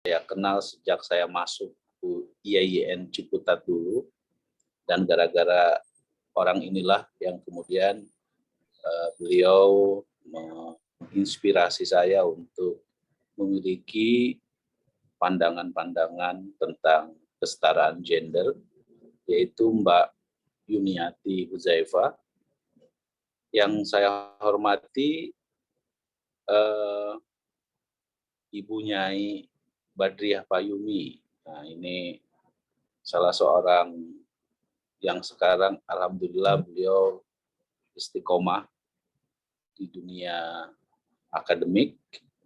saya kenal sejak saya masuk IAIN Ciputat dulu, dan gara-gara orang inilah yang kemudian beliau menginspirasi saya untuk memiliki pandangan-pandangan tentang kesetaraan gender, yaitu Mbak Yuniati Huzaifah. Yang saya hormati Ibu Nyai Badriah Payumi. Nah, ini salah seorang yang sekarang alhamdulillah beliau istiqomah di dunia akademik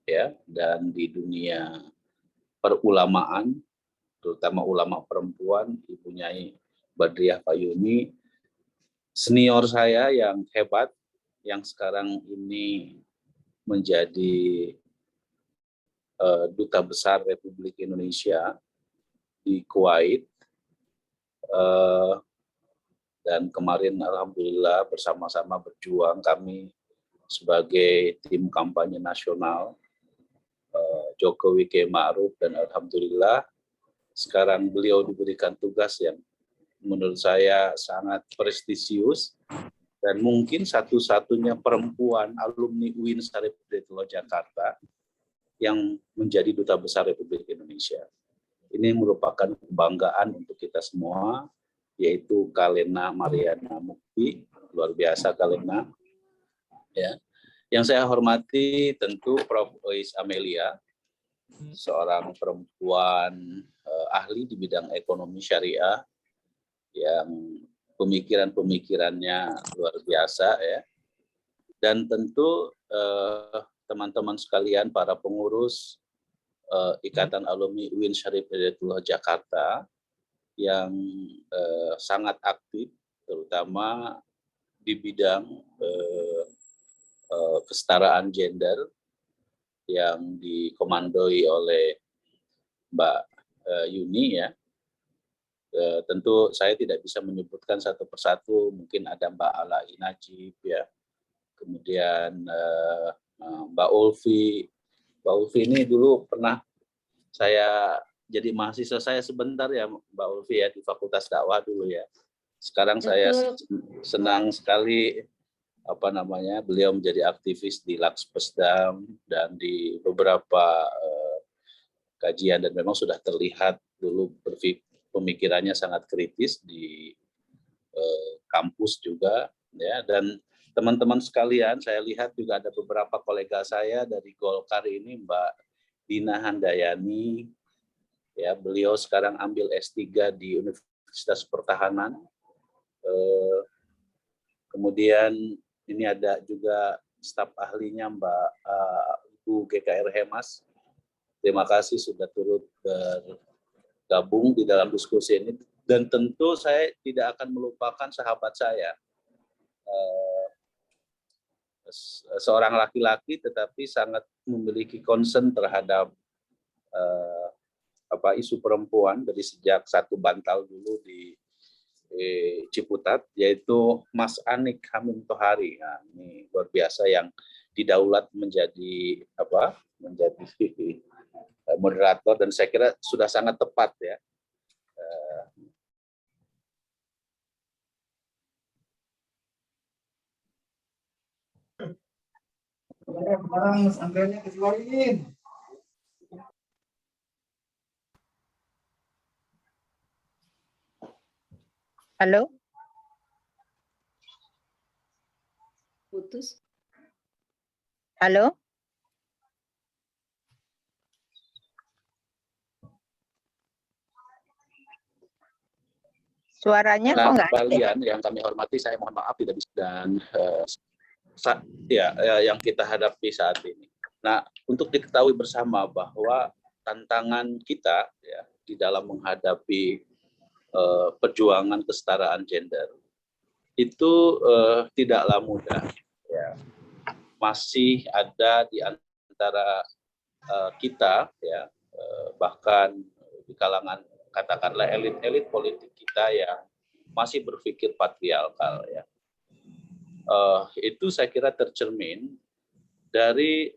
ya, dan di dunia perulamaan, terutama ulama perempuan. Ibu Nyai Badriah Payumi senior saya yang hebat, yang sekarang ini menjadi Duta Besar Republik Indonesia di Kuwait, dan kemarin alhamdulillah bersama-sama berjuang kami sebagai tim kampanye nasional Jokowi K. Ma'ruf, dan alhamdulillah sekarang beliau diberikan tugas yang menurut saya sangat prestisius, dan mungkin satu-satunya perempuan alumni UIN Syarif Hidayatullah Jakarta yang menjadi Duta Besar Republik Indonesia. Ini merupakan kebanggaan untuk kita semua, yaitu Kalena Mariana Mukti. Luar biasa Kalena. Ya. Yang saya hormati tentu Prof. Ois Amelia, seorang perempuan ahli di bidang ekonomi syariah yang pemikiran-pemikirannya luar biasa ya. Dan tentu teman-teman sekalian, para pengurus Ikatan Alumni UIN Syarif Hidayatullah Jakarta yang sangat aktif, terutama di bidang kesetaraan gender yang dikomandoi oleh Mbak Yuni ya. Tentu saya tidak bisa menyebutkan satu persatu, mungkin ada Mbak Alai Najib ya, kemudian Mbak Ulfi. Mbak Ulfi ini dulu pernah saya jadi mahasiswa saya sebentar ya Mbak Ulfi ya, di Fakultas Dakwah dulu ya. Sekarang saya senang sekali beliau menjadi aktivis di Lakspesdam dan di beberapa kajian, dan memang sudah terlihat dulu pemikirannya sangat kritis di kampus juga ya. Dan teman-teman sekalian, saya lihat juga ada beberapa kolega saya dari Golkar ini, Mbak Dina Handayani ya, beliau sekarang ambil S3 di Universitas Pertahanan. Kemudian ini ada juga staf ahlinya Mbak Ibu GKR Hemas. Terima kasih sudah turut bergabung di dalam diskusi ini. Dan tentu saya tidak akan melupakan sahabat saya, seorang laki-laki tetapi sangat memiliki concern terhadap isu perempuan dari sejak satu bantal dulu di Ciputat, yaitu Mas Anik Hamim Tohari. Nah, ini luar biasa yang didaulat menjadi moderator, dan saya kira sudah sangat tepat ya. Halo? Putus. Halo? Suaranya kok nggak ada? Kalian yang kami hormati, saya mohon maaf tidak bisa, dan yang kita hadapi saat ini. Nah, untuk diketahui bersama bahwa tantangan kita ya di dalam menghadapi perjuangan kesetaraan gender itu tidaklah mudah ya. Masih ada di antara kita ya, bahkan di kalangan katakanlah elit-elit politik kita yang masih berpikir patriarkal ya. Itu saya kira tercermin dari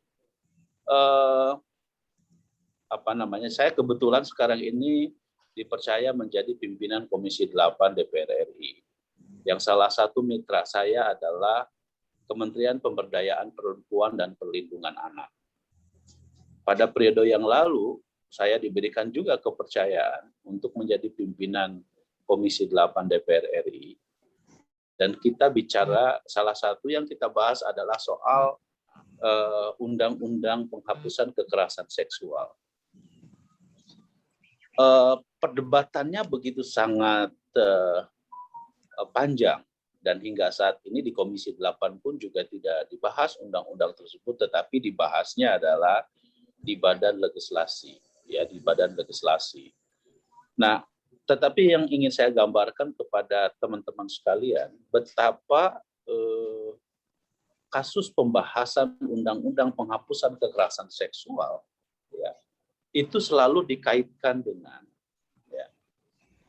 saya kebetulan sekarang ini dipercaya menjadi pimpinan Komisi 8 DPR RI. Yang salah satu mitra saya adalah Kementerian Pemberdayaan Perempuan dan Perlindungan Anak. Pada periode yang lalu, saya diberikan juga kepercayaan untuk menjadi pimpinan Komisi 8 DPR RI. Dan kita bicara, salah satu yang kita bahas adalah soal undang-undang penghapusan kekerasan seksual. Perdebatannya begitu sangat panjang, dan hingga saat ini di Komisi 8 pun juga tidak dibahas undang-undang tersebut, tetapi dibahasnya adalah di badan legislasi, ya, di badan legislasi. Nah, tetapi yang ingin saya gambarkan kepada teman-teman sekalian, betapa kasus pembahasan undang-undang penghapusan kekerasan seksual, ya, itu selalu dikaitkan dengan, ya,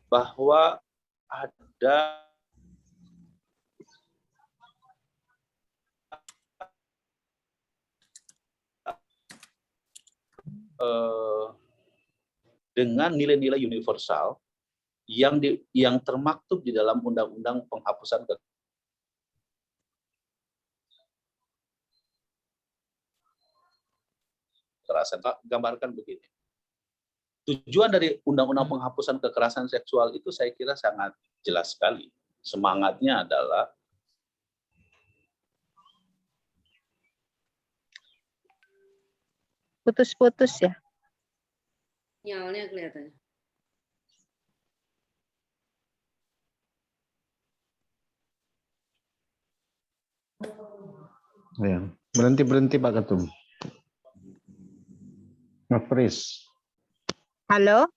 bahwa ada dengan nilai-nilai universal yang termaktub di dalam undang-undang penghapusan kekerasan. Gambarkan begini. Tujuan dari undang-undang penghapusan kekerasan seksual itu saya kira sangat jelas sekali. Semangatnya adalah Putus-putus ya. Sinyalnya kelihatan. Ya, berhenti Pak Ketum. Nge-freeze. Halo?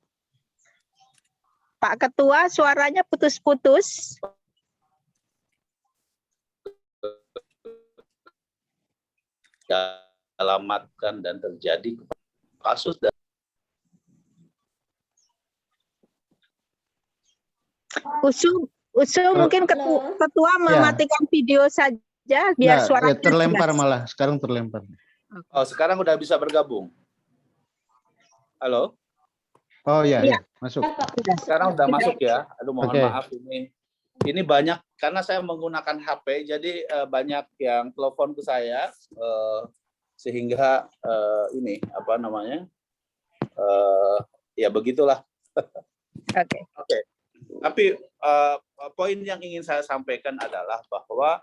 Pak Ketua, suaranya putus-putus. dialamatkan dan terjadi kasus dan Usul mungkin ketua mematikan video saja biar suaranya terlempar jelas. malah, sekarang terlempar. Oh, sekarang udah bisa bergabung. Halo? Oh ya, Iya. masuk. Sekarang udah masuk ya. Aduh, mohon Oke. maaf ini banyak karena saya menggunakan HP, jadi banyak yang telepon ke saya sehingga ini apa namanya? Ya begitulah. Oke. Oke. Tapi poin yang ingin saya sampaikan adalah bahwa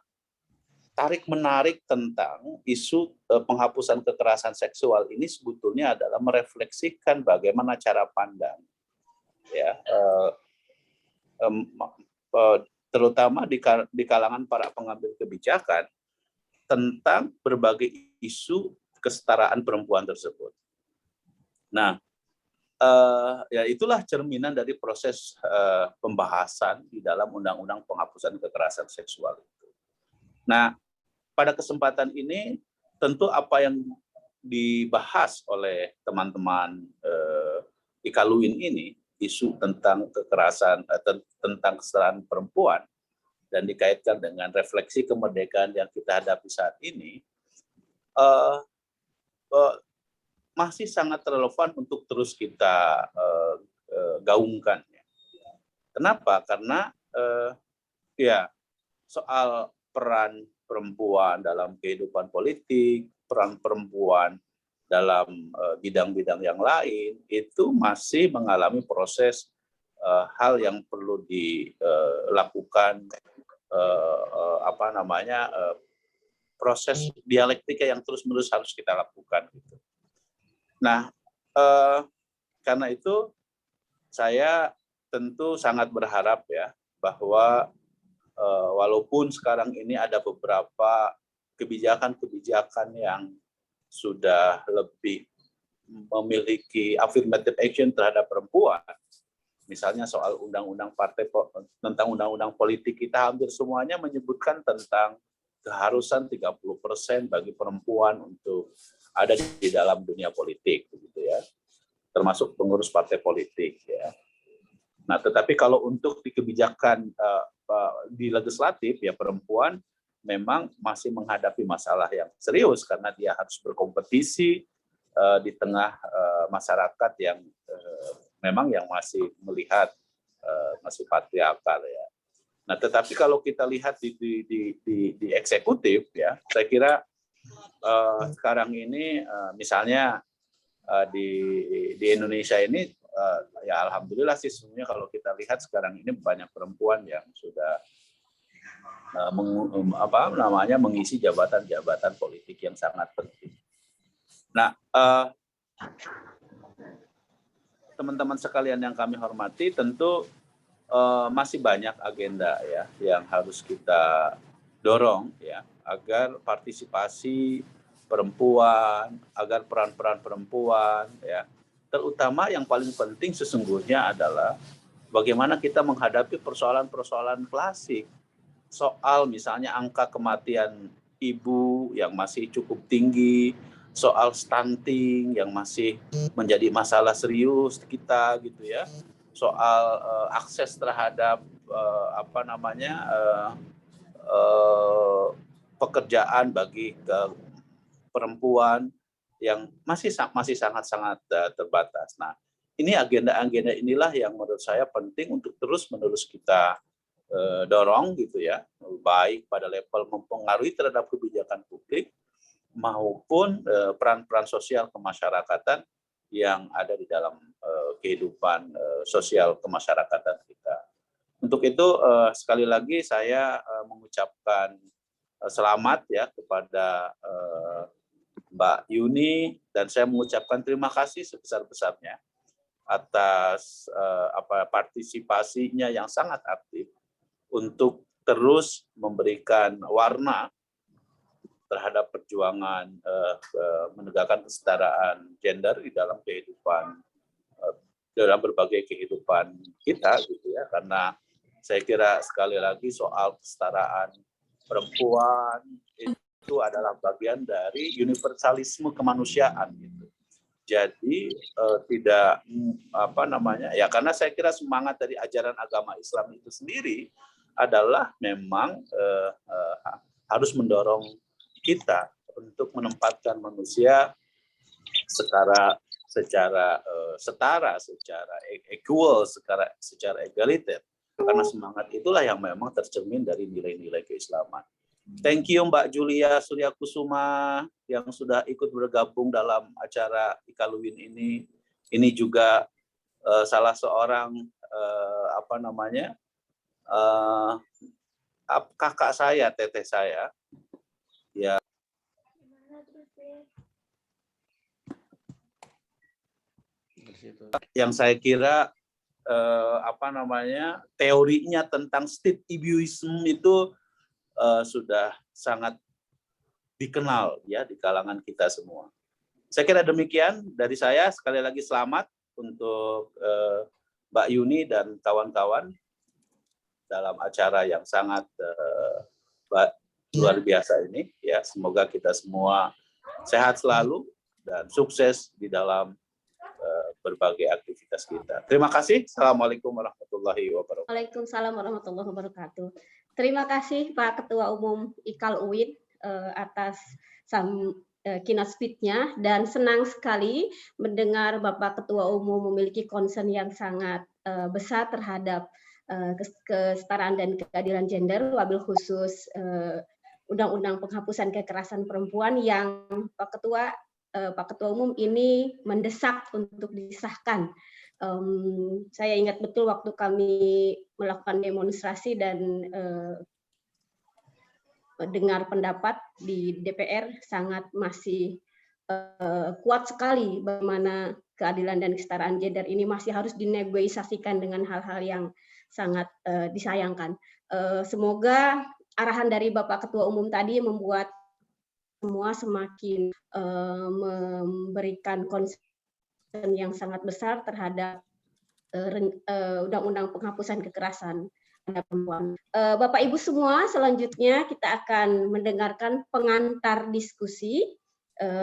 tarik-menarik tentang isu penghapusan kekerasan seksual ini sebetulnya adalah merefleksikan bagaimana cara pandang, ya, terutama di kalangan para pengambil kebijakan tentang berbagai isu kesetaraan perempuan tersebut. Nah, ya itulah cerminan dari proses pembahasan di dalam Undang-Undang Penghapusan Kekerasan Seksual itu. Nah, pada kesempatan ini tentu apa yang dibahas oleh teman-teman Ikaluin ini, isu tentang kekerasan, tentang kesetaraan perempuan, dan dikaitkan dengan refleksi kemerdekaan yang kita hadapi saat ini, masih sangat relevan untuk terus kita gaungkan. Kenapa? Karena ya soal peran perempuan dalam kehidupan politik, peran perempuan dalam bidang-bidang yang lain itu masih mengalami proses hal yang perlu dilakukan proses dialektika yang terus-menerus harus kita lakukan. Nah, karena itu saya tentu sangat berharap ya bahwa walaupun sekarang ini ada beberapa kebijakan-kebijakan yang sudah lebih memiliki affirmative action terhadap perempuan, misalnya soal undang-undang tentang undang-undang politik, kita hampir semuanya menyebutkan tentang keharusan 30% bagi perempuan untuk ada di dalam dunia politik, begitu ya, termasuk pengurus partai politik ya. Nah, tetapi kalau untuk di kebijakan di legislatif ya, perempuan memang masih menghadapi masalah yang serius karena dia harus berkompetisi di tengah masyarakat yang memang yang masih melihat masih patriarkal ya. Nah, tetapi kalau kita lihat di eksekutif ya, saya kira sekarang ini misalnya di Indonesia ini ya alhamdulillah sih sebenarnya kalau kita lihat sekarang ini banyak perempuan yang sudah mengisi jabatan-jabatan politik yang sangat penting. Nah, teman-teman sekalian yang kami hormati, tentu masih banyak agenda ya yang harus kita dorong ya agar partisipasi perempuan, agar peran-peran perempuan ya, terutama yang paling penting sesungguhnya adalah bagaimana kita menghadapi persoalan-persoalan klasik. Soal misalnya angka kematian ibu yang masih cukup tinggi, soal stunting yang masih menjadi masalah serius kita gitu ya, soal akses terhadap pekerjaan bagi perempuan yang masih sangat-sangat terbatas. Nah, ini agenda-agenda inilah yang menurut saya penting untuk terus-menerus kita dorong gitu ya, baik pada level mempengaruhi terhadap kebijakan publik maupun peran-peran sosial kemasyarakatan yang ada di dalam kehidupan sosial kemasyarakatan kita. Untuk itu sekali lagi saya mengucapkan selamat ya kepada Mbak Yuni, dan saya mengucapkan terima kasih sebesar-besarnya atas partisipasinya yang sangat aktif untuk terus memberikan warna terhadap perjuangan menegakkan kesetaraan gender di dalam kehidupan, dalam berbagai kehidupan kita gitu ya, karena saya kira sekali lagi soal kesetaraan perempuan itu adalah bagian dari universalisme kemanusiaan gitu. Jadi tidak ya, karena saya kira semangat dari ajaran agama Islam itu sendiri adalah memang harus mendorong kita untuk menempatkan manusia secara setara, secara equal, secara egaliter. Karena semangat itulah yang memang tercermin dari nilai-nilai keislaman. Thank you Mbak Julia Suryakusuma yang sudah ikut bergabung dalam acara Ikaluwin ini. Ini juga salah seorang kakak saya, teteh saya, ya, yang saya kira teorinya tentang state ibuism itu sudah sangat dikenal ya di kalangan kita semua. Saya kira demikian dari saya. Sekali lagi selamat untuk Mbak Yuni dan kawan-kawan dalam acara yang sangat luar biasa ini. Ya, semoga kita semua sehat selalu dan sukses di dalam berbagai aktivitas kita. Terima kasih. Assalamualaikum warahmatullahi wabarakatuh. Waalaikumsalam warahmatullahi wabarakatuh. Terima kasih Pak Ketua Umum Ikaluwin atas keynote speech-nya, dan senang sekali mendengar Bapak Ketua Umum memiliki concern yang sangat besar terhadap kesetaraan dan keadilan gender, wabil khusus Undang-Undang Penghapusan Kekerasan Perempuan yang Pak Ketua Umum ini mendesak untuk disahkan. Saya ingat betul waktu kami melakukan demonstrasi dan dengar pendapat di DPR sangat masih kuat sekali bagaimana keadilan dan kesetaraan gender ini masih harus dinegosiasikan dengan hal-hal yang sangat disayangkan. Semoga arahan dari Bapak Ketua Umum tadi membuat semua semakin memberikan concern yang sangat besar terhadap Undang-Undang Penghapusan Kekerasan terhadap Perempuan. Bapak Ibu semua, selanjutnya kita akan mendengarkan pengantar diskusi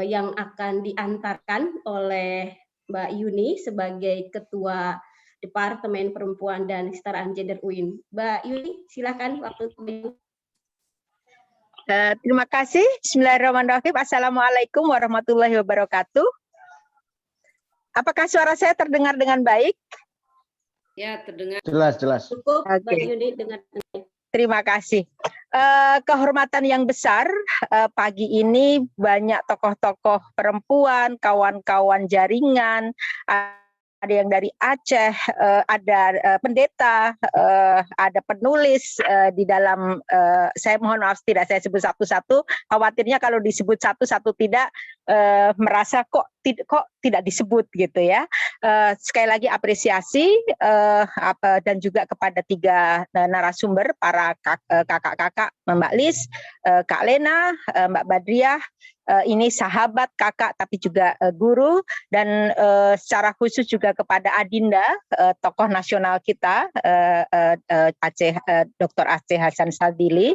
yang akan diantarkan oleh Mbak Yuni sebagai Ketua Departemen Perempuan dan Kesetaraan Gender UIN. Mbak Yuni, silakan waktu itu. Terima kasih. Bismillahirrahmanirrahim. Assalamualaikum warahmatullahi wabarakatuh. Apakah suara saya terdengar dengan baik? Ya, terdengar. Jelas. Cukup, Mbak Oke. Yuni, dengan Terima kasih. Kehormatan yang besar, pagi ini banyak tokoh-tokoh perempuan, kawan-kawan jaringan, ada yang dari Aceh, ada pendeta, ada penulis di dalam. Saya mohon maaf tidak saya sebut satu-satu. Khawatirnya kalau disebut satu-satu tidak merasa kok tidak disebut gitu ya. Sekali lagi apresiasi dan juga kepada 3 narasumber, para kakak-kakak, Mbak Lis, Kak Lena, Mbak Badriah. Ini sahabat, kakak, tapi juga guru, dan secara khusus juga kepada Adinda, tokoh nasional kita, Dr. Aceh Hasan Sadili.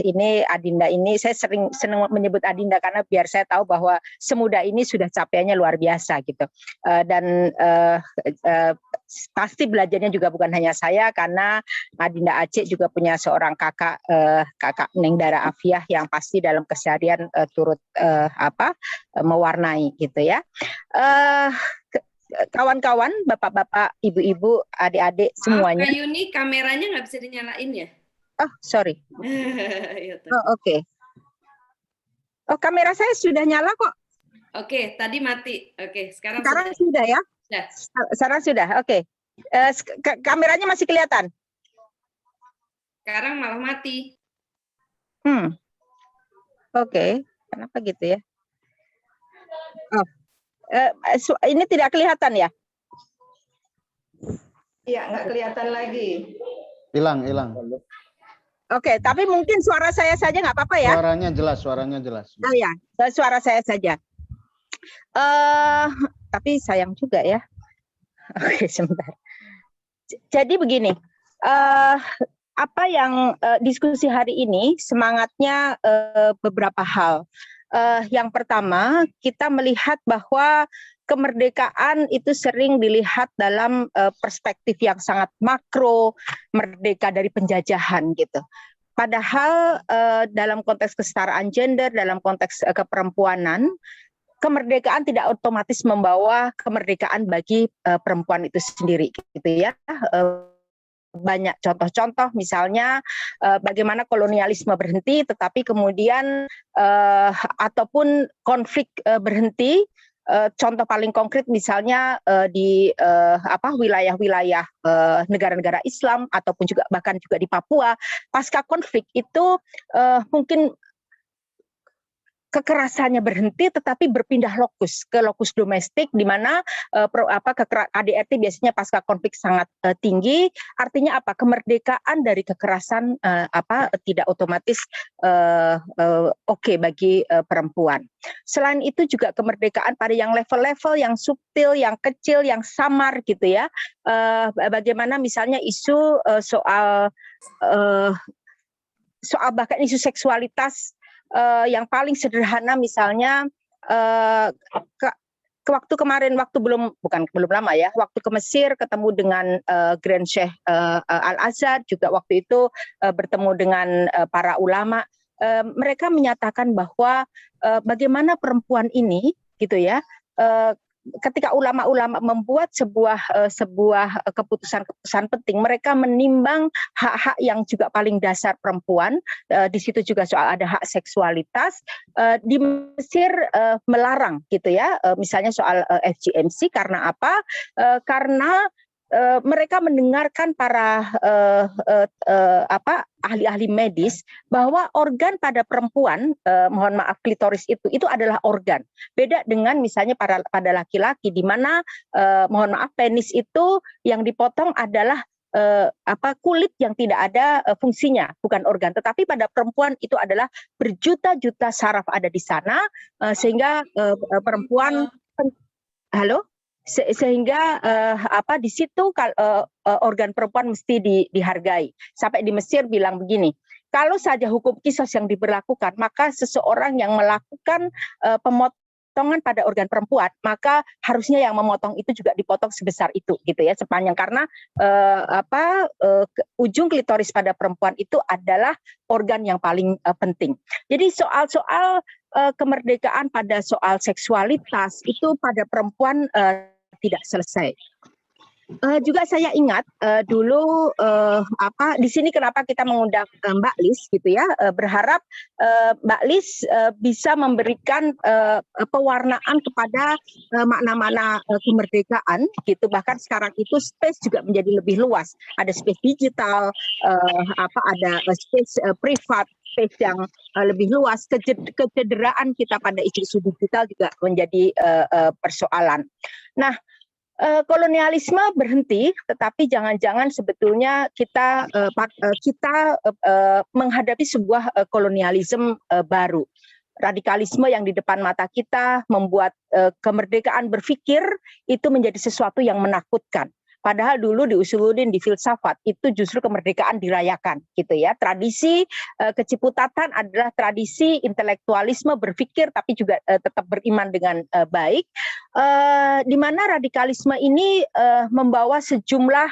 Ini Adinda ini saya senang menyebut Adinda karena biar saya tahu bahwa semudah ini sudah capaiannya luar biasa gitu. Dan pasti belajarnya juga bukan hanya saya, karena Adinda Aceh juga punya seorang kakak, kakak Neng Dara Afiah, yang pasti dalam keseharian turut mewarnai gitu ya. Kawan-kawan, bapak-bapak, ibu-ibu, adik-adik semuanya. Kak Yuni, kameranya nggak bisa dinyalain ya? Oh, sorry. Ya, Oh, oke. Oh, kamera saya sudah nyala kok. Oke, tadi mati. Oke, sekarang Sudah ya? Sudah. Sekarang sudah. Oke. Kameranya masih kelihatan? Sekarang malah mati. Oke. Kenapa gitu ya? Oh. Ini tidak kelihatan ya? Iya, nggak kelihatan lagi. Hilang. Oke, tapi mungkin suara saya saja nggak apa-apa ya? Suaranya jelas. Oh ya, suara saya saja. Tapi sayang juga ya. Oke, sebentar. Jadi begini, apa yang diskusi hari ini semangatnya beberapa hal. Yang pertama, kita melihat bahwa kemerdekaan itu sering dilihat dalam perspektif yang sangat makro, merdeka dari penjajahan gitu. Padahal dalam konteks kesetaraan gender, dalam konteks keperempuanan, kemerdekaan tidak otomatis membawa kemerdekaan bagi perempuan itu sendiri gitu ya. Banyak contoh-contoh, misalnya bagaimana kolonialisme berhenti, tetapi kemudian ataupun konflik berhenti. Contoh paling konkret misalnya di wilayah-wilayah negara-negara Islam, ataupun juga bahkan juga di Papua, pasca konflik itu mungkin kekerasannya berhenti, tetapi berpindah ke lokus domestik, di mana KDRT biasanya pasca konflik sangat tinggi. Artinya apa? Kemerdekaan dari kekerasan tidak otomatis oke bagi perempuan. Selain itu juga kemerdekaan pada yang level-level yang subtil, yang kecil, yang samar gitu ya. Bagaimana misalnya isu soal bahkan isu seksualitas. Yang paling sederhana misalnya waktu lama ya, waktu ke Mesir ketemu dengan Grand Sheikh Al-Azhar, juga waktu itu bertemu dengan para ulama, mereka menyatakan bahwa bagaimana perempuan ini gitu ya, ketika ulama-ulama membuat sebuah keputusan penting, mereka menimbang hak-hak yang juga paling dasar perempuan. Di situ juga soal ada hak seksualitas. Di Mesir melarang gitu ya, misalnya soal FGMC, karena apa? Karena mereka mendengarkan para ahli-ahli medis bahwa organ pada perempuan, mohon maaf, klitoris itu adalah organ. Beda dengan misalnya pada laki-laki, di mana mohon maaf, penis itu yang dipotong adalah kulit yang tidak ada fungsinya, bukan organ. Tetapi pada perempuan itu adalah berjuta-juta saraf ada di sana, sehingga perempuan sehingga di situ organ perempuan mesti dihargai. Sampai di Mesir bilang begini, kalau saja hukum qisas yang diberlakukan, maka seseorang yang melakukan pemotongan pada organ perempuan, maka harusnya yang memotong itu juga dipotong sebesar itu gitu ya, sepanjang, karena ujung klitoris pada perempuan itu adalah organ yang paling penting. Jadi soal-soal kemerdekaan pada soal seksualitas itu pada perempuan tidak selesai. Juga saya ingat dulu di sini kenapa kita mengundang Mbak Lis gitu ya, berharap Mbak Lis bisa memberikan pewarnaan kepada makna-makna kemerdekaan gitu. Bahkan sekarang itu space juga menjadi lebih luas. Ada space digital, ada space privat, space yang lebih luas. Kecederaan kita pada isu-isu digital juga menjadi persoalan. Nah, kolonialisme berhenti, tetapi jangan-jangan sebetulnya kita menghadapi sebuah kolonialisme baru. Radikalisme yang di depan mata kita membuat kemerdekaan berpikir itu menjadi sesuatu yang menakutkan. Padahal dulu di Usuluddin, di filsafat itu justru kemerdekaan dirayakan, gitu ya. Tradisi Keciputatan adalah tradisi intelektualisme berpikir, tapi juga tetap beriman dengan baik. Di mana radikalisme ini membawa sejumlah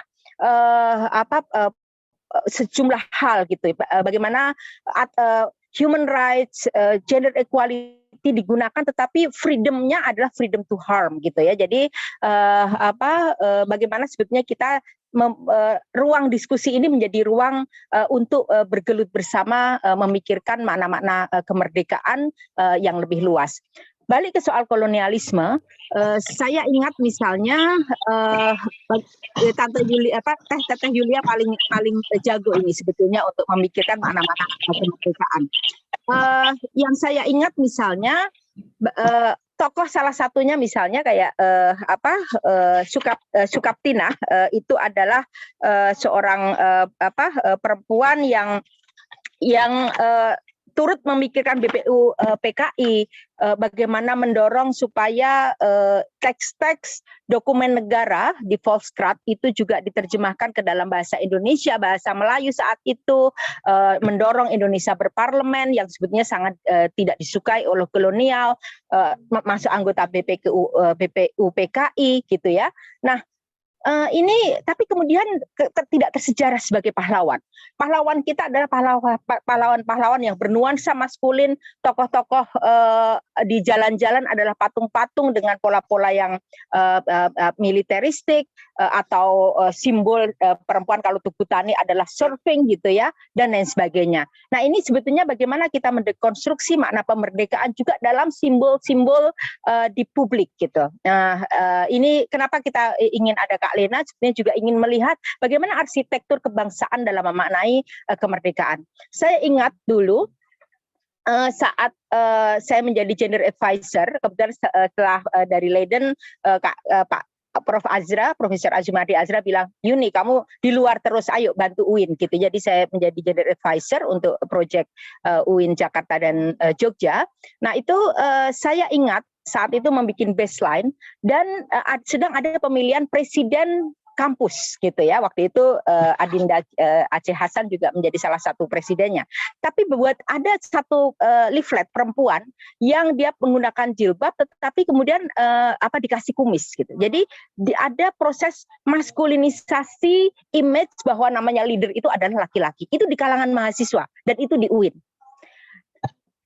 sejumlah hal, gitu. Bagaimana human rights, gender equality digunakan, tetapi freedom-nya adalah freedom to harm gitu ya. Jadi bagaimana sebetulnya kita ruang diskusi ini menjadi ruang untuk bergelut bersama memikirkan makna-makna kemerdekaan yang lebih luas. Balik ke soal kolonialisme, saya ingat misalnya Tante Yulia, Teteh Yulia paling jago ini sebetulnya untuk memikirkan makna-makna kemerdekaan. Yang saya ingat misalnya tokoh salah satunya misalnya kayak Sukaptina itu adalah seorang perempuan yang turut memikirkan BPU PKI, bagaimana mendorong supaya teks-teks dokumen negara di Volkskrant itu juga diterjemahkan ke dalam bahasa Indonesia, bahasa Melayu saat itu, mendorong Indonesia berparlemen yang sebetulnya sangat tidak disukai oleh kolonial, masuk anggota BPU PKI gitu ya. Nah, ini tapi kemudian tidak tersejarah sebagai pahlawan. Pahlawan kita adalah pahlawan-pahlawan yang bernuansa maskulin, tokoh-tokoh di jalan-jalan adalah patung-patung dengan pola-pola yang militeristik, atau simbol perempuan kalau Tugu Tani adalah surfing gitu ya, dan lain sebagainya. Nah, ini sebetulnya bagaimana kita mendekonstruksi makna kemerdekaan juga dalam simbol-simbol di publik gitu. Nah, ini kenapa kita ingin ada Kak Lena, sebenarnya juga ingin melihat bagaimana arsitektur kebangsaan dalam memaknai kemerdekaan. Saya ingat dulu saat saya menjadi gender advisor, kebetulan setelah dari Leiden, Pak Prof. Azra, Profesor Azumadi Azra bilang, Yuni kamu di luar terus, ayo bantu UIN gitu. Jadi saya menjadi gender advisor untuk proyek UIN Jakarta dan Jogja. Nah itu saya ingat saat itu membuat baseline dan sedang ada pemilihan presiden kampus gitu ya. Waktu itu Adinda Aceh Hasan juga menjadi salah satu presidennya. Tapi buat ada satu leaflet perempuan yang dia menggunakan jilbab tetapi kemudian dikasih kumis gitu. Jadi ada proses maskulinisasi image bahwa namanya leader itu adalah laki-laki. Itu di kalangan mahasiswa dan itu di UIN.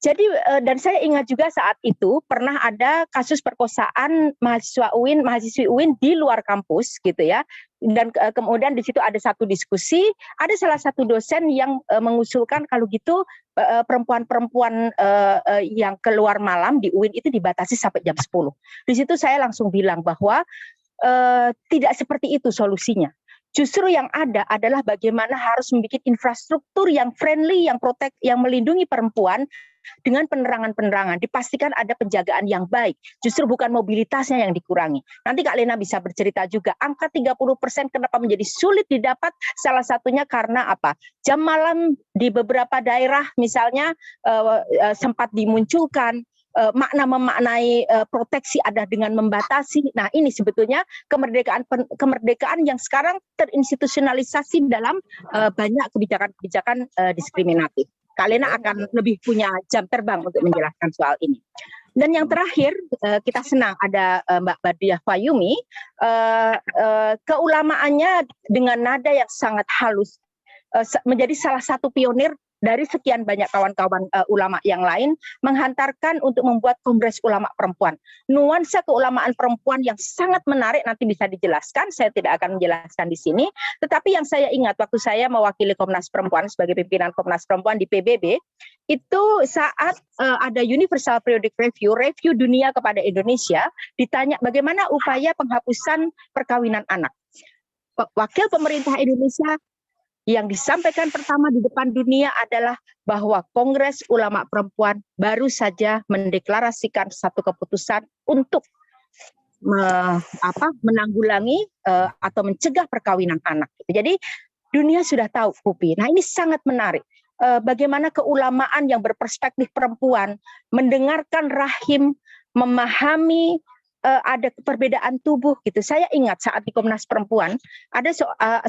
Jadi dan saya ingat juga saat itu pernah ada kasus perkosaan mahasiswi UIN di luar kampus gitu ya. Dan kemudian di situ ada satu diskusi, ada salah satu dosen yang mengusulkan kalau gitu perempuan-perempuan yang keluar malam di UIN itu dibatasi sampai jam 10. Di situ saya langsung bilang bahwa tidak seperti itu solusinya. Justru yang ada adalah bagaimana harus membuat infrastruktur yang friendly, yang yang melindungi perempuan dengan penerangan-penerangan. Dipastikan ada penjagaan yang baik. Justru bukan mobilitasnya yang dikurangi. Nanti Kak Lena bisa bercerita juga. Angka 30% kenapa menjadi sulit didapat? Salah satunya karena apa? Jam malam di beberapa daerah misalnya sempat dimunculkan. Makna memaknai proteksi ada dengan membatasi. Nah, ini sebetulnya kemerdekaan yang sekarang terinstitusionalisasi dalam banyak kebijakan-kebijakan diskriminatif. Kak Lena akan lebih punya jam terbang untuk menjelaskan soal ini. Dan yang terakhir, kita senang ada Mbak Badiah Fayumi, keulamaannya dengan nada yang sangat halus, menjadi salah satu pionir dari sekian banyak kawan-kawan ulama yang lain menghantarkan untuk membuat Kongres Ulama Perempuan. Nuansa keulamaan perempuan yang sangat menarik, nanti bisa dijelaskan, saya tidak akan menjelaskan di sini. Tetapi yang saya ingat waktu saya mewakili Komnas Perempuan sebagai pimpinan Komnas Perempuan di PBB, itu saat ada Universal Periodic Review dunia kepada Indonesia, ditanya bagaimana upaya penghapusan perkawinan anak. Wakil pemerintah Indonesia yang disampaikan pertama di depan dunia adalah bahwa Kongres Ulama Perempuan baru saja mendeklarasikan satu keputusan untuk menanggulangi atau mencegah perkawinan anak. Jadi dunia sudah tahu, Pupi. Nah, ini sangat menarik. Bagaimana keulamaan yang berperspektif perempuan mendengarkan rahim, memahami ada perbedaan tubuh gitu. Saya ingat saat di Komnas Perempuan ada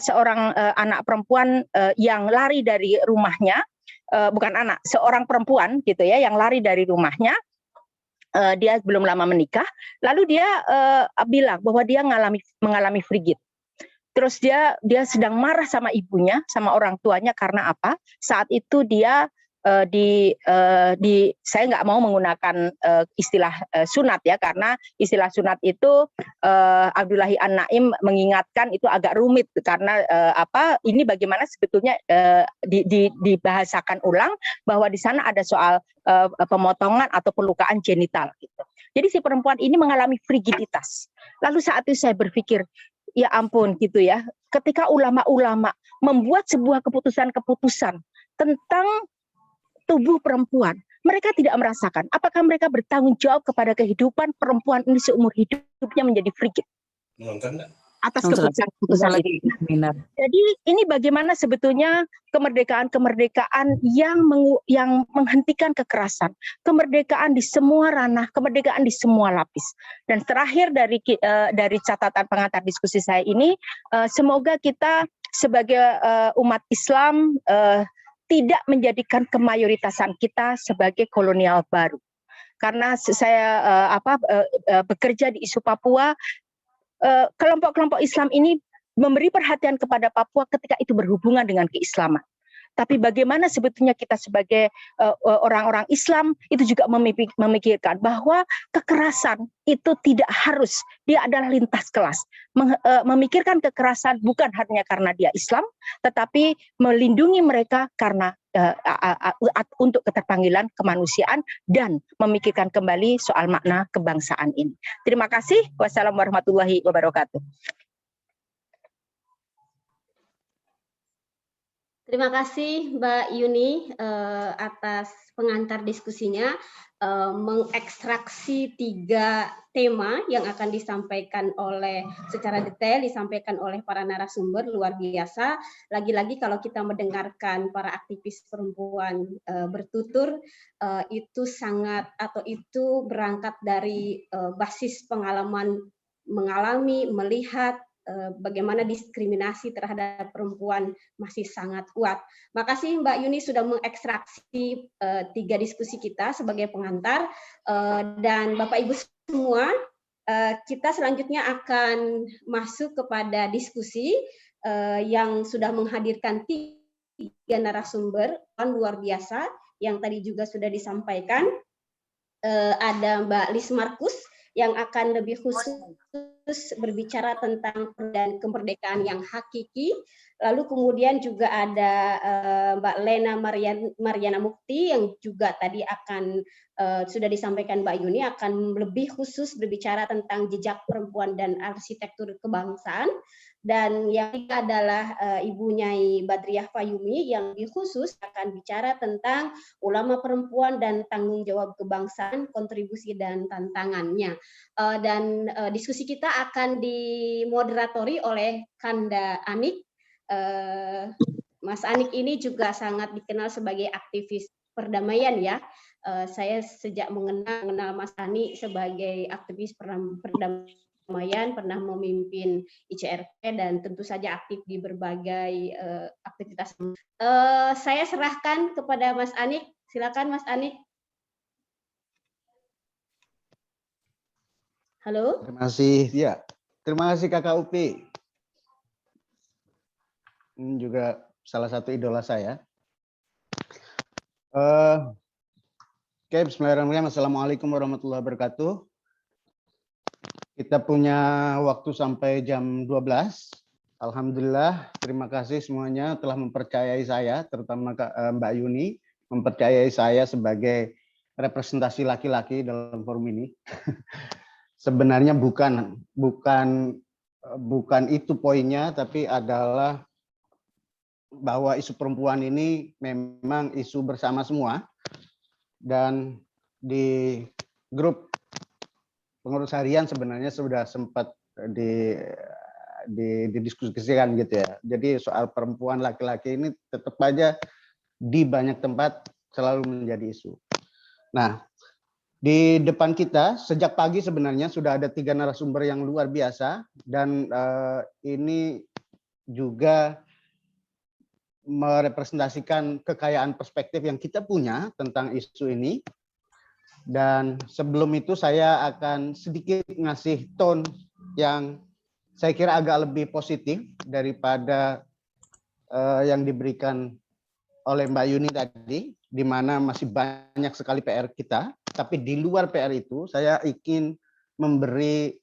seorang anak perempuan yang lari dari rumahnya, bukan anak, seorang perempuan gitu ya yang lari dari rumahnya. Dia belum lama menikah, lalu dia bilang bahwa dia mengalami frigid. Terus dia sedang marah sama ibunya, sama orang tuanya karena apa? Saat itu dia saya nggak mau menggunakan istilah sunat ya, karena istilah sunat itu Abdullahi An-Naim mengingatkan itu agak rumit karena ini bagaimana sebetulnya dibahasakan ulang bahwa di sana ada soal pemotongan atau pelukaan genital gitu. Jadi si perempuan ini mengalami frigiditas. Lalu saat itu saya berpikir, ya ampun gitu ya, ketika ulama-ulama membuat sebuah keputusan-keputusan tentang tubuh perempuan, mereka tidak merasakan apakah mereka bertanggung jawab kepada kehidupan perempuan ini seumur hidupnya menjadi frigid atas keputusan itu. Jadi ini bagaimana sebetulnya kemerdekaan yang menghentikan kekerasan, kemerdekaan di semua ranah, kemerdekaan di semua lapis. Dan terakhir dari catatan pengantar diskusi saya ini, semoga kita sebagai umat Islam tidak menjadikan kemayoritasan kita sebagai kolonial baru. Karena saya bekerja di isu Papua, kelompok-kelompok Islam ini memberi perhatian kepada Papua ketika itu berhubungan dengan keislaman. Tapi bagaimana sebetulnya kita sebagai orang-orang Islam itu juga memikirkan bahwa kekerasan itu tidak harus, dia adalah lintas kelas. Memikirkan kekerasan bukan hanya karena dia Islam, tetapi melindungi mereka karena untuk keterpanggilan kemanusiaan dan memikirkan kembali soal makna kebangsaan ini. Terima kasih. Wassalamualaikum warahmatullahi wabarakatuh. Terima kasih Mbak Yuni atas pengantar diskusinya, mengekstraksi 3 tema yang akan disampaikan secara detail disampaikan oleh para narasumber, luar biasa. Lagi-lagi kalau kita mendengarkan para aktivis perempuan bertutur, itu berangkat dari basis pengalaman mengalami, melihat bagaimana diskriminasi terhadap perempuan masih sangat kuat. Makasih Mbak Yuni sudah mengekstraksi 3 diskusi kita sebagai pengantar, dan Bapak Ibu semua, kita selanjutnya akan masuk kepada diskusi yang sudah menghadirkan 3 narasumber luar biasa yang tadi juga sudah disampaikan. Ada Mbak Lis Markus yang akan lebih khusus berbicara tentang kemerdekaan yang hakiki. Lalu kemudian juga ada Mbak Lena Mariana Mukti yang juga tadi akan sudah disampaikan Mbak Yuni akan lebih khusus berbicara tentang jejak perempuan dan arsitektur kebangsaan. Dan yang ketiga adalah Ibu Nyai Badriah Fayumi yang lebih khusus akan bicara tentang ulama perempuan dan tanggung jawab kebangsaan, kontribusi dan tantangannya. Dan diskusi kita akan dimoderatori oleh Kanda Anik. Mas Anik ini juga sangat dikenal sebagai aktivis perdamaian ya. Saya sejak mengenal Mas Anik sebagai aktivis perdamaian, pernah memimpin ICRP dan tentu saja aktif di berbagai aktivitas. Saya serahkan kepada Mas Anik. Silakan Mas Anik. Halo. Terima kasih. Ya, terima kasih Kakak Upi. Ini juga salah satu idola saya. Oke, bismillahirrahmanirrahim. Assalamualaikum warahmatullahi wabarakatuh. Kita punya waktu sampai jam 12. Alhamdulillah, terima kasih semuanya telah mempercayai saya, terutama Mbak Yuni, mempercayai saya sebagai representasi laki-laki dalam forum ini. Sebenarnya bukan itu poinnya, tapi adalah bahwa isu perempuan ini memang isu bersama semua. Dan di grup pengurus harian sebenarnya sudah sempat didiskusikan gitu ya. Jadi soal perempuan laki-laki ini tetap aja di banyak tempat selalu menjadi isu. Nah, di depan kita sejak pagi sebenarnya sudah ada 3 narasumber yang luar biasa, dan ini juga merepresentasikan kekayaan perspektif yang kita punya tentang isu ini. Dan sebelum itu saya akan sedikit ngasih tone yang saya kira agak lebih positif daripada yang diberikan oleh Mbak Yuni tadi, di mana masih banyak sekali PR kita. Tapi di luar PR itu saya ingin memberi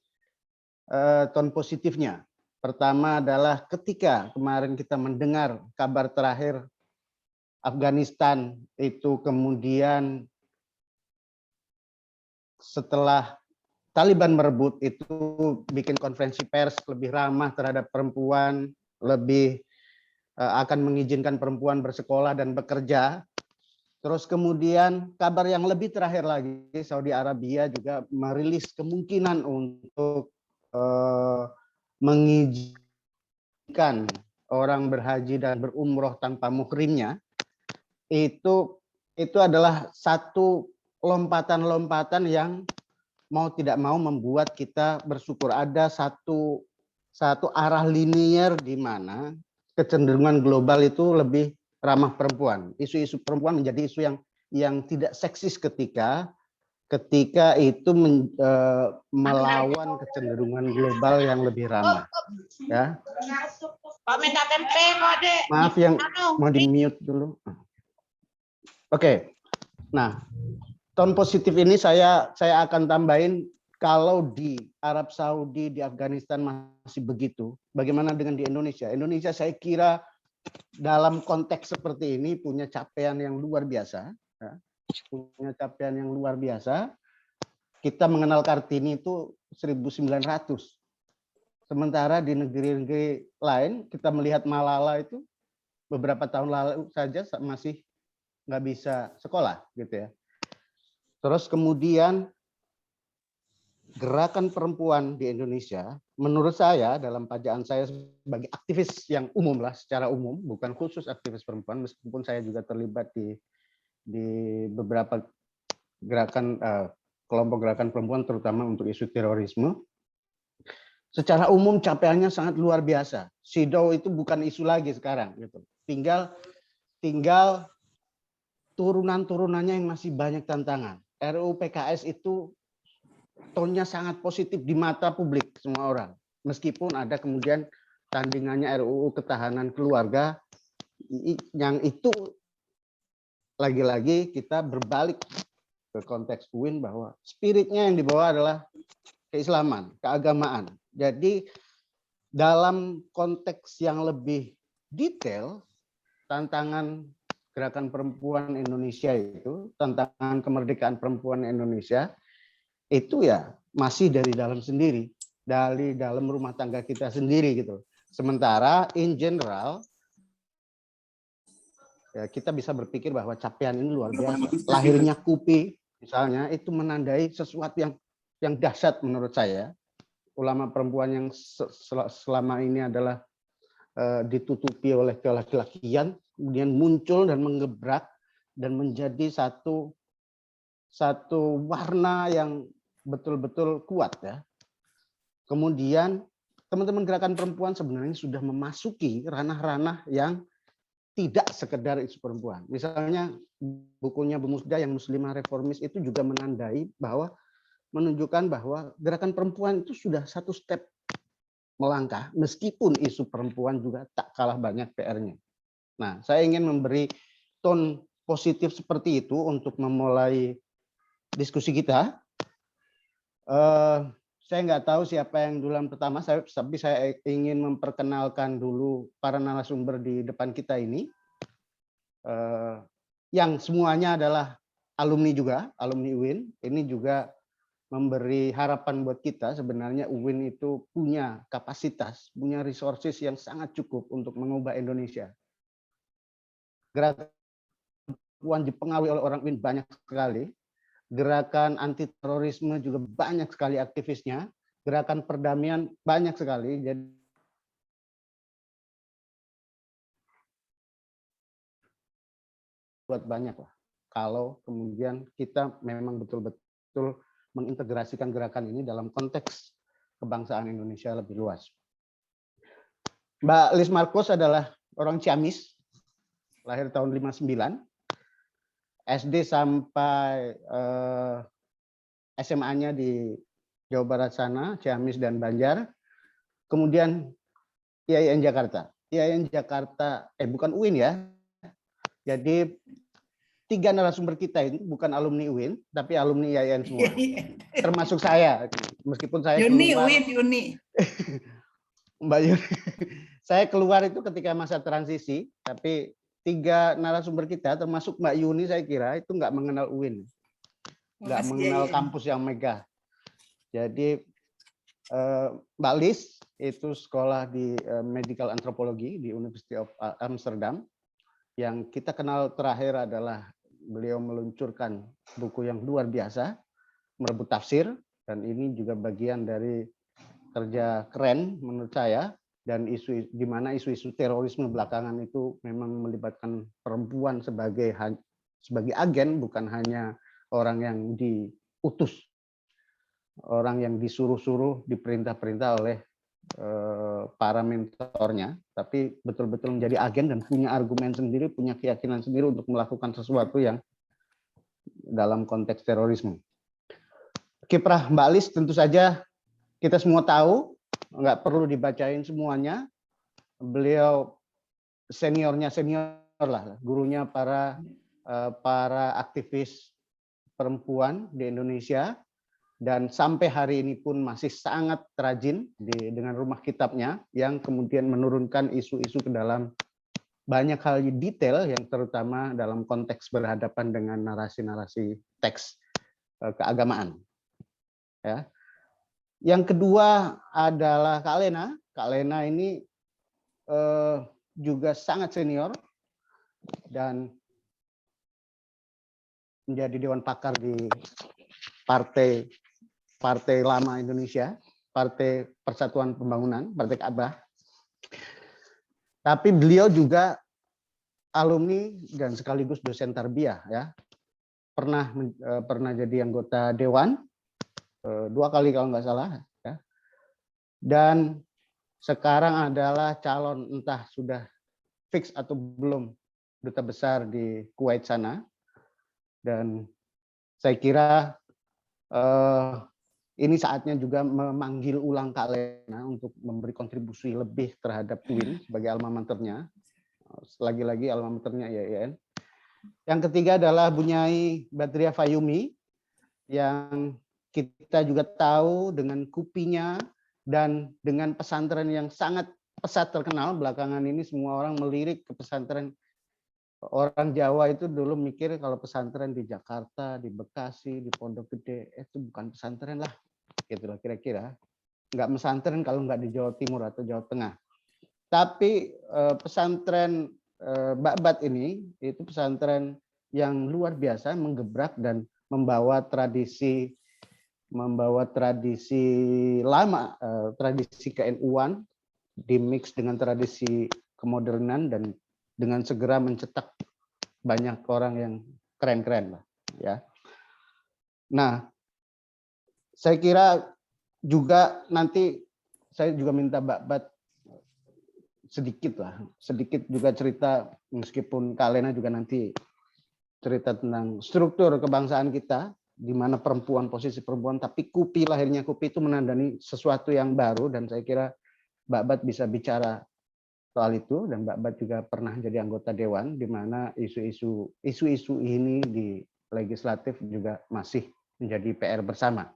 tone positifnya. Pertama adalah ketika kemarin kita mendengar kabar terakhir Afghanistan itu kemudian setelah Taliban merebut itu bikin konferensi pers lebih ramah terhadap perempuan, lebih akan mengizinkan perempuan bersekolah dan bekerja. Terus kemudian kabar yang lebih terakhir lagi, Saudi Arabia juga merilis kemungkinan untuk mengizinkan orang berhaji dan berumroh tanpa muhrimnya. Itu adalah satu lompatan-lompatan yang mau tidak mau membuat kita bersyukur. Ada satu arah linier di mana kecenderungan global itu lebih ramah perempuan. Isu-isu perempuan menjadi isu yang tidak seksis ketika itu melawan kecenderungan global yang lebih ramah. Ya. Maaf yang mau di-mute dulu. Oke. Nah, tone positif ini saya akan tambahin, kalau di Arab Saudi, di Afghanistan masih begitu, bagaimana dengan di Indonesia? Indonesia saya kira dalam konteks seperti ini punya capaian yang luar biasa. Ya. Punya capaian yang luar biasa. Kita mengenal Kartini itu 1900. Sementara di negeri-negeri lain kita melihat Malala itu beberapa tahun lalu saja masih nggak bisa sekolah gitu ya. Terus kemudian gerakan perempuan di Indonesia, menurut saya dalam pajaan saya sebagai aktivis yang umum lah, secara umum, bukan khusus aktivis perempuan, meskipun saya juga terlibat di beberapa gerakan kelompok gerakan perempuan, terutama untuk isu terorisme. Secara umum capaiannya sangat luar biasa. SIDO itu bukan isu lagi sekarang, gitu. Tinggal turunan-turunannya yang masih banyak tantangan. RUU PKS itu tonnya sangat positif di mata publik semua orang. Meskipun ada kemudian tandingannya RUU Ketahanan Keluarga, yang itu lagi-lagi kita berbalik ke konteks UIN bahwa spiritnya yang dibawa adalah keislaman, keagamaan. Jadi dalam konteks yang lebih detail, tantangan gerakan perempuan Indonesia itu, tantangan kemerdekaan perempuan Indonesia itu ya masih dari dalam sendiri, dari dalam rumah tangga kita sendiri gitu. Sementara in general ya kita bisa berpikir bahwa capaian ini luar biasa. Lahirnya KUPI misalnya itu menandai sesuatu yang dahsyat menurut saya. Ulama perempuan yang selama ini adalah ditutupi oleh kelaki-lakian, kemudian muncul dan menggebrak dan menjadi satu warna yang betul-betul kuat ya. Kemudian teman-teman gerakan perempuan sebenarnya sudah memasuki ranah-ranah yang tidak sekedar isu perempuan. Misalnya bukunya Bu Musda yang Muslimah Reformis itu juga menunjukkan bahwa gerakan perempuan itu sudah satu step melangkah, meskipun isu perempuan juga tak kalah banyak PR-nya. Nah, saya ingin memberi tone positif seperti itu untuk memulai diskusi kita. Saya nggak tahu siapa yang duluan pertama, tapi saya ingin memperkenalkan dulu para narasumber di depan kita ini, yang semuanya adalah alumni juga, alumni UIN. Ini juga memberi harapan buat kita. Sebenarnya UIN itu punya kapasitas, punya resources yang sangat cukup untuk mengubah Indonesia. Gerakan dipengaruhi oleh orang UIN banyak sekali. Gerakan anti terorisme juga banyak sekali aktivisnya. Gerakan perdamaian banyak sekali. Jadi buat banyak lah. Kalau kemudian kita memang betul-betul mengintegrasikan gerakan ini dalam konteks kebangsaan Indonesia lebih luas. Mbak Liz Marcos adalah orang Ciamis, lahir tahun 59. SD sampai SMA-nya di Jawa Barat sana, Ciamis dan Banjar. Kemudian IAIN Jakarta. IAIN Jakarta, bukan UIN ya. Jadi 3 narasumber kita ini bukan alumni UIN, tapi alumni IAIN semua. Termasuk saya, meskipun saya keluar. Yuni. Mbak Yuni. Saya keluar itu ketika masa transisi, tapi 3 narasumber kita termasuk Mbak Yuni saya kira itu nggak mengenal UIN, nggak mengenal kampus yang megah. Jadi Mbak Liz itu sekolah di Medical Anthropology di University of Amsterdam. Yang kita kenal terakhir adalah beliau meluncurkan buku yang luar biasa, Merebut Tafsir, dan ini juga bagian dari kerja keren menurut saya. Dan di mana isu-isu terorisme belakangan itu memang melibatkan perempuan sebagai agen, bukan hanya orang yang diutus, orang yang disuruh-suruh, diperintah-perintah oleh para mentornya, tapi betul-betul menjadi agen dan punya argumen sendiri, punya keyakinan sendiri untuk melakukan sesuatu yang dalam konteks terorisme. Kiprah Mbak Liz tentu saja kita semua tahu, nggak perlu dibacain semuanya. Beliau senior lah, gurunya para aktivis perempuan di Indonesia, dan sampai hari ini pun masih sangat rajin dengan rumah kitabnya yang kemudian menurunkan isu-isu ke dalam banyak hal detail yang terutama dalam konteks berhadapan dengan narasi-narasi teks keagamaan. Ya. Yang kedua adalah Kak Lena. Kak Lena ini juga sangat senior dan menjadi Dewan Pakar di Partai Lama Indonesia, Partai Persatuan Pembangunan, Partai Ka'bah. Tapi beliau juga alumni dan sekaligus dosen tarbiyah ya. Pernah jadi anggota dewan 2 kali kalau nggak salah ya. Dan sekarang adalah calon, entah sudah fix atau belum, duta besar di Kuwait sana. Dan saya kira ini saatnya juga memanggil ulang Kak Lena untuk memberi kontribusi lebih terhadap UIN sebagai alma maternya. Lagi-lagi alma maternya IAIN. Yang ketiga adalah Bu Nyai Badriah Fayumi yang kita juga tahu dengan kupinya dan dengan pesantren yang sangat pesat terkenal. Belakangan ini semua orang melirik ke pesantren. Orang Jawa itu dulu mikir kalau pesantren di Jakarta, di Bekasi, di Pondok Gede, itu bukan pesantren lah. Gitulah kira-kira. Nggak pesantren kalau nggak di Jawa Timur atau Jawa Tengah. Tapi pesantren Ba'bat ini, itu pesantren yang luar biasa, menggebrak dan membawa tradisi lama, tradisi ke-NU-an dimix dengan tradisi kemodernan dan dengan segera mencetak banyak orang yang keren-keren lah ya. Nah, saya kira juga nanti saya juga minta Mbak Bat sedikit juga cerita, meskipun Kak Lena juga nanti cerita tentang struktur kebangsaan kita, di mana perempuan, posisi perempuan, tapi KUPI, lahirnya KUPI itu menandani sesuatu yang baru, dan saya kira Mbak Bat bisa bicara soal itu, dan Mbak Bat juga pernah jadi anggota dewan, di mana isu-isu ini di legislatif juga masih menjadi PR bersama.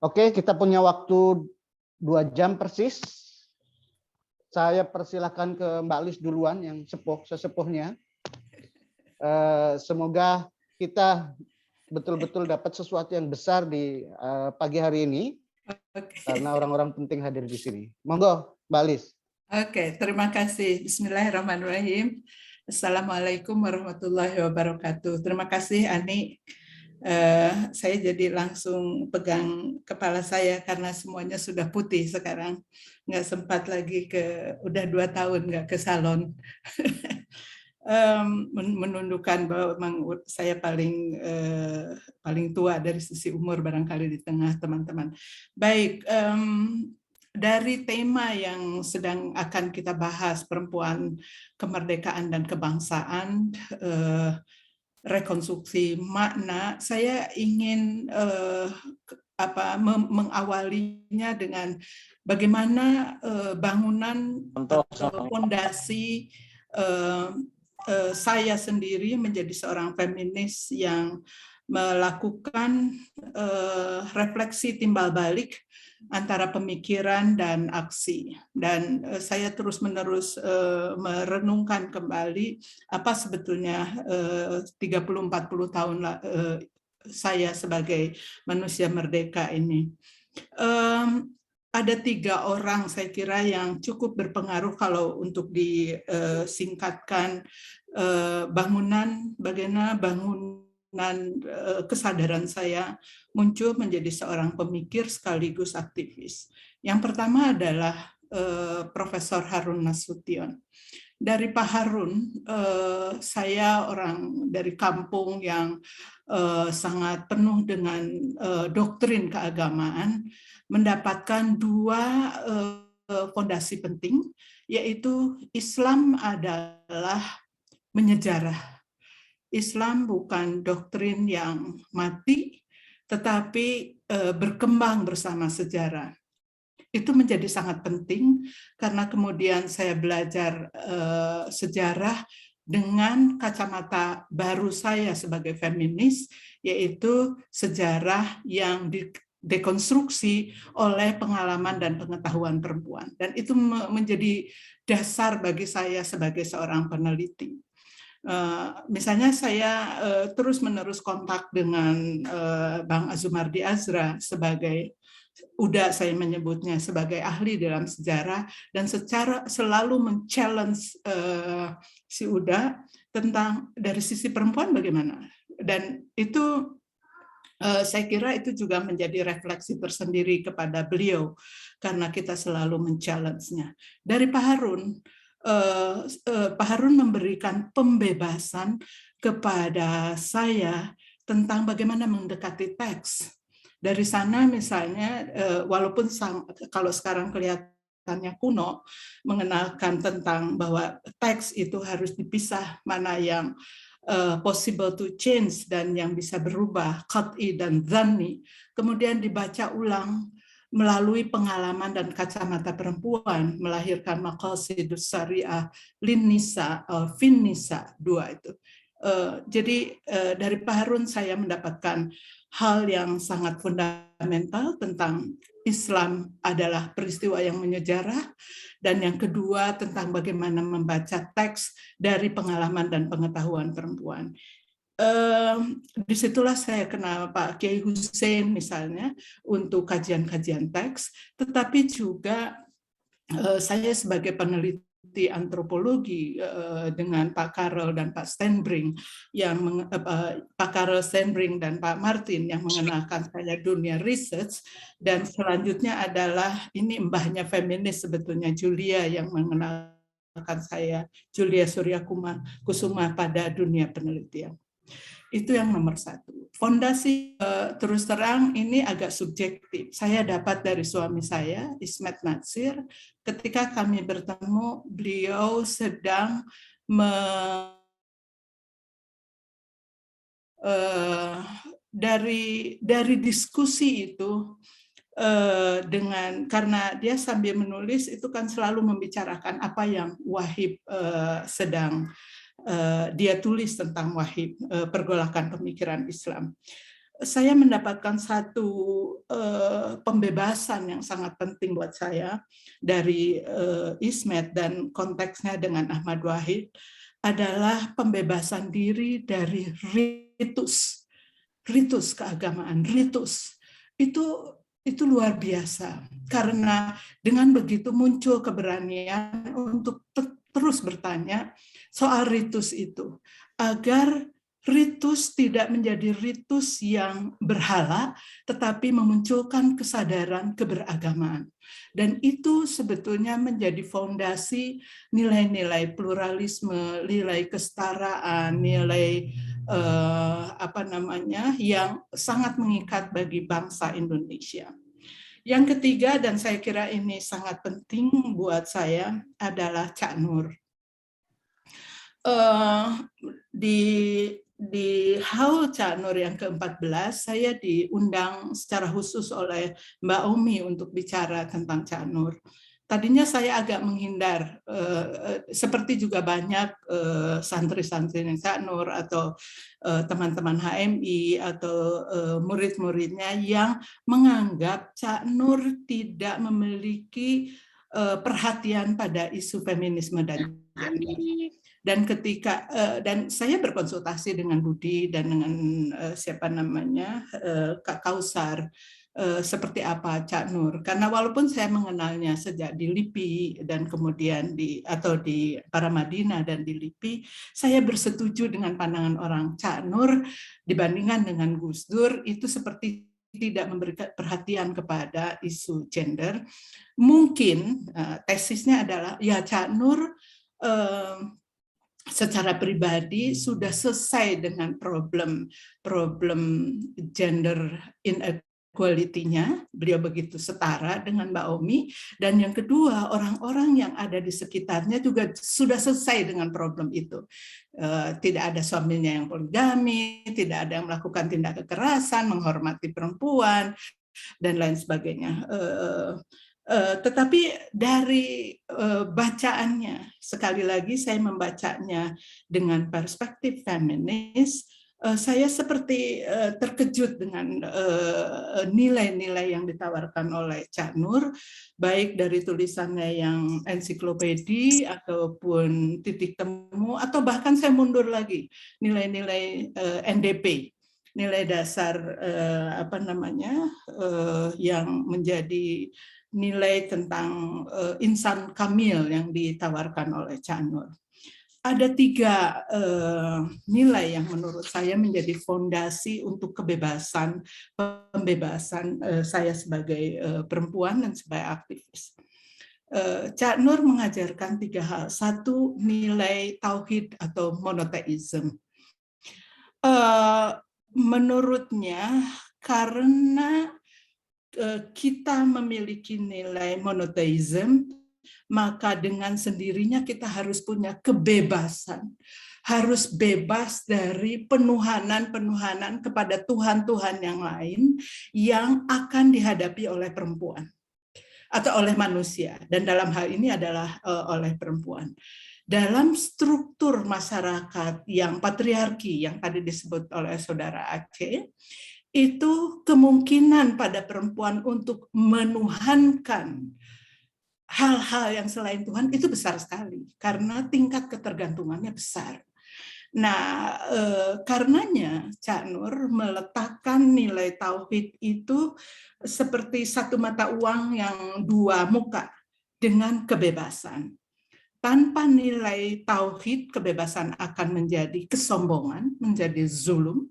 Oke, kita punya waktu 2 jam persis. Saya persilahkan ke Mbak Lis duluan yang sesepuhnya. Semoga kita betul-betul dapat sesuatu yang besar di pagi hari ini, karena orang-orang penting hadir di sini. Monggo, Mbak Lis. Oke, terima kasih. Bismillahirrahmanirrahim. Assalamualaikum warahmatullahi wabarakatuh. Terima kasih, Ani. Saya jadi langsung pegang kepala saya karena semuanya sudah putih sekarang. Nggak sempat lagi udah 2 tahun nggak ke salon. Menunjukkan bahwa memang saya paling tua dari sisi umur barangkali di tengah teman-teman. Baik, dari tema yang sedang akan kita bahas, perempuan, kemerdekaan dan kebangsaan, rekonstruksi makna, saya ingin mengawalinya dengan bagaimana bangunan atau fondasi saya sendiri menjadi seorang feminis yang melakukan refleksi timbal balik antara pemikiran dan aksi. Dan saya terus-menerus merenungkan kembali apa sebetulnya 30-40 tahun saya sebagai manusia merdeka ini. Ada 3 orang saya kira yang cukup berpengaruh kalau untuk disingkatkan bagaimana bangunan kesadaran saya muncul menjadi seorang pemikir sekaligus aktivis. Yang pertama adalah Profesor Harun Nasution. Dari Pak Harun, saya orang dari kampung yang sangat penuh dengan doktrin keagamaan, mendapatkan 2 fondasi penting, yaitu Islam adalah menyejarah. Islam bukan doktrin yang mati, tetapi berkembang bersama sejarah. Itu menjadi sangat penting karena kemudian saya belajar sejarah dengan kacamata baru saya sebagai feminis, yaitu sejarah yang dekonstruksi oleh pengalaman dan pengetahuan perempuan. Dan itu menjadi dasar bagi saya sebagai seorang peneliti. Misalnya saya terus-menerus kontak dengan Bang Azumardi Azra sebagai Uda, saya menyebutnya sebagai ahli dalam sejarah, dan selalu men-challenge si Uda tentang dari sisi perempuan bagaimana. Dan itu saya kira itu juga menjadi refleksi tersendiri kepada beliau karena kita selalu men-challenge-nya. Dari Pak Harun memberikan pembebasan kepada saya tentang bagaimana mendekati teks. Dari sana misalnya, walaupun kalau sekarang kelihatannya kuno, mengenalkan tentang bahwa teks itu harus dipisah, mana yang possible to change dan yang bisa berubah, qat'i dan dhanni, kemudian dibaca ulang melalui pengalaman dan kacamata perempuan, melahirkan maqasidus syariah lin nisa, fin nisa, 2 itu. Jadi dari Pak Harun saya mendapatkan hal yang sangat fundamental tentang Islam adalah peristiwa yang menyejarah, dan yang kedua tentang bagaimana membaca teks dari pengalaman dan pengetahuan perempuan. Disitulah saya kenal Pak Kiai Hussein misalnya untuk kajian-kajian teks, tetapi juga saya sebagai peneliti antropologi dengan Pak Karel dan Pak Stenbring, Pak Karel Stenbring dan Pak Martin yang mengenalkan saya dunia research, dan selanjutnya adalah ini mbahnya feminis sebetulnya, Julia, yang mengenalkan saya, Julia Surya Kusuma, pada dunia penelitian. Itu yang nomor 1. Fondasi terus terang ini agak subjektif. Saya dapat dari suami saya, Ismet Natsir, ketika kami bertemu, beliau sedang dari diskusi itu karena dia sambil menulis itu kan selalu membicarakan apa yang Wahib sedang dia tulis tentang Wahib, pergolakan pemikiran Islam. Saya mendapatkan satu pembebasan yang sangat penting buat saya dari Ismet dan konteksnya dengan Ahmad Wahid adalah pembebasan diri dari ritus keagamaan, ritus. Itu luar biasa, karena dengan begitu muncul keberanian untuk terus bertanya soal ritus itu, agar ritus tidak menjadi ritus yang berhala, tetapi memunculkan kesadaran keberagamaan. Dan itu sebetulnya menjadi fondasi nilai-nilai pluralisme, nilai kesetaraan, nilai yang sangat mengikat bagi bangsa Indonesia. Yang ketiga, dan saya kira ini sangat penting buat saya, adalah Cak Nur. Di Haul Cak Nur yang ke-14, saya diundang secara khusus oleh Mbak Umi untuk bicara tentang Cak Nur. Tadinya saya agak menghindar, seperti juga banyak santri-santri Cak Nur atau teman-teman HMI atau murid-muridnya yang menganggap Cak Nur tidak memiliki perhatian pada isu feminisme dan gender. Dan saya berkonsultasi dengan Budi dan dengan Kak Kausar, seperti apa Cak Nur, karena walaupun saya mengenalnya sejak di LIPI dan kemudian di Paramadina dan di LIPI, saya bersetuju dengan pandangan orang Cak Nur dibandingkan dengan Gus Dur itu seperti tidak memberikan perhatian kepada isu gender. Mungkin tesisnya adalah ya Cak Nur secara pribadi sudah selesai dengan problem gender inequality-nya, beliau begitu setara dengan Mbak Omi, dan yang kedua orang-orang yang ada di sekitarnya juga sudah selesai dengan problem itu. Tidak ada suaminya yang poligami, tidak ada yang melakukan tindak kekerasan, menghormati perempuan, dan lain sebagainya. Tetapi dari bacaannya, sekali lagi saya membacanya dengan perspektif feminis, saya seperti terkejut dengan nilai-nilai yang ditawarkan oleh Cak Nur, baik dari tulisannya yang ensiklopedi ataupun titik temu, atau bahkan saya mundur lagi, nilai-nilai NDP, nilai dasar yang menjadi nilai tentang insan kamil yang ditawarkan oleh Cak Nur. Ada 3 nilai yang menurut saya menjadi fondasi untuk pembebasan saya sebagai perempuan dan sebagai aktivis. Cak Nur mengajarkan 3 hal. 1, nilai tauhid atau monoteisme. Menurutnya karena kita memiliki nilai monoteisme, maka dengan sendirinya kita harus punya kebebasan, harus bebas dari penuhanan kepada Tuhan-Tuhan yang lain yang akan dihadapi oleh perempuan atau oleh manusia, dan dalam hal ini adalah oleh perempuan. Dalam struktur masyarakat yang patriarki yang tadi disebut oleh Saudara Aceh, itu kemungkinan pada perempuan untuk menuhankan hal-hal yang selain Tuhan itu besar sekali, karena tingkat ketergantungannya besar. Nah, karenanya Cak Nur meletakkan nilai tauhid itu seperti satu mata uang yang 2 muka dengan kebebasan. Tanpa nilai tauhid, kebebasan akan menjadi kesombongan, menjadi zulum.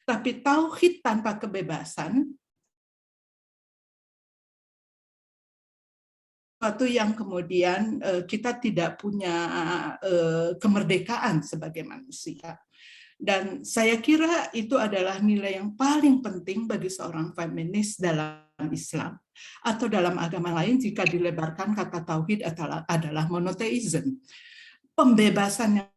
Tapi tauhid tanpa kebebasan, suatu yang kemudian kita tidak punya kemerdekaan sebagai manusia. Dan saya kira itu adalah nilai yang paling penting bagi seorang feminis dalam Islam atau dalam agama lain jika dilebarkan kata tauhid adalah monoteisme. Pembebasan yang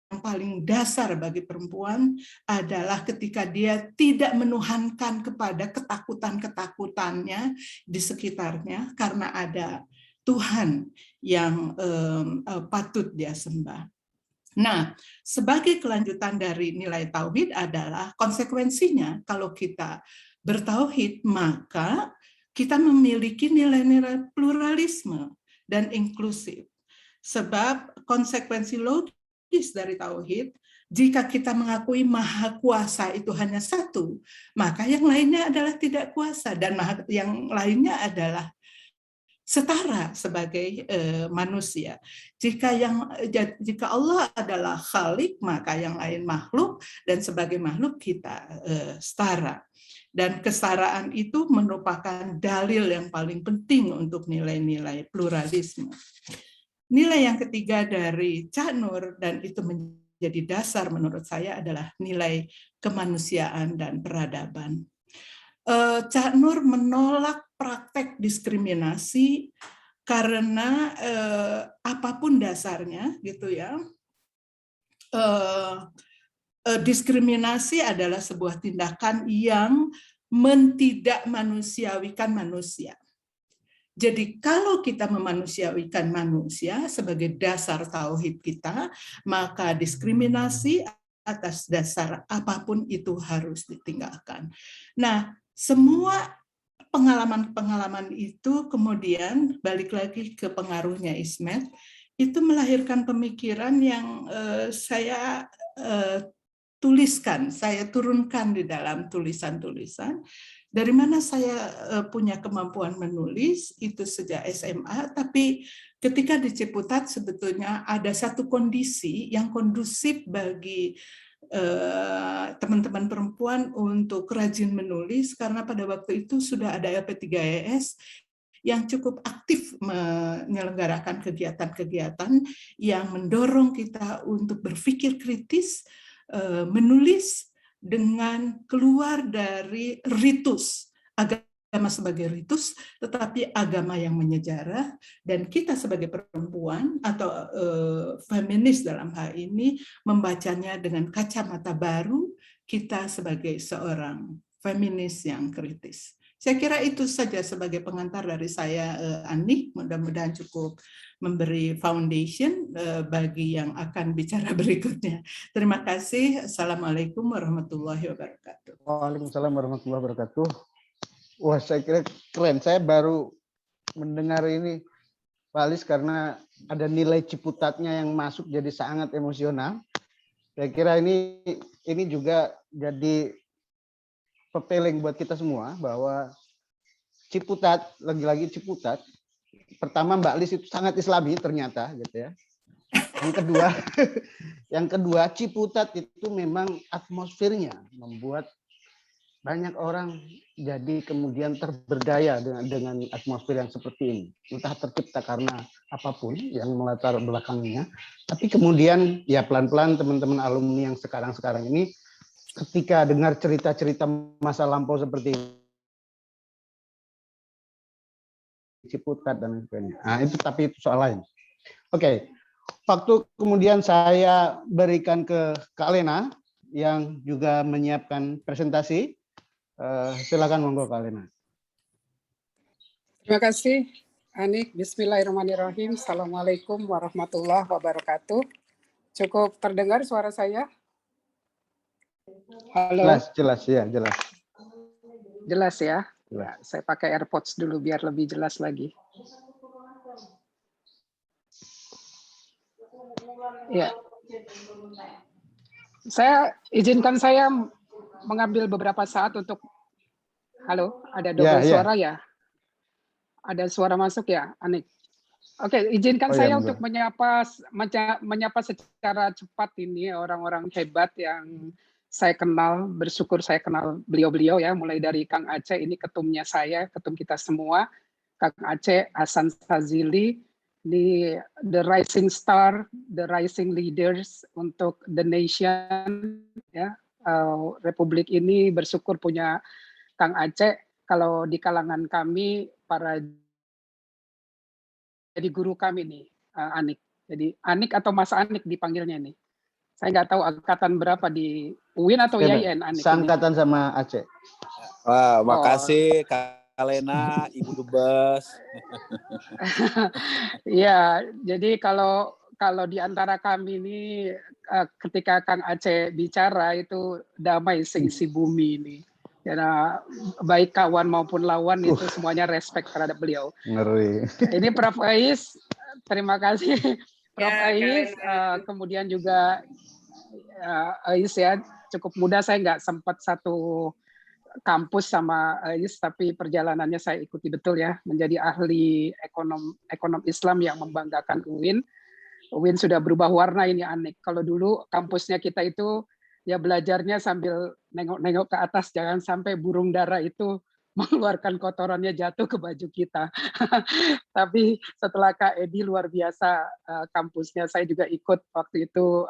paling dasar bagi perempuan adalah ketika dia tidak menuhankan kepada ketakutan-ketakutannya di sekitarnya karena ada Tuhan yang patut dia sembah. Nah, sebagai kelanjutan dari nilai tauhid adalah konsekuensinya kalau kita bertauhid maka kita memiliki nilai-nilai pluralisme dan inklusif. Sebab konsekuensi logis dari tauhid, jika kita mengakui maha kuasa itu hanya satu, maka yang lainnya adalah tidak kuasa dan yang lainnya adalah setara sebagai manusia. Jika Allah adalah Khalik, maka yang lain makhluk, dan sebagai makhluk kita setara. Dan kesetaraan itu merupakan dalil yang paling penting untuk nilai-nilai pluralisme. Nilai yang ketiga dari Cak Nur, dan itu menjadi dasar menurut saya, adalah nilai kemanusiaan dan peradaban. Cak Nur menolak praktek diskriminasi karena apapun dasarnya, gitu ya. Diskriminasi adalah sebuah tindakan yang mentidakmanusiawikan manusia. Jadi kalau kita memanusiawikan manusia sebagai dasar tauhid kita, maka diskriminasi atas dasar apapun itu harus ditinggalkan. Nah, semua pengalaman-pengalaman itu kemudian balik lagi ke pengaruhnya Ismet, itu melahirkan pemikiran yang saya tuliskan, saya turunkan di dalam tulisan-tulisan. Dari mana saya punya kemampuan menulis itu sejak SMA, tapi ketika di Ciputat sebetulnya ada satu kondisi yang kondusif bagi teman-teman perempuan untuk rajin menulis, karena pada waktu itu sudah ada LP3ES yang cukup aktif menyelenggarakan kegiatan-kegiatan yang mendorong kita untuk berpikir kritis, menulis dengan keluar dari ritus agama sebagai ritus, tetapi agama yang menyejarah, dan kita sebagai perempuan atau feminis dalam hal ini membacanya dengan kacamata baru, kita sebagai seorang feminis yang kritis. Saya kira itu saja sebagai pengantar dari saya, Ani. Mudah-mudahan cukup memberi foundation bagi yang akan bicara berikutnya. Terima kasih. Assalamualaikum warahmatullahi wabarakatuh. Waalaikumsalam warahmatullahi wabarakatuh. Wah, saya kira keren. Saya baru mendengar ini, Pak Alis, karena ada nilai Ciputatnya yang masuk jadi sangat emosional. Saya kira ini juga jadi pepeling buat kita semua bahwa Ciputat, lagi-lagi Ciputat, pertama Mbak Lis itu sangat Islami ternyata, gitu ya. Yang kedua Ciputat itu memang atmosfernya membuat banyak orang jadi kemudian terberdaya dengan atmosfer yang seperti ini. Entah tercipta karena apapun yang melatar belakangnya, tapi kemudian ya pelan-pelan teman-teman alumni yang sekarang-sekarang ini ketika dengar cerita-cerita masa lampau seperti Ciputat dan sebagainya. Nah, tapi itu soal lain. Oke. Waktu kemudian saya berikan ke Kak Lena yang juga menyiapkan presentasi. Silakan monggo Kak Lena. Terima kasih, Anik. Bismillahirrahmanirrahim. Assalamualaikum warahmatullahi wabarakatuh. Cukup terdengar suara saya? Halo? Jelas ya, jelas. Jelas ya? Ya, saya pakai AirPods dulu biar lebih jelas lagi. Ya. Izinkan saya mengambil beberapa saat untuk. Halo, ada double suara ya? Ada suara masuk ya, Anik? Oke, izinkan saya untuk menyapa secara cepat ini orang-orang hebat yang saya kenal, bersyukur saya kenal beliau-beliau ya, mulai dari Kang Aceh, ini ketumnya saya, ketum kita semua, Kang Aceh, Hasan Fazili, di the rising star, the rising leaders untuk the nation, ya, Republik ini bersyukur punya Kang Aceh. Kalau di kalangan kami para jadi guru kami nih, Anik. Jadi Anik atau Mas Anik dipanggilnya nih. Saya nggak tahu angkatan berapa di UIN atau IAIN, Anik ini. Seangkatan sama Aceh. Wah, makasih Kak Lena, Ibu Dubes. Iya, jadi kalau di antara kami ini ketika Kang Aceh bicara itu damai seisi bumi ini. Karena baik kawan maupun lawan itu semuanya respect terhadap beliau. Ngeri. Ini Prof. Ais, terima kasih Prof. Ya, Kak Ais. Lena. Kemudian juga Ais ya, cukup mudah, saya nggak sempat satu kampus sama Ais, tapi perjalanannya saya ikuti betul ya, menjadi ahli ekonom Islam yang membanggakan UIN. UIN sudah berubah warna ini, Anik. Kalau dulu kampusnya kita itu ya belajarnya sambil nengok-nengok ke atas, jangan sampai burung dara itu mengeluarkan kotorannya jatuh ke baju kita. Tapi setelah Kak Edi luar biasa kampusnya, saya juga ikut waktu itu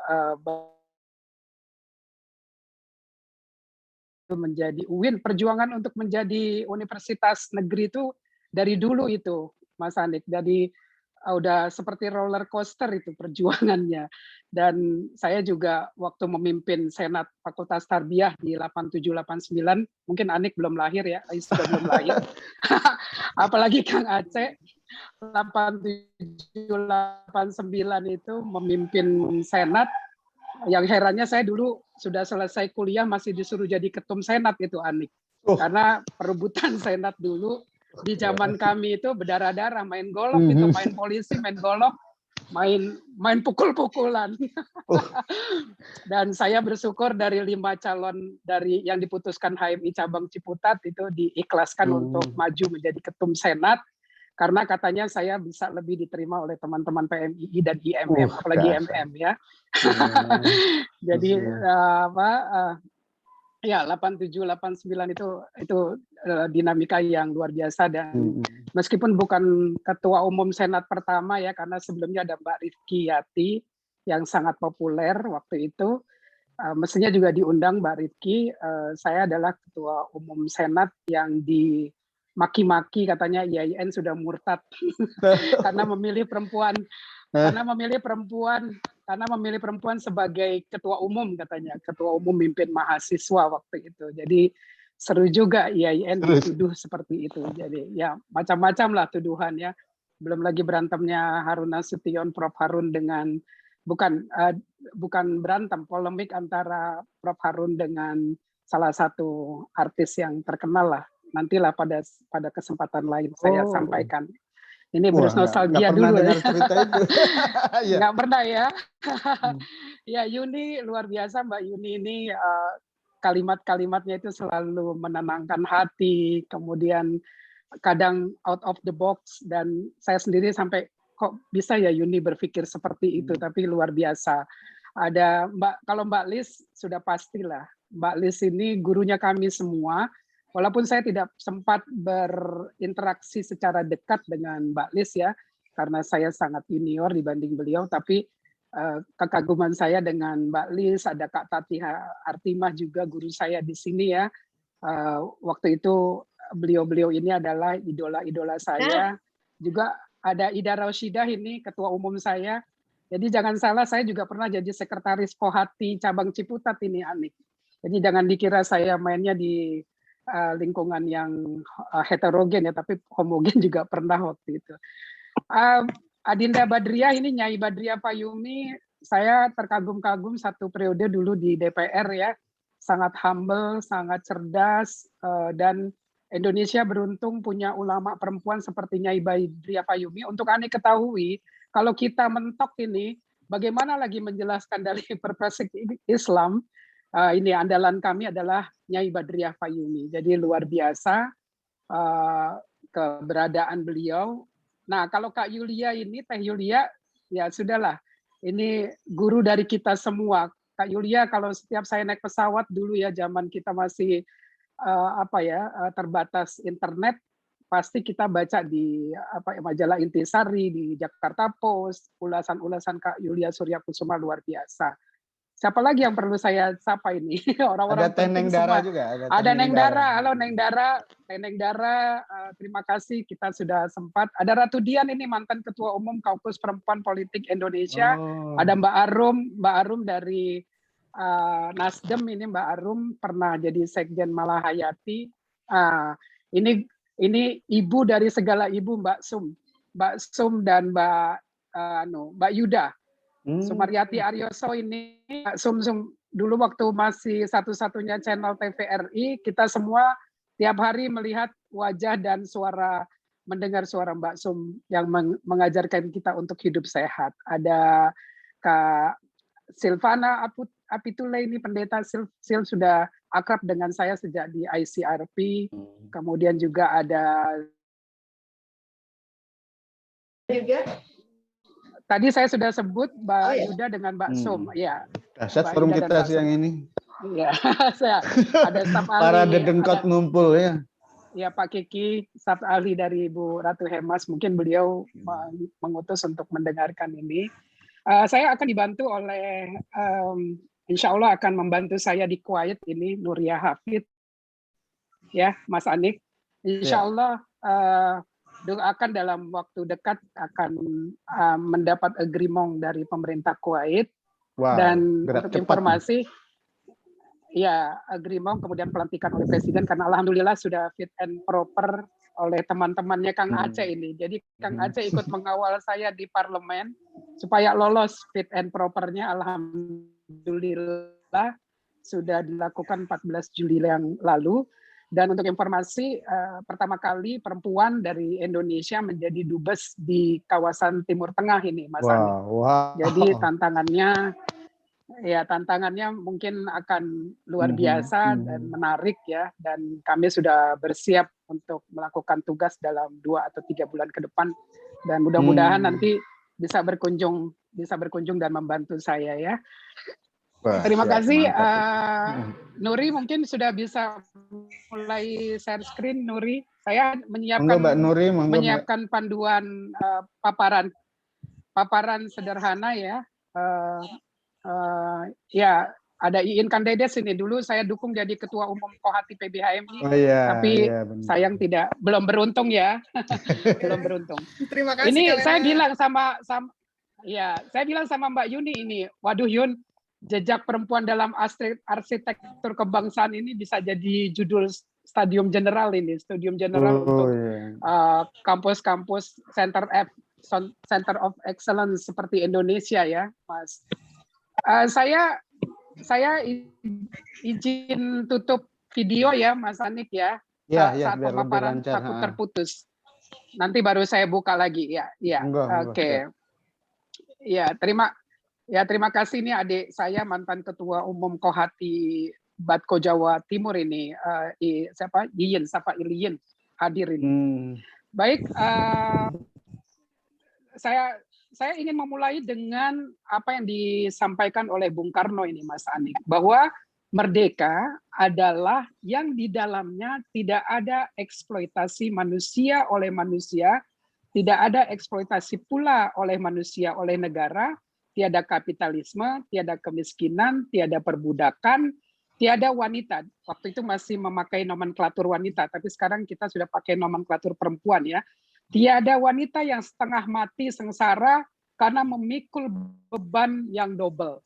menjadi UIN. Perjuangan untuk menjadi universitas negeri itu dari dulu itu, Mas Anik. Jadi udah seperti roller coaster itu perjuangannya. Dan saya juga waktu memimpin Senat Fakultas Tarbiyah di 8789, mungkin Anik belum lahir ya, Ais sudah belum lahir. Apalagi Kang Aceh 8789 itu memimpin Senat. Yang herannya saya dulu sudah selesai kuliah masih disuruh jadi ketum Senat itu, Anik. Karena perebutan Senat dulu di zaman kami itu berdarah-darah, main golok itu, main polisi, main golok, main pukul-pukulan. Dan saya bersyukur dari 5 calon dari yang diputuskan HMI cabang Ciputat itu diikhlaskan untuk maju menjadi ketum Senat. Karena katanya saya bisa lebih diterima oleh teman-teman PMII dan IMM, apalagi IMM ya. Jadi ya 8789 itu dinamika yang luar biasa, dan meskipun bukan ketua umum Senat pertama ya, karena sebelumnya ada Mbak Rifki Yati yang sangat populer waktu itu. Mestinya juga diundang Mbak Rifki. Saya adalah ketua umum Senat yang maki-maki katanya IAIN sudah murtad karena memilih perempuan sebagai ketua umum, katanya ketua umum mimpin mahasiswa waktu itu. Jadi seru juga IAIN dituduh seperti itu. Jadi ya macam-macam lah tuduhan ya. Belum lagi berantemnya Harun Nasution, Prof Harun dengan bukan berantem, polemik antara Prof Harun dengan salah satu artis yang terkenal lah. Nantilah pada kesempatan lain saya sampaikan. Ini bernostalgia dulu ya. Nggak pernah ya. Ya, Yuni luar biasa, Mbak Yuni ini kalimat-kalimatnya itu selalu menenangkan hati, kemudian kadang out of the box, dan saya sendiri sampai kok bisa ya Yuni berpikir seperti itu, tapi luar biasa. Ada kalau Mbak Lis sudah pastilah. Mbak Lis ini gurunya kami semua. Walaupun saya tidak sempat berinteraksi secara dekat dengan Mbak Lis ya, karena saya sangat junior dibanding beliau, tapi kekaguman saya dengan Mbak Lis, ada Kak Tati Artimah juga guru saya di sini ya. Waktu itu beliau-beliau ini adalah idola-idola saya. Juga ada Ida Rausyidah ini ketua umum saya. Jadi jangan salah, saya juga pernah jadi sekretaris Pohati cabang Ciputat ini, Anik. Jadi jangan dikira saya mainnya di lingkungan yang heterogen ya, tapi homogen juga pernah waktu itu. Adinda Badriah ini, Nyai Badriah Payumi, saya terkagum-kagum satu periode dulu di DPR ya, sangat humble, sangat cerdas, dan Indonesia beruntung punya ulama perempuan seperti Nyai Badriah Payumi. Untuk Ani ketahui, kalau kita mentok ini, bagaimana lagi menjelaskan dari perspektif Islam, ini andalan kami adalah Nyai Badriah Payumi. Jadi luar biasa keberadaan beliau. Nah, kalau Kak Yulia ini, Teh Yulia, ya sudahlah. Ini guru dari kita semua. Kak Yulia, kalau setiap saya naik pesawat dulu ya, zaman kita masih terbatas internet, pasti kita baca di majalah Intisari, di Jakarta Post, ulasan-ulasan Kak Yulia Suryakusuma luar biasa. Siapa lagi yang perlu saya sapa ini? Orang-orang Ada Teneng penting Dara semua. juga. Ada Neng Dara, halo Neng Dara, Teneng Dara, terima kasih kita sudah sempat. Ada Ratu Dian ini mantan Ketua Umum Kaukus Perempuan Politik Indonesia. Oh. Ada Mbak Arum dari Nasdem ini Mbak Arum pernah jadi Sekjen Malahayati. Ini ibu dari segala ibu Mbak Sum dan Mbak Yuda. Sumaryati Aryoso ini Mbak Sum dulu waktu masih satu-satunya channel TVRI, kita semua tiap hari melihat wajah dan mendengar suara Mbak Sum yang mengajarkan kita untuk hidup sehat. Ada Kak Silvana Apitule ini pendeta Sil sudah akrab dengan saya sejak di ICRP. Kemudian juga ada juga. Tadi saya sudah sebut Mbak Yuda dengan Mbak Sum, ya. Dahsyat forum kita siang ini. Ya, saya ada staf ahli. Para dedengkot ngumpul ya. Ya, Pak Kiki, staf ahli dari Ibu Ratu Hemas, mungkin beliau mengutus untuk mendengarkan ini. Saya akan dibantu oleh, insya Allah akan membantu saya di Kuwait ini, Nuria Hafid, ya, Mas Anik. Insya Allah doakan dalam waktu dekat akan mendapat agreement dari pemerintah Kuwait. Wow, dan untuk informasi, ya agreement kemudian pelantikan oleh Presiden karena alhamdulillah sudah fit and proper oleh teman-temannya Kang Aceh ini. Jadi Kang Aceh ikut mengawal saya di parlemen supaya lolos fit and propernya. Alhamdulillah sudah dilakukan 14 Juli yang lalu. Dan untuk informasi, pertama kali perempuan dari Indonesia menjadi dubes di kawasan Timur Tengah ini, Mas Andi. Jadi tantangannya mungkin akan luar biasa dan menarik ya. Dan kami sudah bersiap untuk melakukan tugas dalam 2 atau 3 bulan ke depan. Dan mudah-mudahan nanti bisa berkunjung dan membantu saya ya. Terima kasih, Nuri mungkin sudah bisa mulai share screen, Nuri. Saya menyiapkan panduan paparan sederhana ya. Ya, ada Iin Kandedes ini dulu saya dukung jadi Ketua Umum Kohati PBHMI, tapi sayang belum beruntung ya, belum beruntung. Terima kasih. Ini saya bilang sama Mbak Yuni ini, waduh Yun. Jejak perempuan dalam arsitektur kebangsaan ini bisa jadi judul stadium general untuk kampus-kampus Center of Excellence seperti Indonesia ya, Mas. Saya izin tutup video ya, Mas Anik ya. Saat pemaparan takut terputus. Nanti baru saya buka lagi ya. Oke. Ya, terima kasih, ini adik saya mantan Ketua Umum Kohati Batko Jawa Timur ini, Iliyin hadir ini. Baik, saya ingin memulai dengan apa yang disampaikan oleh Bung Karno ini, Mas Anik, bahwa merdeka adalah yang di dalamnya tidak ada eksploitasi manusia oleh manusia, tidak ada eksploitasi pula oleh manusia oleh negara, tiada kapitalisme, tiada kemiskinan, tiada perbudakan, tiada wanita. Waktu itu masih memakai nomenklatur wanita, tapi sekarang kita sudah pakai nomenklatur perempuan ya. Tiada wanita yang setengah mati sengsara karena memikul beban yang double.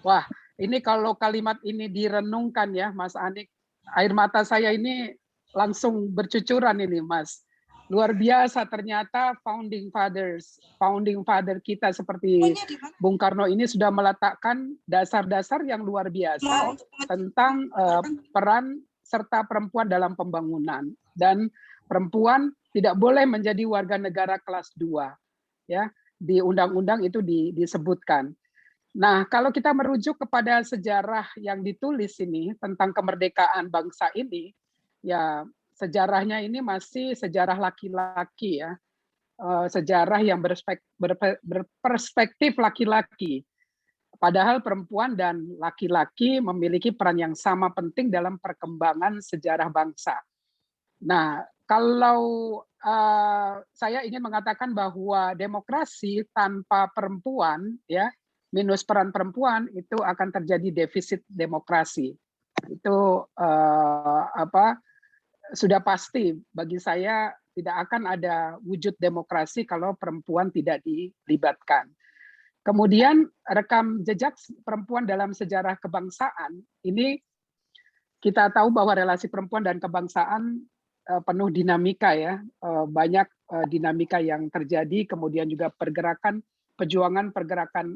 Wah, ini kalau kalimat ini direnungkan ya, Mas Anik, air mata saya ini langsung bercucuran ini, Mas. Luar biasa ternyata founding father kita seperti Bung Karno ini sudah meletakkan dasar-dasar yang luar biasa tentang peran serta perempuan dalam pembangunan, dan perempuan tidak boleh menjadi warga negara kelas 2 ya, di undang-undang itu disebutkan. Nah, kalau kita merujuk kepada sejarah yang ditulis ini tentang kemerdekaan bangsa ini, ya sejarahnya ini masih sejarah laki-laki ya, sejarah yang berperspektif laki-laki. Padahal perempuan dan laki-laki memiliki peran yang sama penting dalam perkembangan sejarah bangsa. Nah, kalau saya ingin mengatakan bahwa demokrasi tanpa perempuan ya, minus peran perempuan itu akan terjadi defisit demokrasi. Itu sudah pasti bagi saya. Tidak akan ada wujud demokrasi kalau perempuan tidak dilibatkan. Kemudian rekam jejak perempuan dalam sejarah kebangsaan, ini kita tahu bahwa relasi perempuan dan kebangsaan penuh dinamika ya, banyak dinamika yang terjadi, kemudian juga pergerakan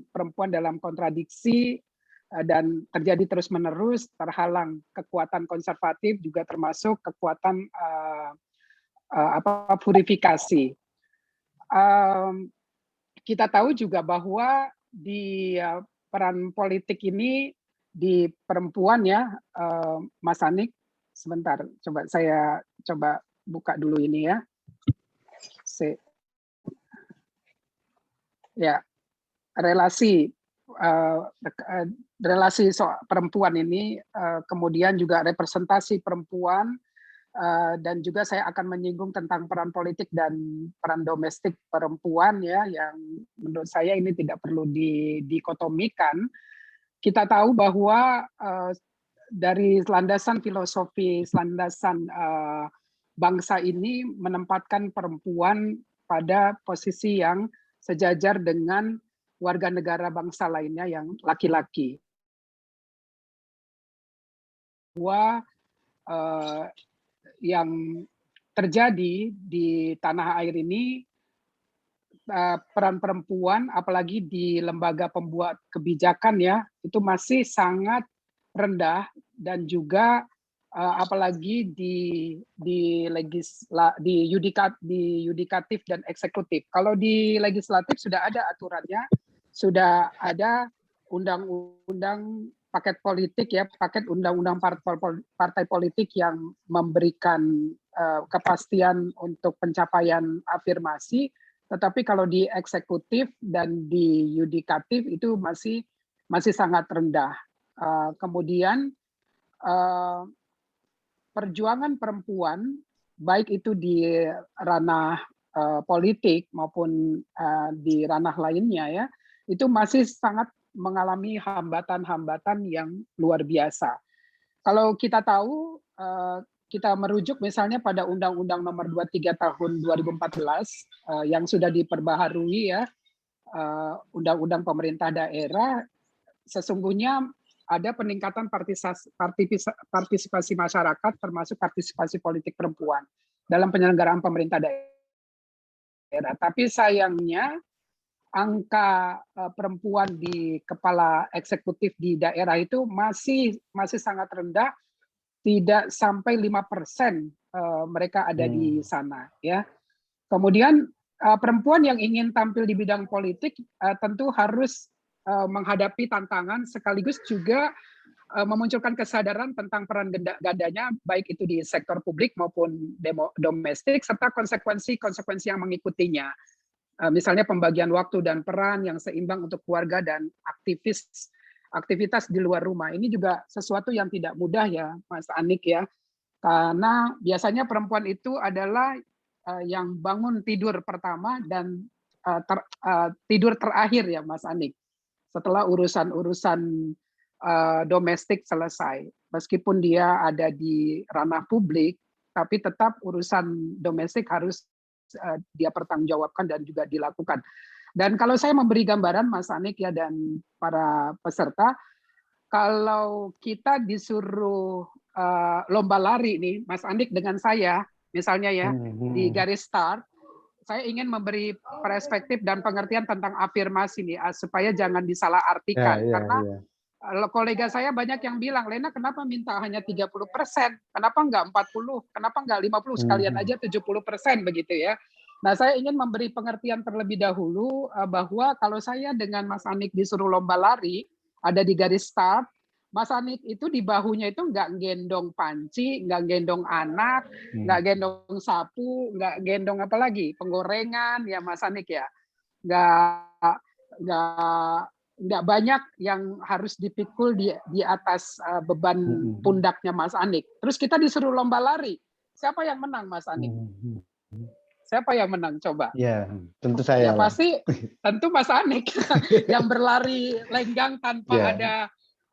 perempuan dalam kontradiksi dan terjadi terus-menerus, terhalang kekuatan konservatif juga termasuk kekuatan purifikasi. Kita tahu juga bahwa di peran politik ini di perempuan ya, Mas Anik, sebentar, saya coba buka dulu ini ya. Ya, relasi perempuan ini, kemudian juga representasi perempuan. Dan juga saya akan menyinggung tentang peran politik dan peran domestik perempuan ya, yang menurut saya ini tidak perlu dikotomikan. Kita tahu bahwa dari landasan filosofi, landasan bangsa ini menempatkan perempuan pada posisi yang sejajar dengan warga negara bangsa lainnya yang laki-laki. Bahwa yang terjadi di tanah air ini, peran perempuan apalagi di lembaga pembuat kebijakan ya, itu masih sangat rendah, dan juga apalagi di yudikatif dan eksekutif. Kalau di legislatif sudah ada aturannya, sudah ada undang-undang paket politik ya, paket undang-undang partai politik yang memberikan kepastian untuk pencapaian afirmasi, tetapi kalau di eksekutif dan di yudikatif itu masih sangat rendah. Kemudian perjuangan perempuan baik itu di ranah politik maupun di ranah lainnya ya, itu masih sangat mengalami hambatan-hambatan yang luar biasa. Kalau kita tahu, kita merujuk misalnya pada Undang-Undang Nomor 23 Tahun 2014 yang sudah diperbaharui ya, Undang-Undang Pemerintah Daerah, sesungguhnya ada peningkatan partisipasi masyarakat termasuk partisipasi politik perempuan dalam penyelenggaraan pemerintah daerah. Tapi sayangnya angka perempuan di kepala eksekutif di daerah itu masih sangat rendah, tidak sampai 5% mereka ada di sana ya. Kemudian perempuan yang ingin tampil di bidang politik tentu harus menghadapi tantangan sekaligus juga memunculkan kesadaran tentang peran gandanya baik itu di sektor publik maupun domestik serta konsekuensi yang mengikutinya. Misalnya pembagian waktu dan peran yang seimbang untuk keluarga dan aktivitas di luar rumah. Ini juga sesuatu yang tidak mudah ya, Mas Anik ya. Karena biasanya perempuan itu adalah yang bangun tidur pertama dan tidur terakhir ya, Mas Anik. Setelah urusan-urusan domestik selesai. Meskipun dia ada di ranah publik, tapi tetap urusan domestik harus dia pertanggungjawabkan dan juga dilakukan. Dan kalau saya memberi gambaran Mas Anik ya dan para peserta, kalau kita disuruh lomba lari nih Mas Anik dengan saya misalnya ya di garis start, saya ingin memberi perspektif dan pengertian tentang afirmasi nih supaya jangan disalahartikan karena kolega saya banyak yang bilang, Lena kenapa minta hanya 30%? Kenapa enggak 40? Kenapa enggak 50? Sekalian aja 70% begitu ya. Nah, saya ingin memberi pengertian terlebih dahulu bahwa kalau saya dengan Mas Anik disuruh lomba lari, ada di garis start, Mas Anik itu di bahunya itu enggak gendong panci, enggak gendong anak, enggak gendong sapu, enggak gendong apa lagi? Penggorengan ya Mas Anik ya. Enggak banyak yang harus dipikul di atas beban pundaknya Mas Anik. Terus kita disuruh lomba lari. Siapa yang menang Mas Anik? Siapa yang menang coba? Ya, tentu Ya saya lah. pasti tentu Mas Anik yang berlari lenggang tanpa Ya. ada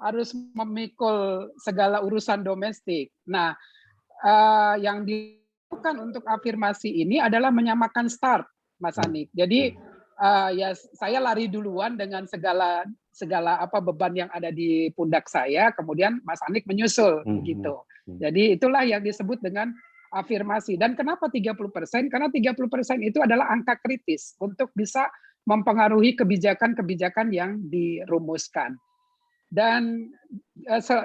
harus memikul segala urusan domestik. Nah, yang dilakukan untuk afirmasi ini adalah menyamakan start, Mas Anik. Jadi ya saya lari duluan dengan segala apa beban yang ada di pundak saya, kemudian Mas Anik menyusul gitu. Jadi itulah yang disebut dengan afirmasi. Dan kenapa 30%? Karena 30% itu adalah angka kritis untuk bisa mempengaruhi kebijakan-kebijakan yang dirumuskan. Dan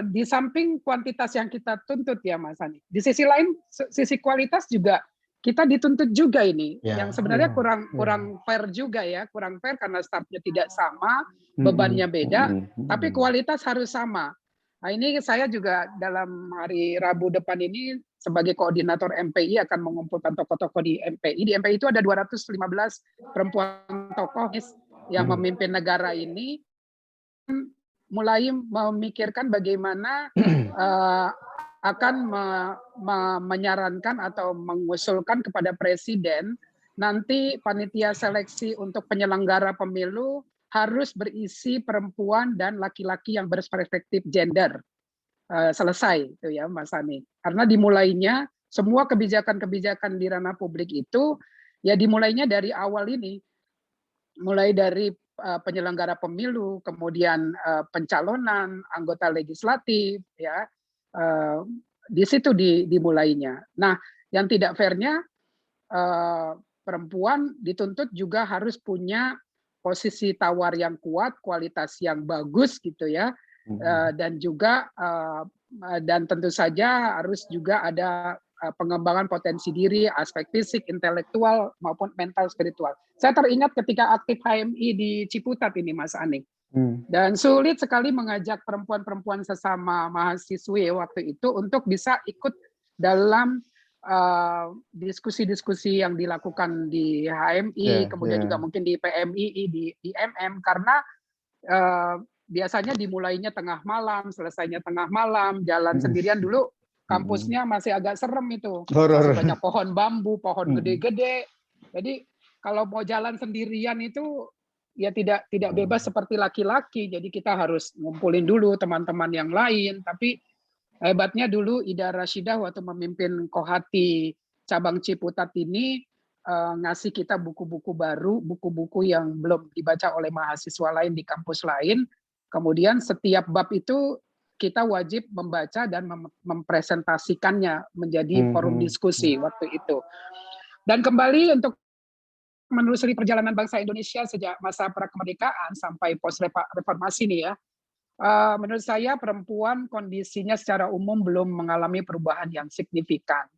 di samping kuantitas yang kita tuntut ya Mas Ani, di sisi lain sisi kualitas juga kita dituntut juga ini, yang sebenarnya kurang fair juga ya, kurang fair karena stafnya tidak sama, bebannya beda, tapi kualitas harus sama. Nah ini saya juga dalam hari Rabu depan ini sebagai koordinator MPI akan mengumpulkan tokoh-tokoh di MPI. Di MPI itu ada 215 perempuan tokoh yang memimpin negara ini, mulai memikirkan bagaimana akan menyarankan atau mengusulkan kepada Presiden nanti panitia seleksi untuk penyelenggara pemilu harus berisi perempuan dan laki-laki yang berperspektif gender. Selesai itu ya Mas Ani. Karena dimulainya semua kebijakan-kebijakan di ranah publik itu ya dimulainya dari awal ini. Mulai dari penyelenggara pemilu, kemudian pencalonan anggota legislatif ya. Di situ dimulainya. Nah, yang tidak fairnya perempuan dituntut juga harus punya posisi tawar yang kuat, kualitas yang bagus gitu ya, dan juga dan tentu saja harus juga ada pengembangan potensi diri, aspek fisik, intelektual maupun mental spiritual. Saya teringat ketika aktif HMI di Ciputat ini Mas Anik, dan sulit sekali mengajak perempuan-perempuan sesama mahasiswi waktu itu untuk bisa ikut dalam diskusi-diskusi yang dilakukan di HMI, kemudian juga mungkin di PMII, di MM, karena biasanya dimulainya tengah malam, selesainya tengah malam, jalan sendirian dulu, kampusnya masih agak serem itu, masih banyak pohon bambu, pohon gede-gede, jadi kalau mau jalan sendirian itu ya tidak bebas seperti laki-laki, jadi kita harus ngumpulin dulu teman-teman yang lain, tapi hebatnya dulu Ida Rashidah waktu memimpin Kohati cabang Ciputat ini ngasih kita buku-buku baru, buku-buku yang belum dibaca oleh mahasiswa lain di kampus lain. Kemudian setiap bab itu kita wajib membaca dan mempresentasikannya menjadi forum diskusi waktu itu. Dan kembali untuk menelusuri perjalanan bangsa Indonesia sejak masa prakemerdekaan sampai post reformasi nih ya. Menurut saya perempuan kondisinya secara umum belum mengalami perubahan yang signifikan.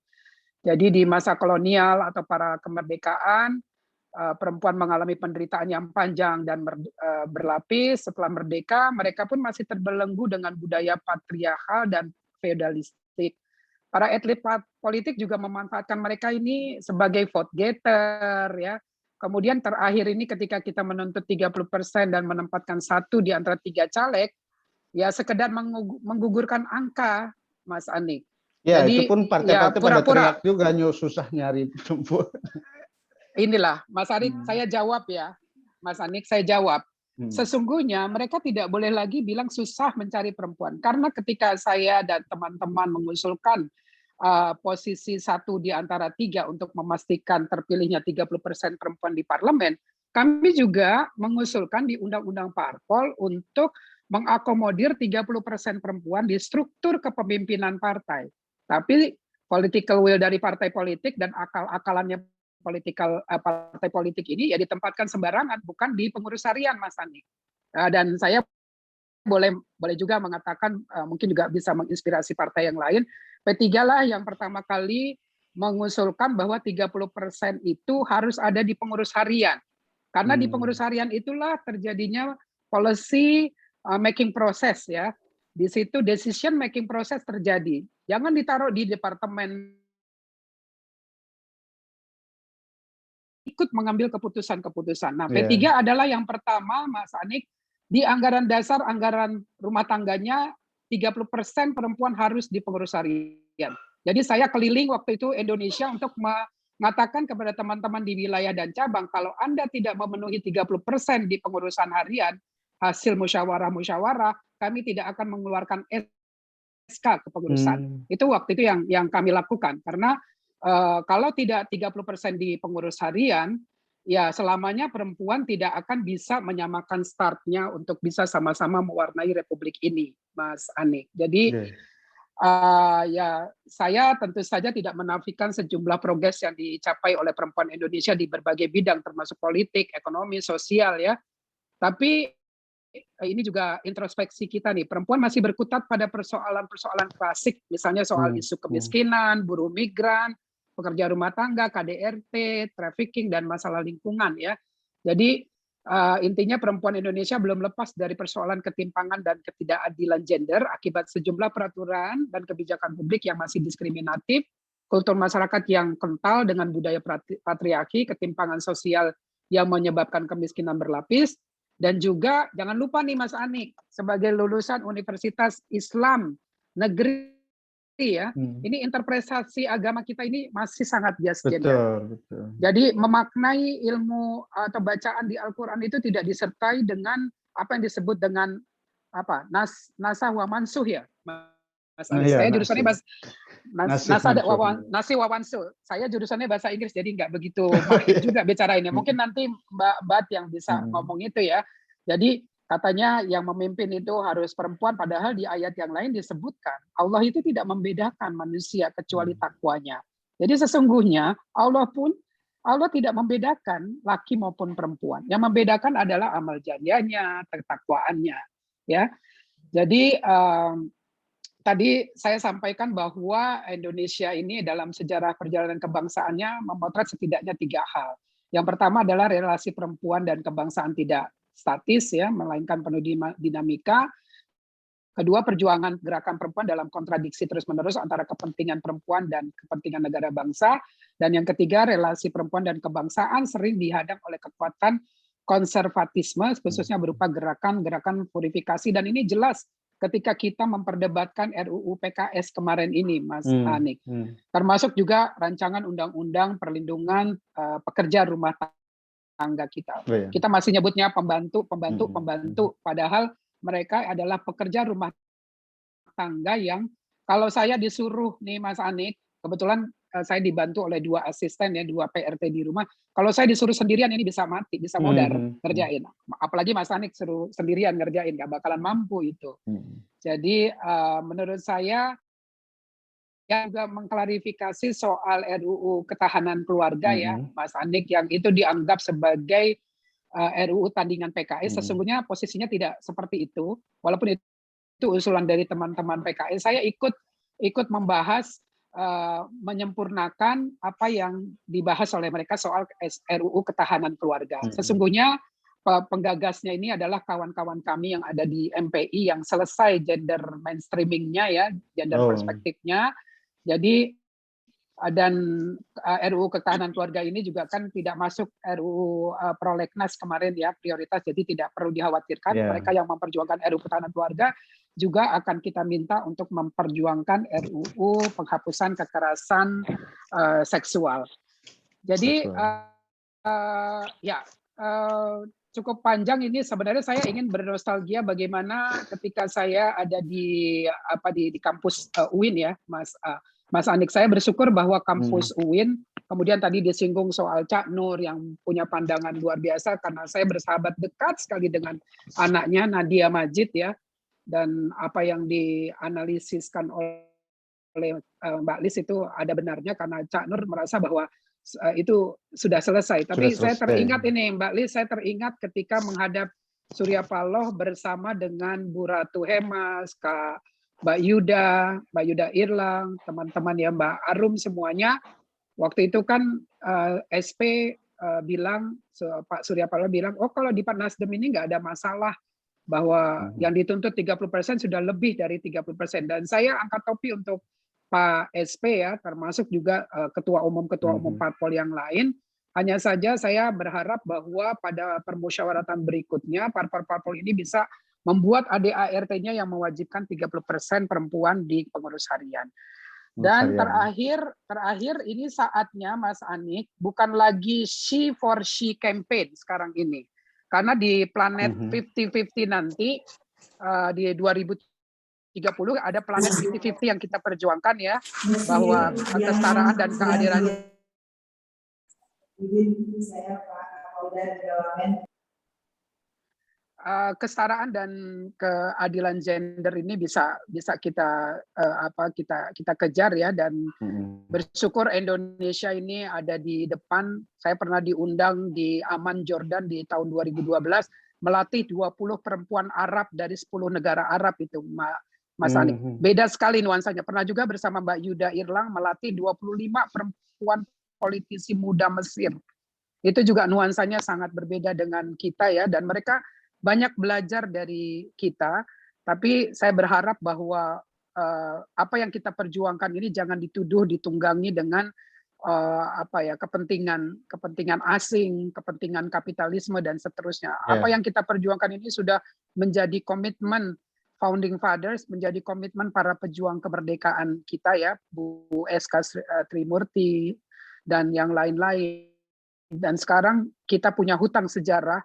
Jadi di masa kolonial atau para kemerdekaan, perempuan mengalami penderitaan yang panjang dan berlapis. Setelah merdeka, mereka pun masih terbelenggu dengan budaya patriarkal dan feodalistik. Para elit politik juga memanfaatkan mereka ini sebagai vote getter, ya. Kemudian terakhir ini ketika kita menuntut 30% dan menempatkan 1 di antara 3 caleg, ya sekedar menggugurkan angka, Mas Anik. Ya, jadi, itu pun partai-partai pada teriak juga susah nyari perempuan. Inilah, Mas Anik, saya jawab ya. Mas Anik, saya jawab. Sesungguhnya mereka tidak boleh lagi bilang susah mencari perempuan. Karena ketika saya dan teman-teman mengusulkan posisi 1 di antara 3 untuk memastikan terpilihnya 30% perempuan di parlemen, kami juga mengusulkan di Undang-Undang Parpol untuk mengakomodir 30% perempuan di struktur kepemimpinan partai. Tapi political will dari partai politik dan akal-akalannya partai politik ini ya ditempatkan sembarangan, bukan di pengurus harian, Mas Andi. Dan saya boleh juga mengatakan mungkin juga bisa menginspirasi partai yang lain. P3 lah yang pertama kali mengusulkan bahwa 30% itu harus ada di pengurus harian. Karena di pengurus harian itulah terjadinya policy making process ya. Di situ decision making process terjadi. Jangan ditaruh di departemen ikut mengambil keputusan-keputusan. Nah, P3 adalah yang pertama, Mas Anik, di anggaran dasar, anggaran rumah tangganya 30% perempuan harus di pengurus harian. Jadi saya keliling waktu itu Indonesia untuk mengatakan kepada teman-teman di wilayah dan cabang, kalau Anda tidak memenuhi 30% di pengurusan harian, hasil musyawarah-musyawarah, kami tidak akan mengeluarkan SK kepengurusan. Itu waktu itu yang kami lakukan. Karena kalau tidak 30% di pengurus harian, ya selamanya perempuan tidak akan bisa menyamakan startnya untuk bisa sama-sama mewarnai Republik ini, Mas Anik. Jadi ya saya tentu saja tidak menafikan sejumlah progres yang dicapai oleh perempuan Indonesia di berbagai bidang, termasuk politik, ekonomi, sosial ya. Tapi ini juga introspeksi kita nih, perempuan masih berkutat pada persoalan-persoalan klasik, misalnya soal isu kemiskinan, buruh migran, pekerja rumah tangga, KDRT, trafficking, dan masalah lingkungan ya. Jadi intinya perempuan Indonesia belum lepas dari persoalan ketimpangan dan ketidakadilan gender akibat sejumlah peraturan dan kebijakan publik yang masih diskriminatif, kultur masyarakat yang kental dengan budaya patriarki, ketimpangan sosial yang menyebabkan kemiskinan berlapis, dan juga jangan lupa nih Mas Anik, sebagai lulusan Universitas Islam Negeri ya, ini interpretasi agama kita ini masih sangat bias gender. Betul. Jadi memaknai ilmu atau bacaan di Al-Quran itu tidak disertai dengan apa yang disebut dengan apa nasah wa mansuh ya. Mas Anik. Saya jurusannya nasi wawansu. Saya jurusannya bahasa Inggris, jadi nggak begitu mahir juga bicara ini. Mungkin nanti Mbak Bat yang bisa ngomong itu ya. Jadi katanya yang memimpin itu harus perempuan, padahal di ayat yang lain disebutkan Allah itu tidak membedakan manusia kecuali takwanya. Jadi sesungguhnya Allah tidak membedakan laki maupun perempuan. Yang membedakan adalah amal jariahnya, ketakwaannya. Ya. Jadi tadi saya sampaikan bahwa Indonesia ini dalam sejarah perjalanan kebangsaannya memotret setidaknya 3 hal. Yang pertama adalah relasi perempuan dan kebangsaan tidak statis ya, melainkan penuh dinamika. Kedua, perjuangan gerakan perempuan dalam kontradiksi terus-menerus antara kepentingan perempuan dan kepentingan negara bangsa. Dan yang ketiga, relasi perempuan dan kebangsaan sering dihadang oleh kekuatan konservatisme, khususnya berupa gerakan-gerakan purifikasi. Dan ini jelas ketika kita memperdebatkan RUU PKS kemarin ini, Mas Anik. Termasuk juga rancangan undang-undang perlindungan pekerja rumah tangga kita. Kita masih nyebutnya pembantu. Padahal mereka adalah pekerja rumah tangga yang kalau saya disuruh nih Mas Anik, kebetulan saya dibantu oleh 2 asisten ya, 2 PRT di rumah. Kalau saya disuruh sendirian ini bisa mati, bisa modar ngerjain. Apalagi Mas Anik suruh sendirian ngerjain, nggak bakalan mampu itu. Jadi menurut saya yang juga mengklarifikasi soal RUU ketahanan keluarga ya, Mas Anik, yang itu dianggap sebagai RUU tandingan PKS, sesungguhnya posisinya tidak seperti itu. Walaupun itu usulan dari teman-teman PKS, saya ikut membahas menyempurnakan apa yang dibahas oleh mereka soal RUU ketahanan keluarga. Sesungguhnya penggagasnya ini adalah kawan-kawan kami yang ada di MPI yang selesai gender mainstreamingnya ya, gender perspektifnya. Jadi dan RUU ketahanan keluarga ini juga kan tidak masuk RUU Prolegnas kemarin ya, prioritas, jadi tidak perlu dikhawatirkan. Mereka yang memperjuangkan RUU ketahanan keluarga juga akan kita minta untuk memperjuangkan RUU penghapusan kekerasan seksual. Jadi cukup panjang ini. Sebenarnya saya ingin bernostalgia bagaimana ketika saya ada di kampus UIN ya, Mas Anik. Saya bersyukur bahwa kampus UIN, kemudian tadi disinggung soal Cak Nur yang punya pandangan luar biasa karena saya bersahabat dekat sekali dengan anaknya Nadia Majid ya. Dan apa yang dianalisiskan oleh Mbak Lis itu ada benarnya karena Cak Nur merasa bahwa itu sudah selesai. Tapi saya teringat ini Mbak Lis, saya teringat ketika menghadap Surya Paloh bersama dengan Bu Ratu Hemas, Mbak Yuda Irlang, teman-teman ya, Mbak Arum semuanya. Waktu itu kan SP bilang, Pak Surya Paloh bilang, oh kalau di Nasdem ini nggak ada masalah, bahwa yang dituntut 30% sudah lebih dari 30%. Dan saya angkat topi untuk Pak SP ya, termasuk juga ketua umum parpol yang lain. Hanya saja saya berharap bahwa pada permusyawaratan berikutnya parpol-parpol ini bisa membuat ADART-nya yang mewajibkan 30% perempuan di pengurus harian. Dan terakhir ini saatnya Mas Anik bukan lagi She for She campaign sekarang ini. Karena di Planet 50-50 nanti di 2030 ada Planet 50-50 yang kita perjuangkan ya, bahwa kesetaraan dan keadilan kesetaraan dan keadilan gender ini bisa kita kita kejar ya, dan bersyukur Indonesia ini ada di depan. Saya pernah diundang di Amman, Jordan di tahun 2012 melatih 20 perempuan Arab dari 10 negara Arab itu, Mas Anik. Beda sekali nuansanya. Pernah juga bersama Mbak Yuda Irlang melatih 25 perempuan politisi muda Mesir. Itu juga nuansanya sangat berbeda dengan kita ya, dan mereka banyak belajar dari kita, tapi saya berharap bahwa apa yang kita perjuangkan ini jangan dituduh ditunggangi dengan kepentingan asing, kepentingan kapitalisme dan seterusnya. Apa yang kita perjuangkan ini sudah menjadi komitmen founding fathers, menjadi komitmen para pejuang kemerdekaan kita ya, Bu SK Trimurti dan yang lain-lain. Dan sekarang kita punya hutang sejarah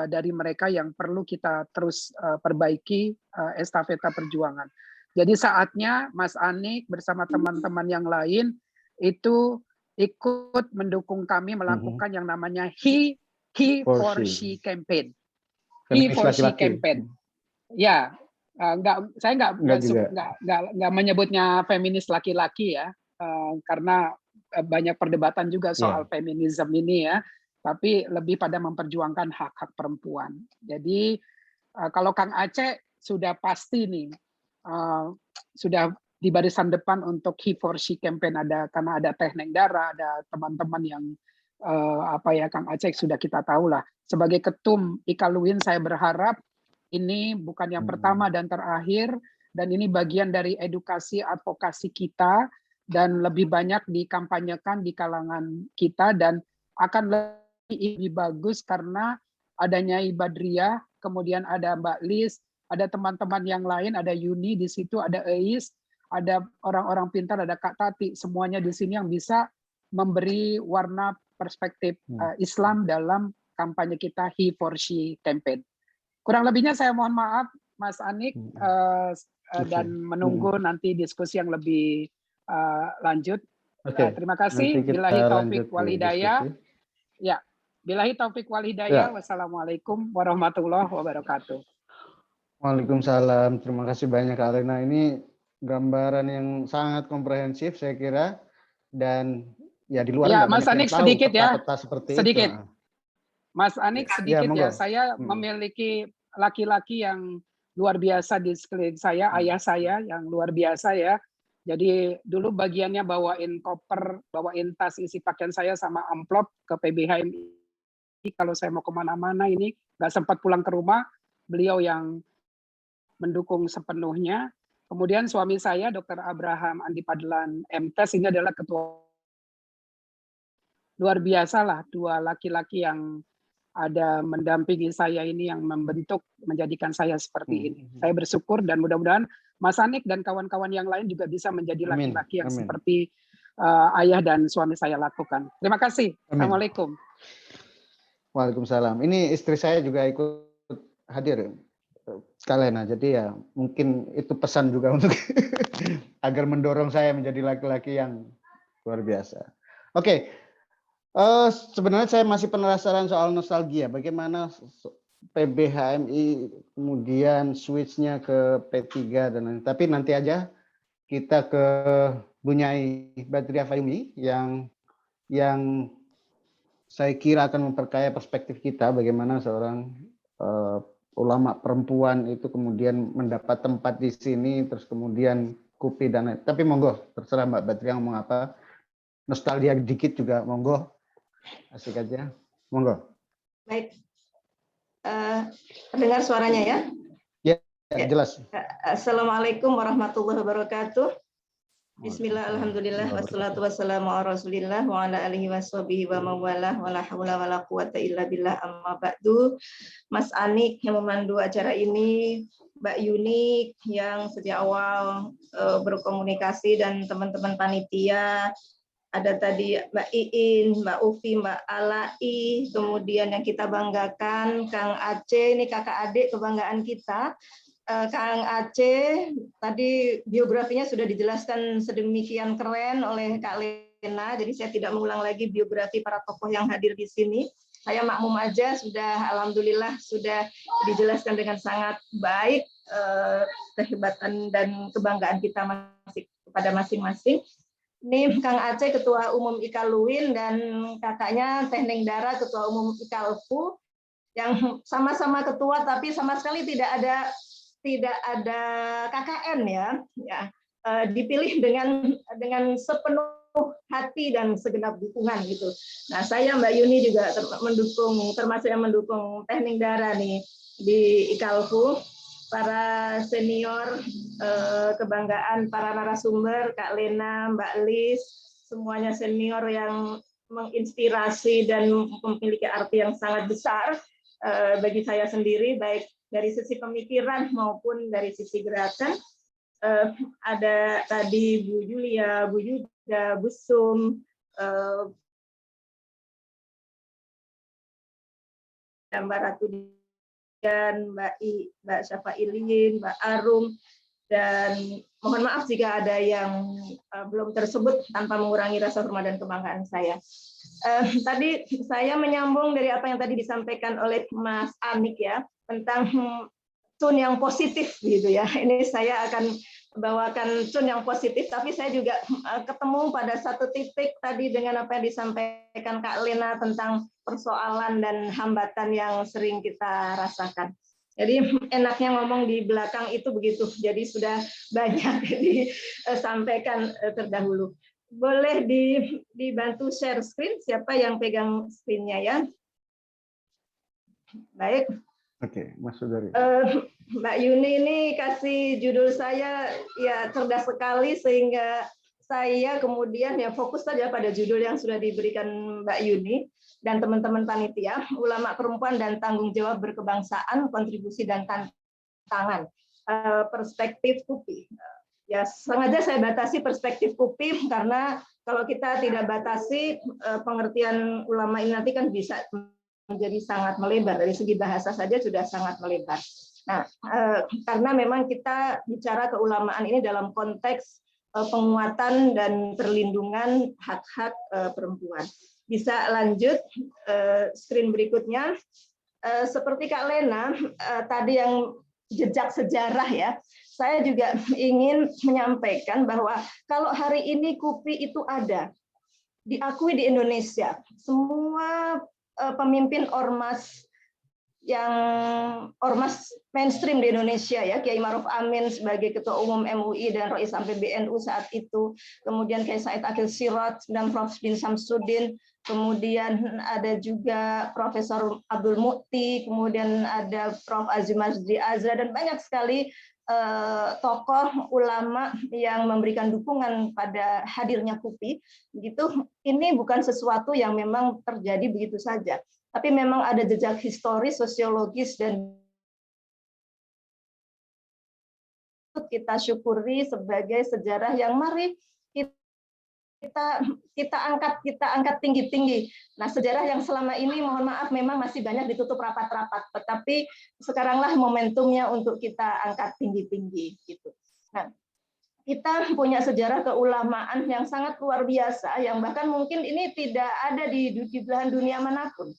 dari mereka yang perlu kita terus perbaiki estafeta perjuangan. Jadi saatnya Mas Anik bersama teman-teman yang lain itu ikut mendukung kami melakukan yang namanya He for She campaign. He for She campaign. Ya, saya nggak menyebutnya feminis laki-laki ya, karena banyak perdebatan juga soal feminisme ini ya. Tapi lebih pada memperjuangkan hak-hak perempuan. Jadi kalau Kang Aceh sudah pasti nih, sudah di barisan depan untuk He for She campaign, karena ada Teh Nengdara, ada teman-teman yang Kang Aceh sudah kita tahu lah. Sebagai ketum Ikal Uin, saya berharap ini bukan yang pertama dan terakhir, dan ini bagian dari edukasi advokasi kita, dan lebih banyak dikampanyekan di kalangan kita, dan akan lebih bagus karena adanya Ibadria, kemudian ada Mbak Lis, ada teman-teman yang lain, ada Yuni di situ, ada Eis, ada orang-orang pintar, ada Kak Tati, semuanya di sini yang bisa memberi warna perspektif Islam dalam kampanye kita He for She campaign. Kurang lebihnya saya mohon maaf Mas Anik, dan menunggu nanti diskusi yang lebih lanjut. Terima kasih. Billahi taufik wal hidayah. Ya. Billahi taufik wal hidayah. Wassalamualaikum warahmatullahi wabarakatuh. Waalaikumsalam. Terima kasih banyak Kak Alena. Ini gambaran yang sangat komprehensif saya kira, dan ya di luar ya, Mas Anik sedikit ya. Sedikit. Itu. Mas Anik sedikit ya. Saya memiliki laki-laki yang luar biasa di sekeliling saya, ayah saya yang luar biasa ya. Jadi dulu bagiannya bawain koper, bawain tas isi pakaian saya sama amplop ke PBHMI. Kalau saya mau kemana-mana ini nggak sempat pulang ke rumah, beliau yang mendukung sepenuhnya. Kemudian suami saya, Dr. Abraham Andi Padelan MTes, ini adalah ketua. Luar biasa lah, dua laki-laki yang ada mendampingi saya ini yang membentuk, menjadikan saya seperti ini. Saya bersyukur dan mudah-mudahan Mas Anik dan kawan-kawan yang lain juga bisa menjadi laki-laki yang seperti ayah dan suami saya lakukan. Terima kasih. Assalamualaikum. Waalaikumsalam. Ini istri saya juga ikut hadir sekalian. Jadi ya mungkin itu pesan juga untuk agar mendorong saya menjadi laki-laki yang luar biasa. Oke. Sebenarnya saya masih penasaran soal nostalgia. Bagaimana PBHMI kemudian switch-nya ke P3 dan lain. Tapi nanti aja kita ke Bu Nyai Badriah Fayumi yang saya kira akan memperkaya perspektif kita bagaimana seorang ulama perempuan itu kemudian mendapat tempat di sini, terus kemudian KUPI dan lain. Tapi monggo, terserah Mbak Badriah ngomong apa. Nostalgia dikit juga monggo. Asik aja. Monggo. Baik. Dengar suaranya ya? Ya, jelas. Assalamualaikum warahmatullahi wabarakatuh. Bismillah, alhamdulillah, wassalatu wassalamu ala rasulillah wa ala alihi washabihi wa mawalah wa la haula wa la quwata illa billah amma ba'du. Mas Anik yang memandu acara ini, Mbak Yuni yang sejak awal berkomunikasi, dan teman-teman panitia, ada tadi Mbak Iin, Mbak Ufi, Mbak Alai, kemudian yang kita banggakan Kang Aceh, ini kakak adik kebanggaan kita. Kang Aceh, tadi biografinya sudah dijelaskan sedemikian keren oleh Kak Lena, jadi saya tidak mengulang lagi biografi para tokoh yang hadir di sini. Saya makmum aja, sudah alhamdulillah sudah dijelaskan dengan sangat baik kehebatan dan kebanggaan kita kepada masing-masing. Ini Kang Aceh, Ketua Umum IKAL-UIN, dan kakaknya Teh Neng Dara, Ketua Umum IKALFU, yang sama-sama ketua tapi sama sekali tidak ada KKN ya, dipilih dengan sepenuh hati dan segenap dukungan gitu. Nah, saya Mbak Yuni juga termasuk yang mendukung Teh Neng Dara nih di IKALFU, para senior kebanggaan, para narasumber, Kak Lena, Mbak Lis, semuanya senior yang menginspirasi dan memiliki arti yang sangat besar bagi saya sendiri, baik dari sisi pemikiran maupun dari sisi gerakan. Ada tadi Bu Julia, Bu Yuda, Bu Sum, Mbak Ratu dan Mbak Syafailin, Mbak Arum, dan mohon maaf jika ada yang belum tersebut tanpa mengurangi rasa hormat dan kebanggaan saya. Tadi saya menyambung dari apa yang tadi disampaikan oleh Mas Anik ya, tentang tone yang positif gitu ya. Ini saya akan bawakan tone yang positif, tapi saya juga ketemu pada satu titik tadi dengan apa yang disampaikan Kak Lena tentang persoalan dan hambatan yang sering kita rasakan. Jadi enaknya ngomong di belakang itu begitu, jadi sudah banyak disampaikan terdahulu. Boleh dibantu share screen, siapa yang pegang screen-nya ya? Baik. Oke, Mas Sudari. Mbak Yuni ini kasih judul saya ya cerdas sekali, sehingga saya kemudian ya fokus saja pada judul yang sudah diberikan Mbak Yuni dan teman-teman panitia, ulama perempuan dan tanggung jawab berkebangsaan, kontribusi dan tantangan, perspektif KUPI. Ya, sengaja saya batasi perspektif KUPI karena kalau kita tidak batasi pengertian ulama ini nanti kan bisa menjadi sangat melebar, dari segi bahasa saja sudah sangat melebar. Nah, karena memang kita bicara keulamaan ini dalam konteks penguatan dan perlindungan hak-hak perempuan. Bisa lanjut screen berikutnya. Seperti Kak Lena tadi yang jejak sejarah ya, saya juga ingin menyampaikan bahwa kalau hari ini KUPI itu ada, diakui di Indonesia, semua pemimpin ormas yang ormas mainstream di Indonesia ya, Kiai Ma'ruf Amin sebagai Ketua Umum MUI dan Rois Sampai BNU saat itu, kemudian Kiai Said Akhil Sirot dan Prof. Din Samsudin, kemudian ada juga Profesor Abdul Mukti, kemudian ada Prof. Azim Masdi Azra, dan banyak sekali tokoh ulama yang memberikan dukungan pada hadirnya KUPI. Begitu, ini bukan sesuatu yang memang terjadi begitu saja, tapi memang ada jejak historis, sosiologis, dan kita syukuri sebagai sejarah yang mari kita angkat tinggi-tinggi. Nah, sejarah yang selama ini mohon maaf memang masih banyak ditutup rapat-rapat, tetapi sekaranglah momentumnya untuk kita angkat tinggi-tinggi gitu. Nah, kita punya sejarah keulamaan yang sangat luar biasa, yang bahkan mungkin ini tidak ada di belahan dunia manapun.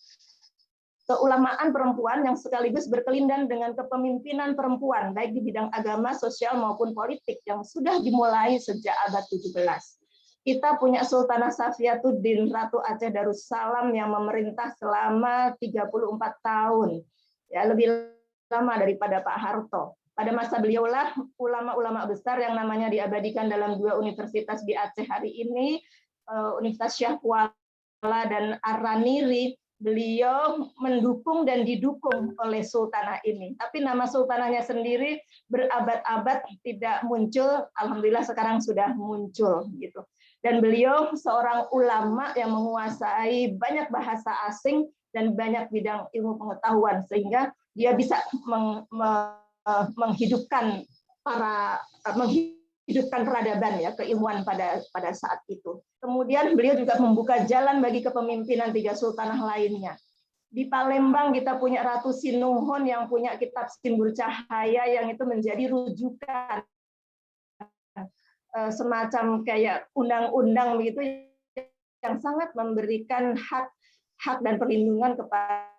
Keulamaan perempuan yang sekaligus berkelindan dengan kepemimpinan perempuan, baik di bidang agama, sosial, maupun politik, yang sudah dimulai sejak abad 17. Kita punya Sultanah Safiyatuddin, Ratu Aceh Darussalam, yang memerintah selama 34 tahun, ya, lebih lama daripada Pak Harto. Pada masa beliaulah ulama-ulama besar yang namanya diabadikan dalam dua universitas di Aceh hari ini, Universitas Syah Kuala dan Ar-Raniri, beliau mendukung dan didukung oleh sultanah ini. Tapi nama sultanahnya sendiri berabad-abad tidak muncul, alhamdulillah sekarang sudah muncul gitu. Dan beliau seorang ulama yang menguasai banyak bahasa asing dan banyak bidang ilmu pengetahuan, sehingga dia bisa menghidupkan peradaban ya, keilmuan pada saat itu. Kemudian beliau juga membuka jalan bagi kepemimpinan 3 sultanah lainnya. Di Palembang kita punya Ratu Sinuhun yang punya kitab Simbol Cahaya yang itu menjadi rujukan semacam kayak undang-undang begitu yang sangat memberikan hak dan perlindungan kepada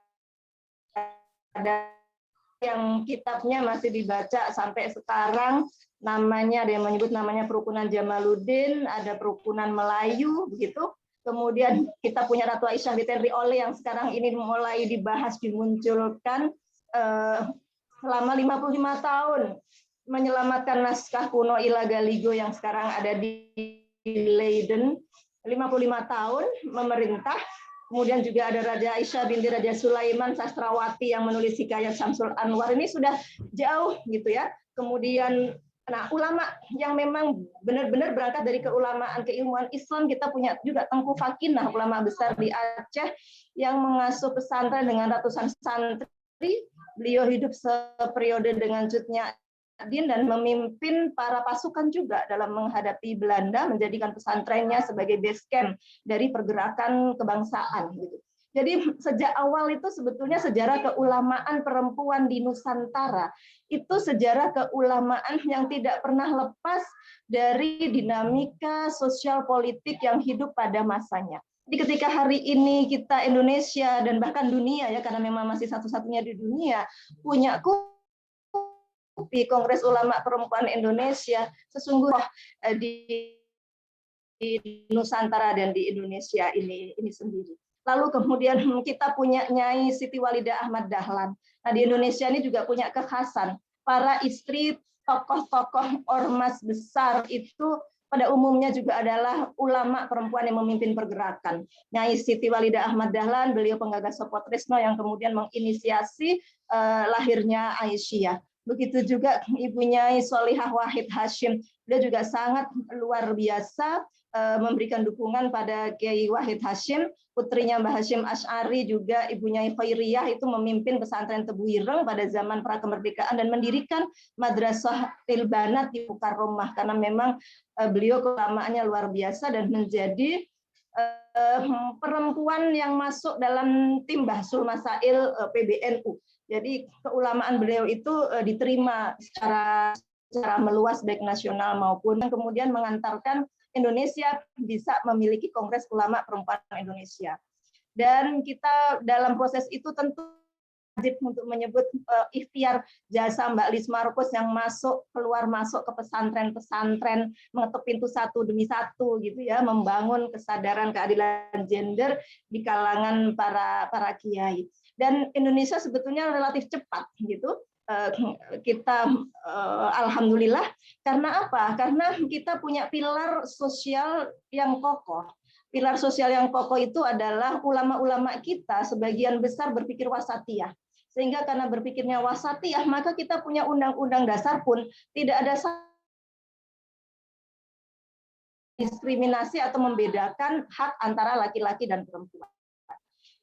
yang kitabnya masih dibaca sampai sekarang. Namanya, ada yang menyebut namanya Perukunan Jamaluddin, ada Perukunan Melayu, begitu. Kemudian kita punya Ratu Aisyah di Tenri Ole yang sekarang ini mulai dibahas, dimunculkan selama 55 tahun menyelamatkan naskah kuno Ila Galigo yang sekarang ada di Leiden. 55 tahun memerintah. Kemudian juga ada Raja Aisyah binti Raja Sulaiman Sastrawati yang menulis Hikayat Syamsul Anwar. Ini sudah jauh gitu ya. Kemudian nah, ulama yang memang benar-benar berangkat dari keulamaan keilmuan Islam, kita punya juga Tengku Fakinah, ulama besar di Aceh yang mengasuh pesantren dengan ratusan santri. Beliau hidup seperiode dengan Cut Nyak-Dien dan memimpin para pasukan juga dalam menghadapi Belanda, menjadikan pesantrennya sebagai base camp dari pergerakan kebangsaan gitu. Jadi sejak awal itu sebetulnya sejarah keulamaan perempuan di Nusantara itu sejarah keulamaan yang tidak pernah lepas dari dinamika sosial politik yang hidup pada masanya. Jadi ketika hari ini kita Indonesia dan bahkan dunia ya, karena memang masih satu-satunya di dunia punya KUPI, Kongres Ulama Perempuan Indonesia, sesungguhnya di Nusantara dan di Indonesia ini sendiri. Lalu kemudian kita punya Nyai Siti Walidah Ahmad Dahlan. Nah, di Indonesia ini juga punya kekhasan. Para istri tokoh-tokoh ormas besar itu pada umumnya juga adalah ulama perempuan yang memimpin pergerakan. Nyai Siti Walidah Ahmad Dahlan, beliau penggagas Sopotresno yang kemudian menginisiasi lahirnya Aisyah. Begitu juga Ibu Nyai Solihah Wahid Hashim, beliau juga sangat luar biasa memberikan dukungan pada Kiai Wahid Hashim. Putrinya Mbah Hashim Asy'ari juga Ibu Nyai Khairiyah itu memimpin pesantren Tebu Ireng pada zaman prakemerdekaan dan mendirikan Madrasah Tilbanat di Mukarramah karena memang beliau keulamaannya luar biasa dan menjadi perempuan yang masuk dalam tim Bahsul Masail PBNU. Jadi keulamaan beliau itu diterima secara meluas baik nasional maupun kemudian mengantarkan Indonesia bisa memiliki Kongres Ulama Perempuan Indonesia. Dan kita dalam proses itu tentu wajib untuk menyebut ikhtiar jasa Mbak Lis Markus yang keluar masuk ke pesantren-pesantren, mengetuk pintu satu demi satu gitu ya, membangun kesadaran keadilan gender di kalangan para kiai. Dan Indonesia sebetulnya relatif cepat gitu. Kita alhamdulillah, karena apa? Karena kita punya pilar sosial yang kokoh. Pilar sosial yang kokoh itu adalah ulama-ulama kita sebagian besar berpikir wasatiyah. Sehingga karena berpikirnya wasatiyah, maka kita punya undang-undang dasar pun tidak ada diskriminasi atau membedakan hak antara laki-laki dan perempuan.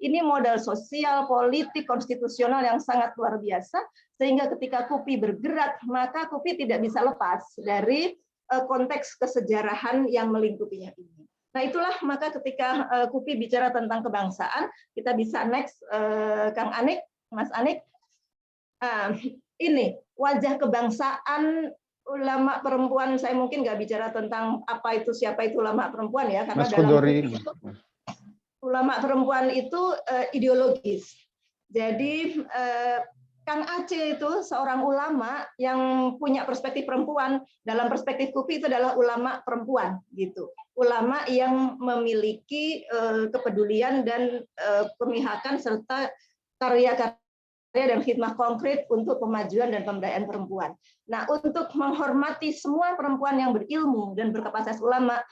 Ini modal sosial, politik, konstitusional yang sangat luar biasa, sehingga ketika KUPI bergerak, maka KUPI tidak bisa lepas dari konteks kesejarahan yang melingkupinya ini. Nah itulah maka ketika KUPI bicara tentang kebangsaan, kita bisa next, Kang Anik, Mas Anik. Ini wajah kebangsaan ulama perempuan, saya mungkin nggak bicara tentang apa itu, siapa itu ulama perempuan ya, karena Mas dalam Kudori. ulama perempuan itu ideologis. Jadi Kang Aceh itu seorang ulama yang punya perspektif perempuan. Dalam perspektif KUPI itu adalah ulama perempuan gitu. Ulama yang memiliki kepedulian dan pemihakan serta karya-karya dan khidmah konkret untuk pemajuan dan pemberdayaan perempuan. Nah, untuk menghormati semua perempuan yang berilmu dan berkapasitas ulama,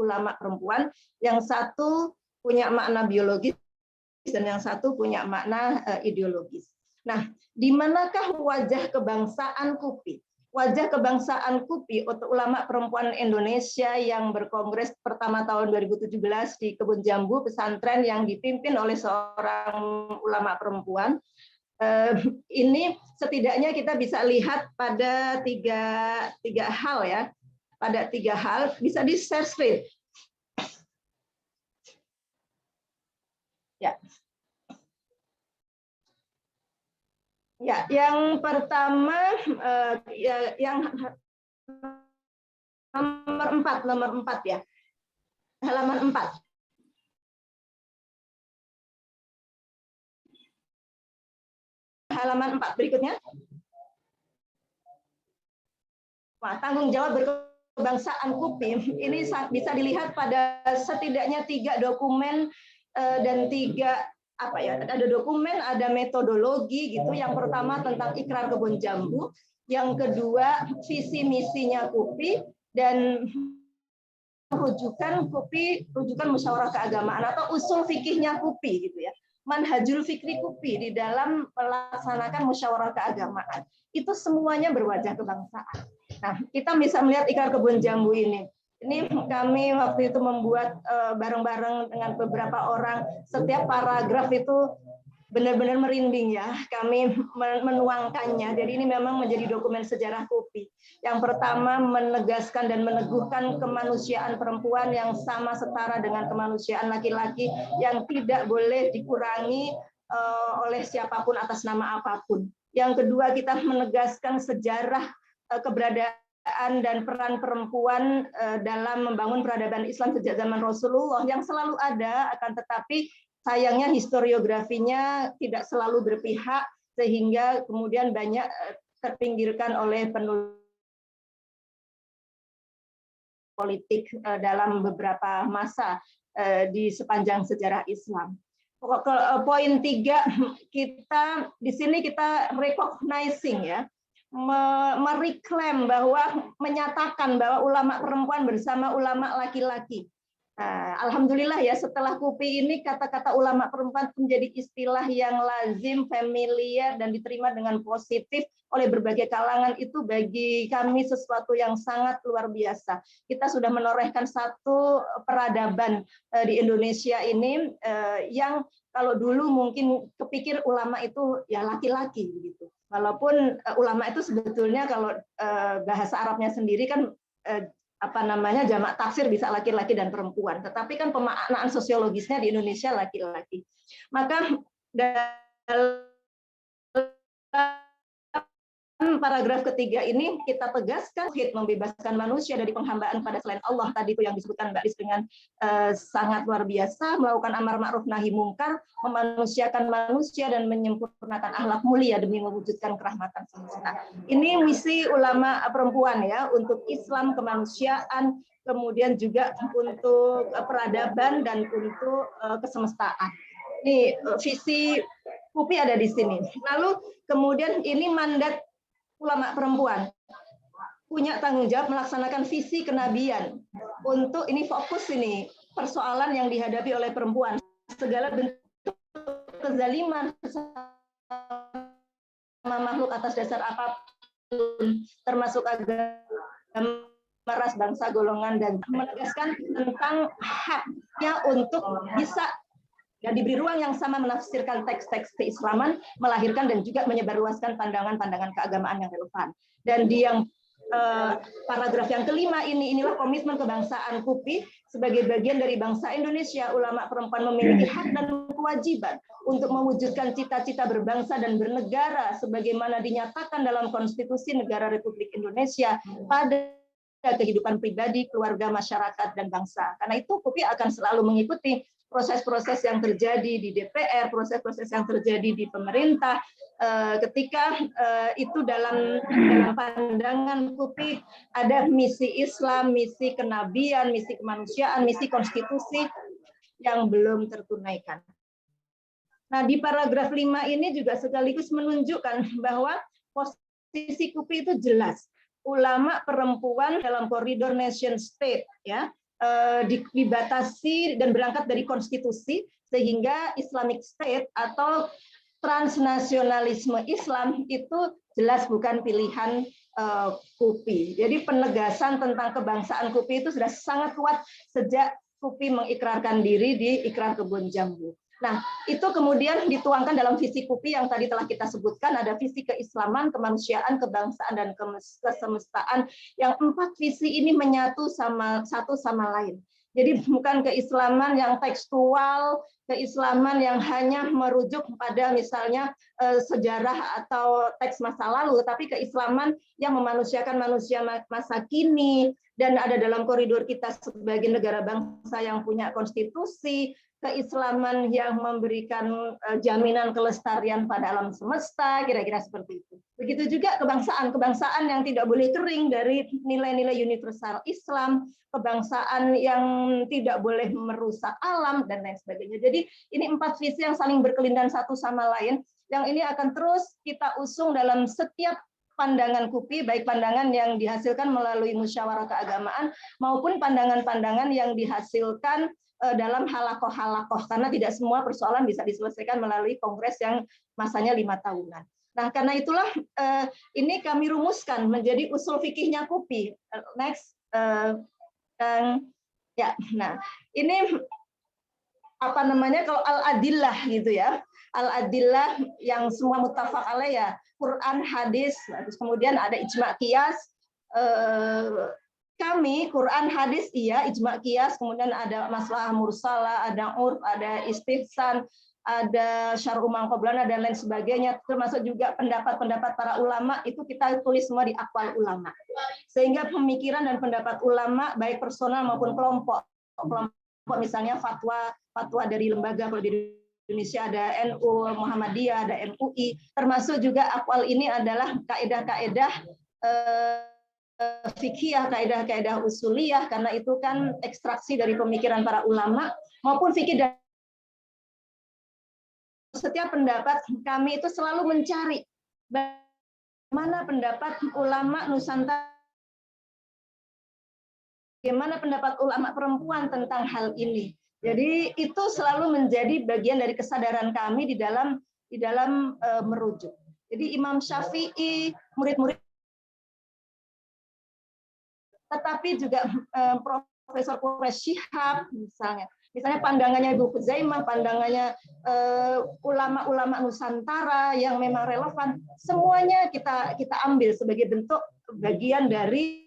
ulama perempuan, yang satu punya makna biologis dan yang satu punya makna ideologis. Nah, di manakah wajah kebangsaan KUPI? Wajah kebangsaan KUPI untuk ulama perempuan Indonesia yang berkongres pertama tahun 2017 di Kebun Jambu, pesantren yang dipimpin oleh seorang ulama perempuan. Ini setidaknya kita bisa lihat pada tiga hal ya, pada 3 hal, bisa di share screen. Ya. Ya, yang pertama yang nomor 4 ya. Halaman 4. Halaman 4 berikutnya. Wah, tanggung jawab berkebangsaan KUPI ini bisa dilihat pada setidaknya 3 dokumen dan 3 ada dokumen, ada metodologi gitu. Yang pertama tentang Ikrar Kebun Jambu, yang kedua visi misinya KUPI, dan rujukan KUPI, rujukan musyawarah keagamaan atau usul fikihnya KUPI gitu ya. Manhajul fikri KUPI di dalam melaksanakan musyawarah keagamaan. Itu semuanya berwajah kebangsaan. Nah, kita bisa melihat Ikrar Kebun Jambu ini. Ini kami waktu itu membuat bareng-bareng dengan beberapa orang. Setiap paragraf itu benar-benar merinding ya. Kami menuangkannya. Jadi ini memang menjadi dokumen sejarah KUPI. Yang pertama menegaskan dan meneguhkan kemanusiaan perempuan yang sama setara dengan kemanusiaan laki-laki, yang tidak boleh dikurangi oleh siapapun atas nama apapun. Yang kedua, kita menegaskan sejarah keberadaan dan peran perempuan dalam membangun peradaban Islam sejak zaman Rasulullah yang selalu ada, akan tetapi sayangnya historiografinya tidak selalu berpihak sehingga kemudian banyak terpinggirkan oleh penulis politik dalam beberapa masa di sepanjang sejarah Islam. Poin 3, kita di sini kita recognizing ya, mereklaim bahwa menyatakan bahwa ulama perempuan bersama ulama laki-laki. Alhamdulillah ya, setelah KUPI ini kata-kata ulama perempuan menjadi istilah yang lazim, familiar, dan diterima dengan positif oleh berbagai kalangan. Itu bagi kami sesuatu yang sangat luar biasa. Kita sudah menorehkan satu peradaban di Indonesia ini yang kalau dulu mungkin kepikir ulama itu ya laki-laki begitu. Walaupun ulama itu sebetulnya kalau bahasa Arabnya sendiri kan jamak taksir bisa laki-laki dan perempuan, tetapi kan pemaknaan sosiologisnya di Indonesia laki-laki. Maka dalam paragraf ketiga ini kita tegaskan membebaskan manusia dari penghambaan pada selain Allah, tadi itu yang disebutkan Mbak Lis dengan sangat luar biasa, melakukan amar ma'ruf nahi mungkar, memanusiakan manusia dan menyempurnakan akhlak mulia demi mewujudkan kerahmatan semesta. Ini misi ulama perempuan ya, untuk Islam, kemanusiaan, kemudian juga untuk peradaban dan untuk kesemestaan. Ini visi KUPI ada di sini. Lalu kemudian ini mandat ulama perempuan punya tanggung jawab melaksanakan visi kenabian untuk ini fokus ini persoalan yang dihadapi oleh perempuan, segala bentuk kezaliman sama makhluk atas dasar apapun, termasuk agama, ras, bangsa, golongan, dan menegaskan tentang haknya untuk bisa dan diberi ruang yang sama menafsirkan teks-teks keislaman, melahirkan dan juga menyebarluaskan pandangan-pandangan keagamaan yang relevan. Dan di yang paragraf yang kelima inilah komitmen kebangsaan KUPI sebagai bagian dari bangsa Indonesia. Ulama perempuan memiliki hak dan kewajiban untuk mewujudkan cita-cita berbangsa dan bernegara sebagaimana dinyatakan dalam Konstitusi Negara Republik Indonesia pada kehidupan pribadi, keluarga, masyarakat, dan bangsa. Karena itu KUPI akan selalu mengikuti proses-proses yang terjadi di DPR, proses-proses yang terjadi di pemerintah, ketika itu dalam pandangan KUPI ada misi Islam, misi kenabian, misi kemanusiaan, misi konstitusi yang belum tertunaikan. Nah, di paragraf 5 ini juga sekaligus menunjukkan bahwa posisi KUPI itu jelas. Ulama perempuan dalam koridor nation state ya, dibatasi dan berangkat dari konstitusi, sehingga Islamic State atau transnasionalisme Islam itu jelas bukan pilihan KUPI. Jadi penegasan tentang kebangsaan KUPI itu sudah sangat kuat sejak KUPI mengikrarkan diri di Ikrar Kebun Jambu. Nah, itu kemudian dituangkan dalam visi KUPI yang tadi telah kita sebutkan, ada visi keislaman, kemanusiaan, kebangsaan, dan kesemestaan, yang 4 visi ini menyatu satu sama lain. Jadi bukan keislaman yang tekstual, keislaman yang hanya merujuk pada misalnya sejarah atau teks masa lalu, tapi keislaman yang memanusiakan manusia masa kini, dan ada dalam koridor kita sebagai negara bangsa yang punya konstitusi, keislaman yang memberikan jaminan kelestarian pada alam semesta, kira-kira seperti itu. Begitu juga kebangsaan yang tidak boleh kering dari nilai-nilai universal Islam, kebangsaan yang tidak boleh merusak alam, dan lain sebagainya. Jadi ini 4 visi yang saling berkelindan satu sama lain, yang ini akan terus kita usung dalam setiap pandangan KUPI, baik pandangan yang dihasilkan melalui musyawarah keagamaan maupun pandangan-pandangan yang dihasilkan dalam halakoh-halakoh, karena tidak semua persoalan bisa diselesaikan melalui kongres yang masanya 5 tahunan. Nah, karena itulah ini kami rumuskan menjadi usul fikihnya KUPI. Next, ya. Nah, ini apa namanya, kalau al-adillah gitu ya, al-adillah yang semua muttafaq alaih ya, Quran, hadis, terus kemudian ada ijma' qiyas. Kami Quran, hadis iya, ijma' qiyas, kemudian ada masalah mursalah, ada urf, ada istihsan, ada syar'u mangqablana, dan lain sebagainya, termasuk juga pendapat-pendapat para ulama, itu kita tulis semua di aqwal ulama. Sehingga pemikiran dan pendapat ulama baik personal maupun kelompok misalnya fatwa dari lembaga, kalau di Indonesia ada NU, Muhammadiyah, ada MUI, termasuk juga aqwal ini adalah kaidah-kaidah fikih, kaidah-kaidah usuliyah, karena itu kan ekstraksi dari pemikiran para ulama, maupun fikih. Dan setiap pendapat kami itu selalu mencari bagaimana pendapat ulama Nusantara, bagaimana pendapat ulama perempuan tentang hal ini. Jadi itu selalu menjadi bagian dari kesadaran kami di dalam merujuk. Jadi Imam Syafi'i, murid-murid, tetapi juga Profesor Quraish Shihab misalnya pandangannya Ibu Khuzaimah, pandangannya ulama-ulama Nusantara yang memang relevan, semuanya kita ambil sebagai bentuk bagian dari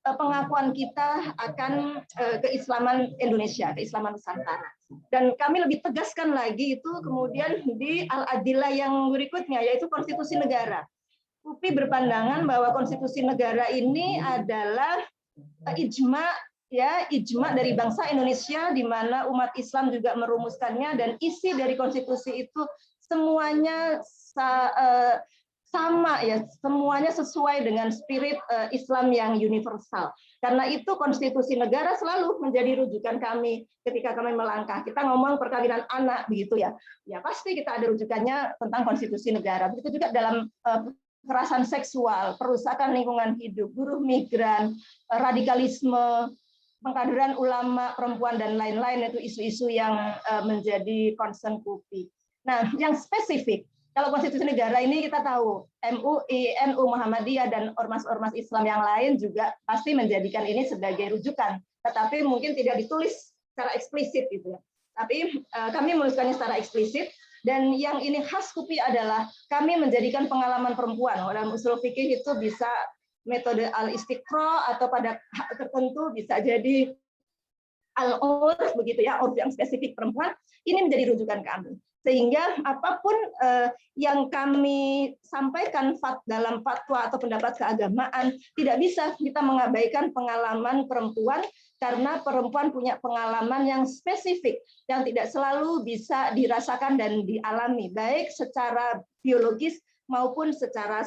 pengakuan kita akan keislaman Indonesia, keislaman Nusantara. Dan kami lebih tegaskan lagi itu kemudian di al-adillah yang berikutnya, yaitu konstitusi negara. KUPI berpandangan bahwa konstitusi negara ini adalah ijma dari bangsa Indonesia, di mana umat Islam juga merumuskannya, dan isi dari konstitusi itu semuanya sama ya, semuanya sesuai dengan spirit Islam yang universal. Karena itu konstitusi negara selalu menjadi rujukan kami ketika kami melangkah. Kita ngomong perkawinan anak begitu ya. Ya pasti kita ada rujukannya tentang konstitusi negara. Begitu juga dalam kekerasan seksual, perusakan lingkungan hidup, buruh migran, radikalisme, pengkaderan ulama perempuan, dan lain-lain, itu isu-isu yang menjadi concern KUPI. Nah, yang spesifik, kalau konstitusi negara ini kita tahu MUI, NU, Muhammadiyah, dan ormas-ormas Islam yang lain juga pasti menjadikan ini sebagai rujukan, tetapi mungkin tidak ditulis secara eksplisit gitu ya. Tapi kami menuliskannya secara eksplisit. Dan yang ini khas KUPI adalah kami menjadikan pengalaman perempuan. Dalam usul fikih itu bisa metode al-istiqra, atau pada hak tertentu bisa jadi al-urf begitu ya, urf yang spesifik perempuan. Ini menjadi rujukan kami. Sehingga apapun yang kami sampaikan dalam fatwa atau pendapat keagamaan, tidak bisa kita mengabaikan pengalaman perempuan, karena perempuan punya pengalaman yang spesifik yang tidak selalu bisa dirasakan dan dialami, baik secara biologis maupun secara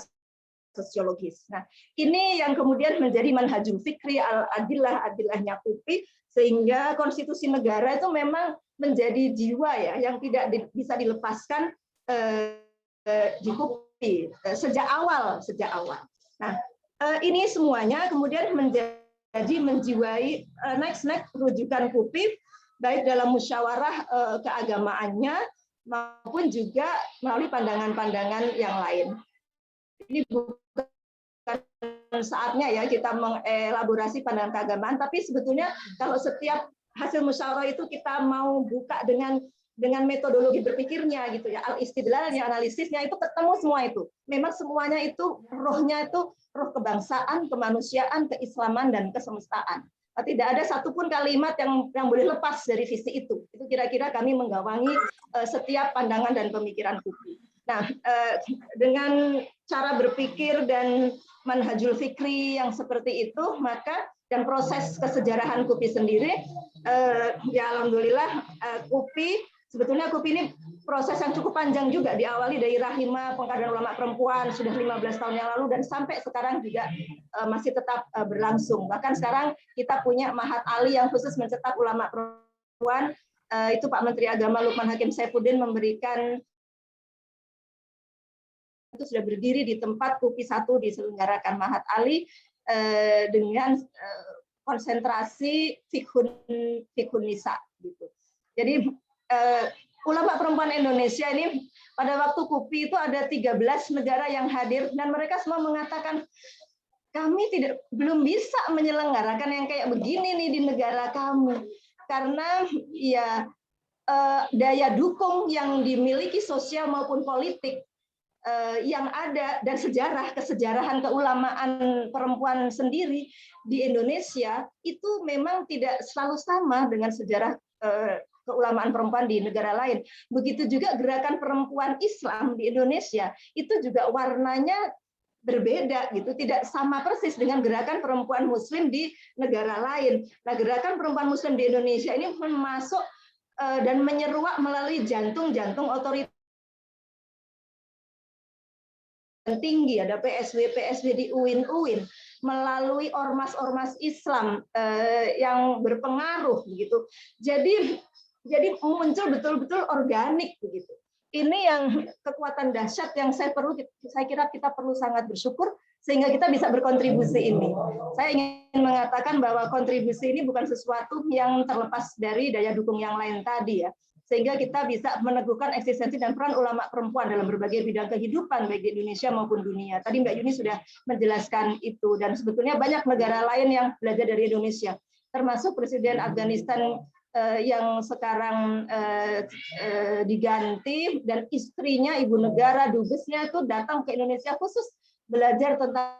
sosiologis. Nah, ini yang kemudian menjadi manhajul fikri al-adillah-adillahnya KUPI, sehingga konstitusi negara itu memang menjadi jiwa ya yang tidak bisa dilepaskan di KUPI sejak awal. Nah, ini semuanya kemudian menjadi jadi menjiwai next rujukan KUPI baik dalam musyawarah keagamaannya maupun juga melalui pandangan-pandangan yang lain. Ini bukan saatnya ya kita mengelaborasi pandangan keagamaan, tapi sebetulnya kalau setiap hasil musyawarah itu kita mau buka dengan metodologi berpikirnya gitu ya, al-istidlalnya, analisisnya, itu ketemu semua itu. Memang semuanya itu rohnya itu roh kebangsaan, kemanusiaan, keislaman, dan kesemestaan. Tidak ada satupun kalimat yang boleh lepas dari visi itu. Itu kira-kira kami menggawangi setiap pandangan dan pemikiran KUPI. Nah, dengan cara berpikir dan manhajul fikri yang seperti itu, maka dan proses kesejarahan KUPI sendiri, ya alhamdulillah KUPI, sebetulnya KUPI ini proses yang cukup panjang juga, diawali dari Rahimah Pengkaderan Ulama Perempuan sudah 15 tahun yang lalu dan sampai sekarang juga masih tetap berlangsung. Bahkan sekarang kita punya Mahat Ali yang khusus mencetak ulama perempuan, itu Pak Menteri Agama Lukman Hakim Saifuddin memberikan, itu sudah berdiri di tempat KUPI 1 diselenggarakan Mahat Ali dengan konsentrasi fikhun nisa gitu. Jadi ulama perempuan Indonesia ini pada waktu KUPI itu ada 13 negara yang hadir dan mereka semua mengatakan kami belum bisa menyelenggarakan yang kayak begini nih di negara kami karena ya daya dukung yang dimiliki sosial maupun politik yang ada dan kesejarahan keulamaan perempuan sendiri di Indonesia itu memang tidak selalu sama dengan sejarah keulamaan perempuan di negara lain. Begitu juga gerakan perempuan Islam di Indonesia itu juga warnanya berbeda gitu, tidak sama persis dengan gerakan perempuan Muslim di negara lain. Nah, gerakan perempuan Muslim di Indonesia ini masuk dan menyeruak melalui jantung-jantung otoritas tinggi, ada PSW di UIN, melalui ormas-ormas Islam yang berpengaruh begitu. Jadi muncul betul-betul organik begitu. Ini yang kekuatan dahsyat yang saya kira kita perlu sangat bersyukur sehingga kita bisa berkontribusi ini. Saya ingin mengatakan bahwa kontribusi ini bukan sesuatu yang terlepas dari daya dukung yang lain tadi ya. Sehingga kita bisa meneguhkan eksistensi dan peran ulama perempuan dalam berbagai bidang kehidupan baik di Indonesia maupun dunia. Tadi Mbak Yuni sudah menjelaskan itu dan sebetulnya banyak negara lain yang belajar dari Indonesia, termasuk Presiden Afghanistan yang sekarang diganti dan istrinya ibu negara dubesnya itu datang ke Indonesia khusus belajar tentang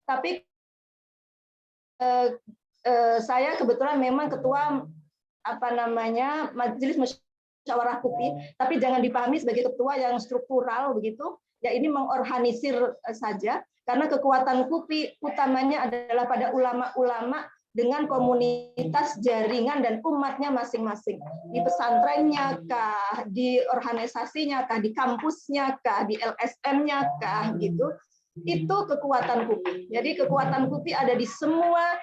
tapi saya kebetulan memang ketua Majelis Musyawarah KUPI, tapi jangan dipahami sebagai ketua yang struktural begitu. Ya ini mengorganisir saja karena kekuatan KUPI utamanya adalah pada ulama-ulama dengan komunitas jaringan dan umatnya masing-masing. Di pesantrennya kah, di organisasinya kah, di kampusnya kah, di LSM-nya kah gitu. Itu kekuatan KUPI. Jadi kekuatan KUPI ada di semua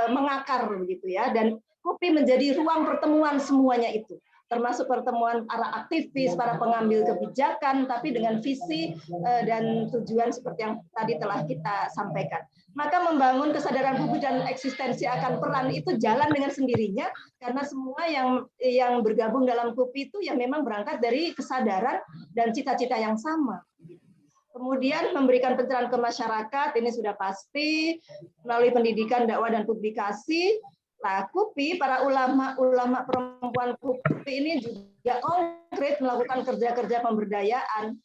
mengakar begitu ya, dan KUPI menjadi ruang pertemuan semuanya itu, termasuk pertemuan para aktivis, para pengambil kebijakan, tapi dengan visi dan tujuan seperti yang tadi telah kita sampaikan. Maka membangun kesadaran publik dan eksistensi akan peran itu jalan dengan sendirinya, karena semua yang bergabung dalam KUPI itu ya memang berangkat dari kesadaran dan cita-cita yang sama. Kemudian memberikan pencerahan ke masyarakat, ini sudah pasti, melalui pendidikan, dakwah, dan publikasi. Nah, KUPI, para ulama perempuan KUPI ini juga konkret melakukan kerja-kerja pemberdayaan,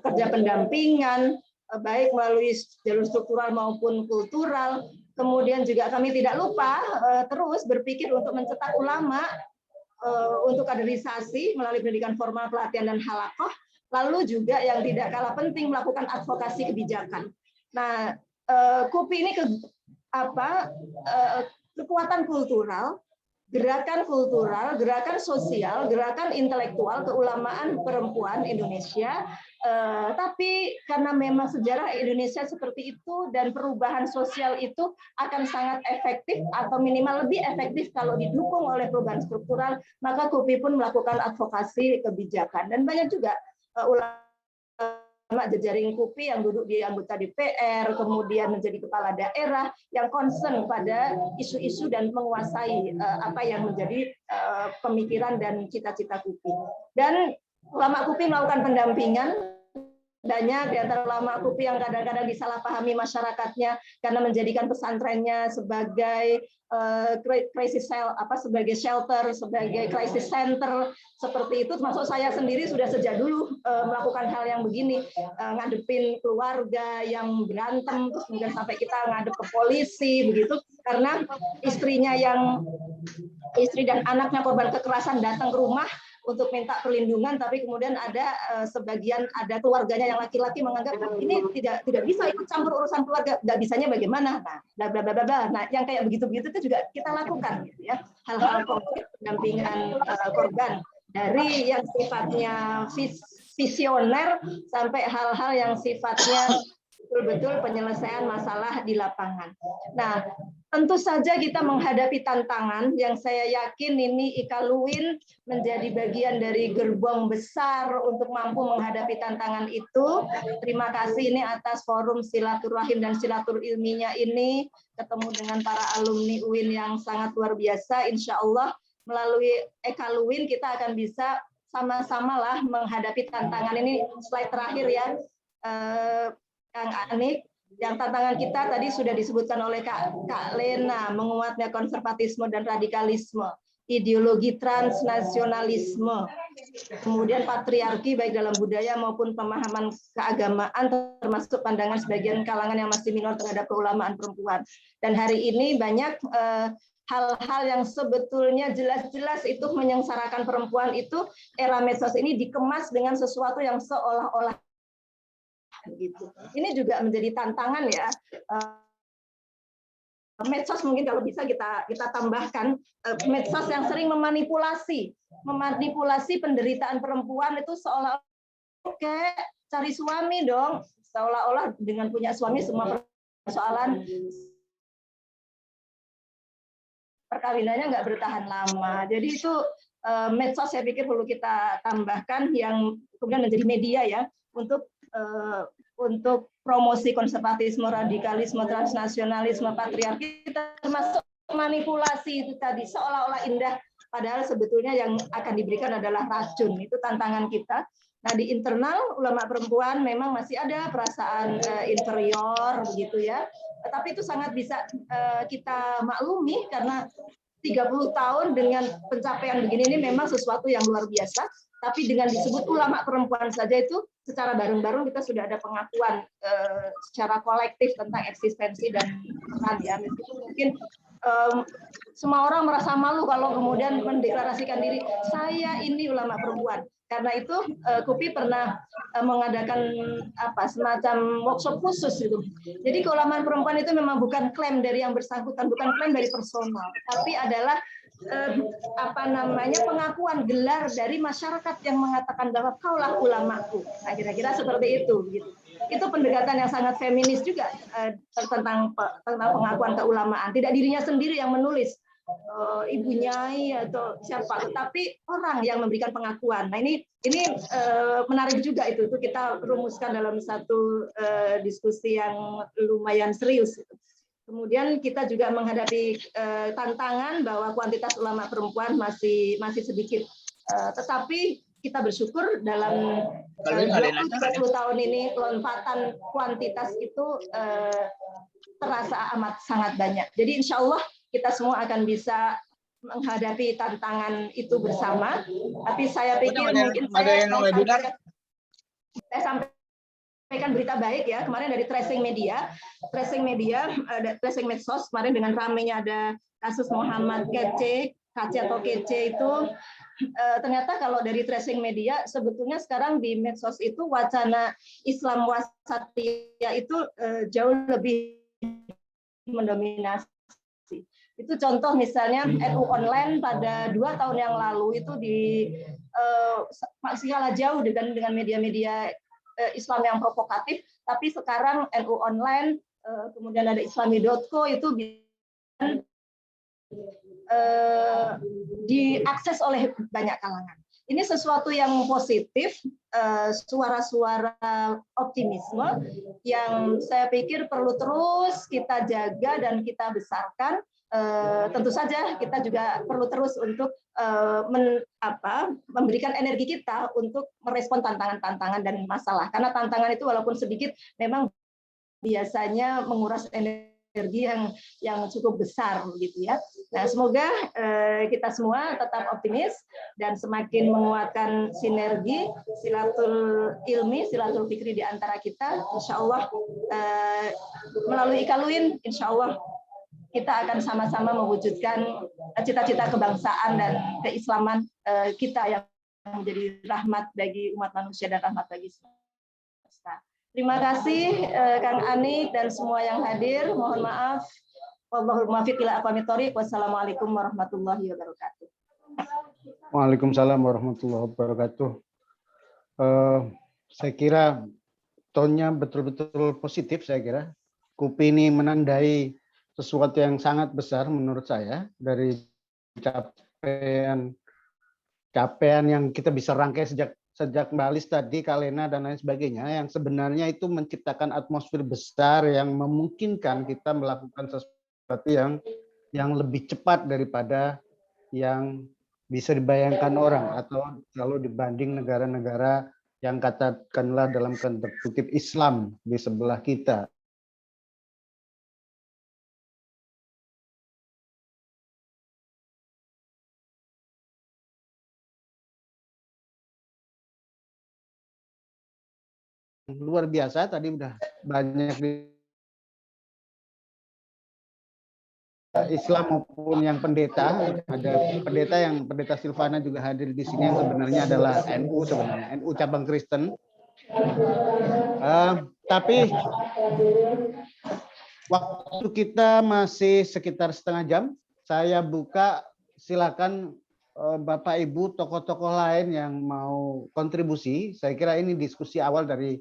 kerja pendampingan, baik melalui jalur struktural maupun kultural. Kemudian juga kami tidak lupa terus berpikir untuk mencetak ulama untuk kaderisasi melalui pendidikan formal, pelatihan, dan halakoh. Lalu juga yang tidak kalah penting melakukan advokasi kebijakan. Nah, KUPI ini kekuatan kultural gerakan kultural, gerakan sosial, gerakan intelektual keulamaan perempuan Indonesia. Tapi karena memang sejarah Indonesia seperti itu dan perubahan sosial itu akan sangat efektif atau minimal lebih efektif kalau didukung oleh perubahan struktural, maka KUPI pun melakukan advokasi kebijakan. Dan banyak juga ulama jejaring KUPI yang duduk di anggota DPR, kemudian menjadi kepala daerah yang concern pada isu-isu dan menguasai apa yang menjadi pemikiran dan cita-cita KUPI. Dan ulama KUPI melakukan pendampingan. Banyak di antara ulama KUPI yang kadang-kadang disalahpahami masyarakatnya karena menjadikan pesantrennya sebagai crisis sebagai shelter, sebagai crisis center seperti itu. Termasuk saya sendiri sudah sejak dulu melakukan hal yang begini, ngadepin keluarga yang berantem, terus kemudian sampai kita ngadep ke polisi begitu, karena istri dan anaknya korban kekerasan datang ke rumah untuk minta perlindungan, tapi kemudian ada sebagian ada keluarganya yang laki-laki menganggap ini tidak bisa ikut campur urusan keluarga, nggak bisanya bagaimana, nah bla bla bla bla. Nah yang kayak begitu-begitu itu juga kita lakukan, gitu ya, hal-hal konkret pendampingan korban dari yang sifatnya visioner sampai hal-hal yang sifatnya betul-betul penyelesaian masalah di lapangan. Nah, tentu saja kita menghadapi tantangan yang saya yakin ini IKAL-UIN menjadi bagian dari gerbong besar untuk mampu menghadapi tantangan itu. Terima kasih ini atas forum silaturahim dan silatur ilminya ini, ketemu dengan para alumni UIN yang sangat luar biasa. Insya Allah melalui IKAL-UIN kita akan bisa sama-sama lah menghadapi tantangan ini. Slide terakhir ya, Kang Anik. Yang tantangan kita tadi sudah disebutkan oleh Kak Lena, menguatnya konservatisme dan radikalisme, ideologi transnasionalisme, kemudian patriarki baik dalam budaya maupun pemahaman keagamaan, termasuk pandangan sebagian kalangan yang masih minor terhadap keulamaan perempuan. Dan hari ini banyak hal-hal yang sebetulnya jelas-jelas itu menyengsarakan perempuan itu, era medsos ini dikemas dengan sesuatu yang seolah-olah gitu. Ini juga menjadi tantangan ya. Medsos mungkin kalau bisa kita tambahkan, medsos yang sering memanipulasi penderitaan perempuan itu seolah-olah oke, cari suami dong, seolah-olah dengan punya suami semua persoalan perkawinannya nggak bertahan lama. Jadi itu medsos saya pikir perlu kita tambahkan yang kemudian menjadi media ya untuk promosi konservatisme, radikalisme, transnasionalisme, patriarki, termasuk manipulasi itu tadi seolah-olah indah, padahal sebetulnya yang akan diberikan adalah racun. Itu tantangan kita. Nah, di internal ulama perempuan memang masih ada perasaan inferior begitu ya. Tapi itu sangat bisa kita maklumi karena 30 tahun dengan pencapaian begini ini memang sesuatu yang luar biasa. Tapi dengan disebut ulama perempuan saja itu secara bareng-bareng kita sudah ada pengakuan secara kolektif tentang eksistensi dan peran ya. Mungkin semua orang merasa malu kalau kemudian mendeklarasikan diri saya ini ulama perempuan. Karena itu KUPI pernah mengadakan semacam workshop khusus itu. Jadi keulamaan perempuan itu memang bukan klaim dari yang bersangkutan, bukan klaim dari personal, tapi adalah pengakuan gelar dari masyarakat yang mengatakan bahwa kaulah ulamaku. Nah, kira-kira seperti itu gitu. Itu pendekatan yang sangat feminis juga tentang pengakuan keulamaan. Tidak dirinya sendiri yang menulis, ibu nyai atau siapa, tapi orang yang memberikan pengakuan. Nah, ini menarik juga itu kita rumuskan dalam satu diskusi yang lumayan serius. Kemudian kita juga menghadapi tantangan bahwa kuantitas ulama perempuan masih sedikit, tetapi kita bersyukur dalam 20 tahun ini lompatan kuantitas itu terasa amat sangat banyak. Jadi insya Allah kita semua akan bisa menghadapi tantangan itu bersama. Tapi saya pikir mungkin saya sampaikan berita baik ya, kemarin dari tracing medsos kemarin dengan ramenya ada kasus Muhammad Kece atau Kece itu, ternyata kalau dari tracing media sebetulnya sekarang di medsos itu wacana Islam wasatiyah itu jauh lebih mendominasi. Itu contoh misalnya NU Online pada 2 tahun yang lalu itu masih kalah jauh dengan media-media Islam yang provokatif, tapi sekarang NU Online, kemudian ada islami.co itu diakses oleh banyak kalangan. Ini sesuatu yang positif, suara-suara optimisme yang saya pikir perlu terus kita jaga dan kita besarkan. Tentu saja kita juga perlu terus untuk memberikan energi kita untuk merespon tantangan-tantangan dan masalah. Karena tantangan itu walaupun sedikit memang biasanya menguras energi yang cukup besar gitu ya. Nah, semoga kita semua tetap optimis dan semakin menguatkan sinergi, silatul ilmi, silatul fikri di antara kita. Insya Allah melalui Ikaluin, insya Allah kita akan sama-sama mewujudkan cita-cita kebangsaan dan keislaman kita yang menjadi rahmat bagi umat manusia dan rahmat bagi semesta. Terima kasih Kang Anik dan semua yang hadir. Mohon maaf. Wallahul muwaffiq ila aqwamit thoriq. Wassalamualaikum warahmatullahi wabarakatuh. Waalaikumsalam warahmatullahi wabarakatuh. Saya kira tonnya betul-betul positif. Saya kira KUPI ini menandai sesuatu yang sangat besar menurut saya dari capaian yang kita bisa rangkai sejak Mbak Alis tadi, Kak Lena dan lain sebagainya, yang sebenarnya itu menciptakan atmosfer besar yang memungkinkan kita melakukan sesuatu yang lebih cepat daripada yang bisa dibayangkan orang, atau kalau dibanding negara-negara yang katakanlah dalam tanda kutip Islam di sebelah kita. Luar biasa, tadi udah banyak Islam maupun yang pendeta. Ada pendeta Silvana juga hadir di sini yang sebenarnya adalah NU, NU cabang Kristen. Tapi waktu kita masih sekitar setengah jam. Saya buka, silakan Bapak Ibu tokoh-tokoh lain yang mau kontribusi. Saya kira ini diskusi awal dari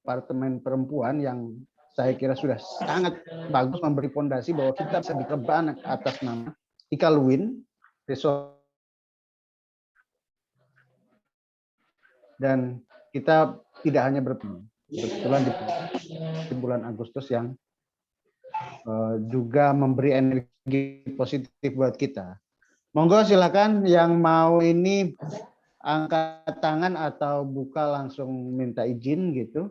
Departemen Perempuan yang saya kira sudah sangat bagus memberi fondasi bahwa kita bisa dikembangkan atas nama Ikaluin dan kita tidak hanya berkebetulan di bulan Agustus yang juga memberi energi positif buat kita. Monggo silakan yang mau ini angkat tangan atau buka langsung minta izin gitu.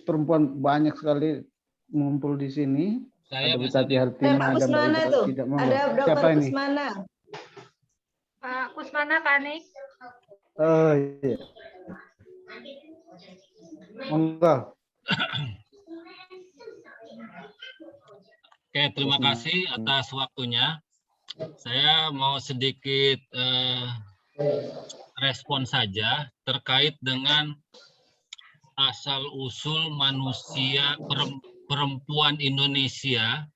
Perempuan banyak sekali ngumpul di sini. Ada Bu Tati Hartima, ada Mbak Ibu tidak mau. Ada Siapa Dr. ini? Kusmana. Pak Kusmana, Kak Nik. Oh iya. Monggo. Oke, terima kasih atas waktunya. Saya mau sedikit respon saja terkait dengan asal-usul manusia perempuan Indonesia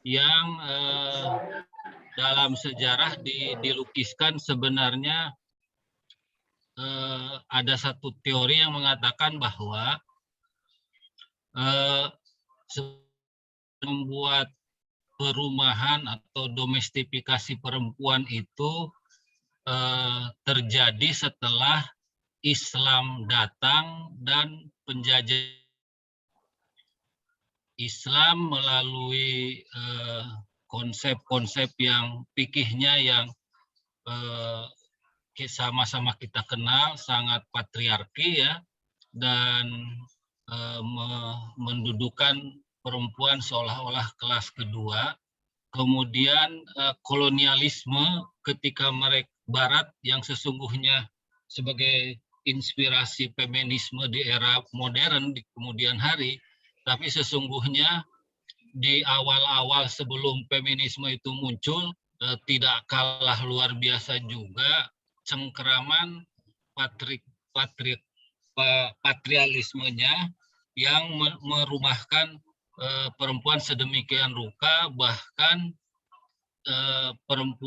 yang dalam sejarah dilukiskan sebenarnya ada satu teori yang mengatakan bahwa membuat perumahan atau domestifikasi perempuan itu terjadi setelah Islam datang dan penjajah Islam melalui konsep-konsep yang fikihnya yang sama-sama kita kenal, sangat patriarki ya, dan mendudukan perempuan seolah-olah kelas kedua. Kemudian kolonialisme ketika mereka Barat yang sesungguhnya sebagai inspirasi feminisme di era modern di kemudian hari, tapi sesungguhnya di awal-awal sebelum feminisme itu muncul tidak kalah luar biasa juga cengkeraman patrialismenya yang merumahkan perempuan sedemikian rupa, bahkan perempuan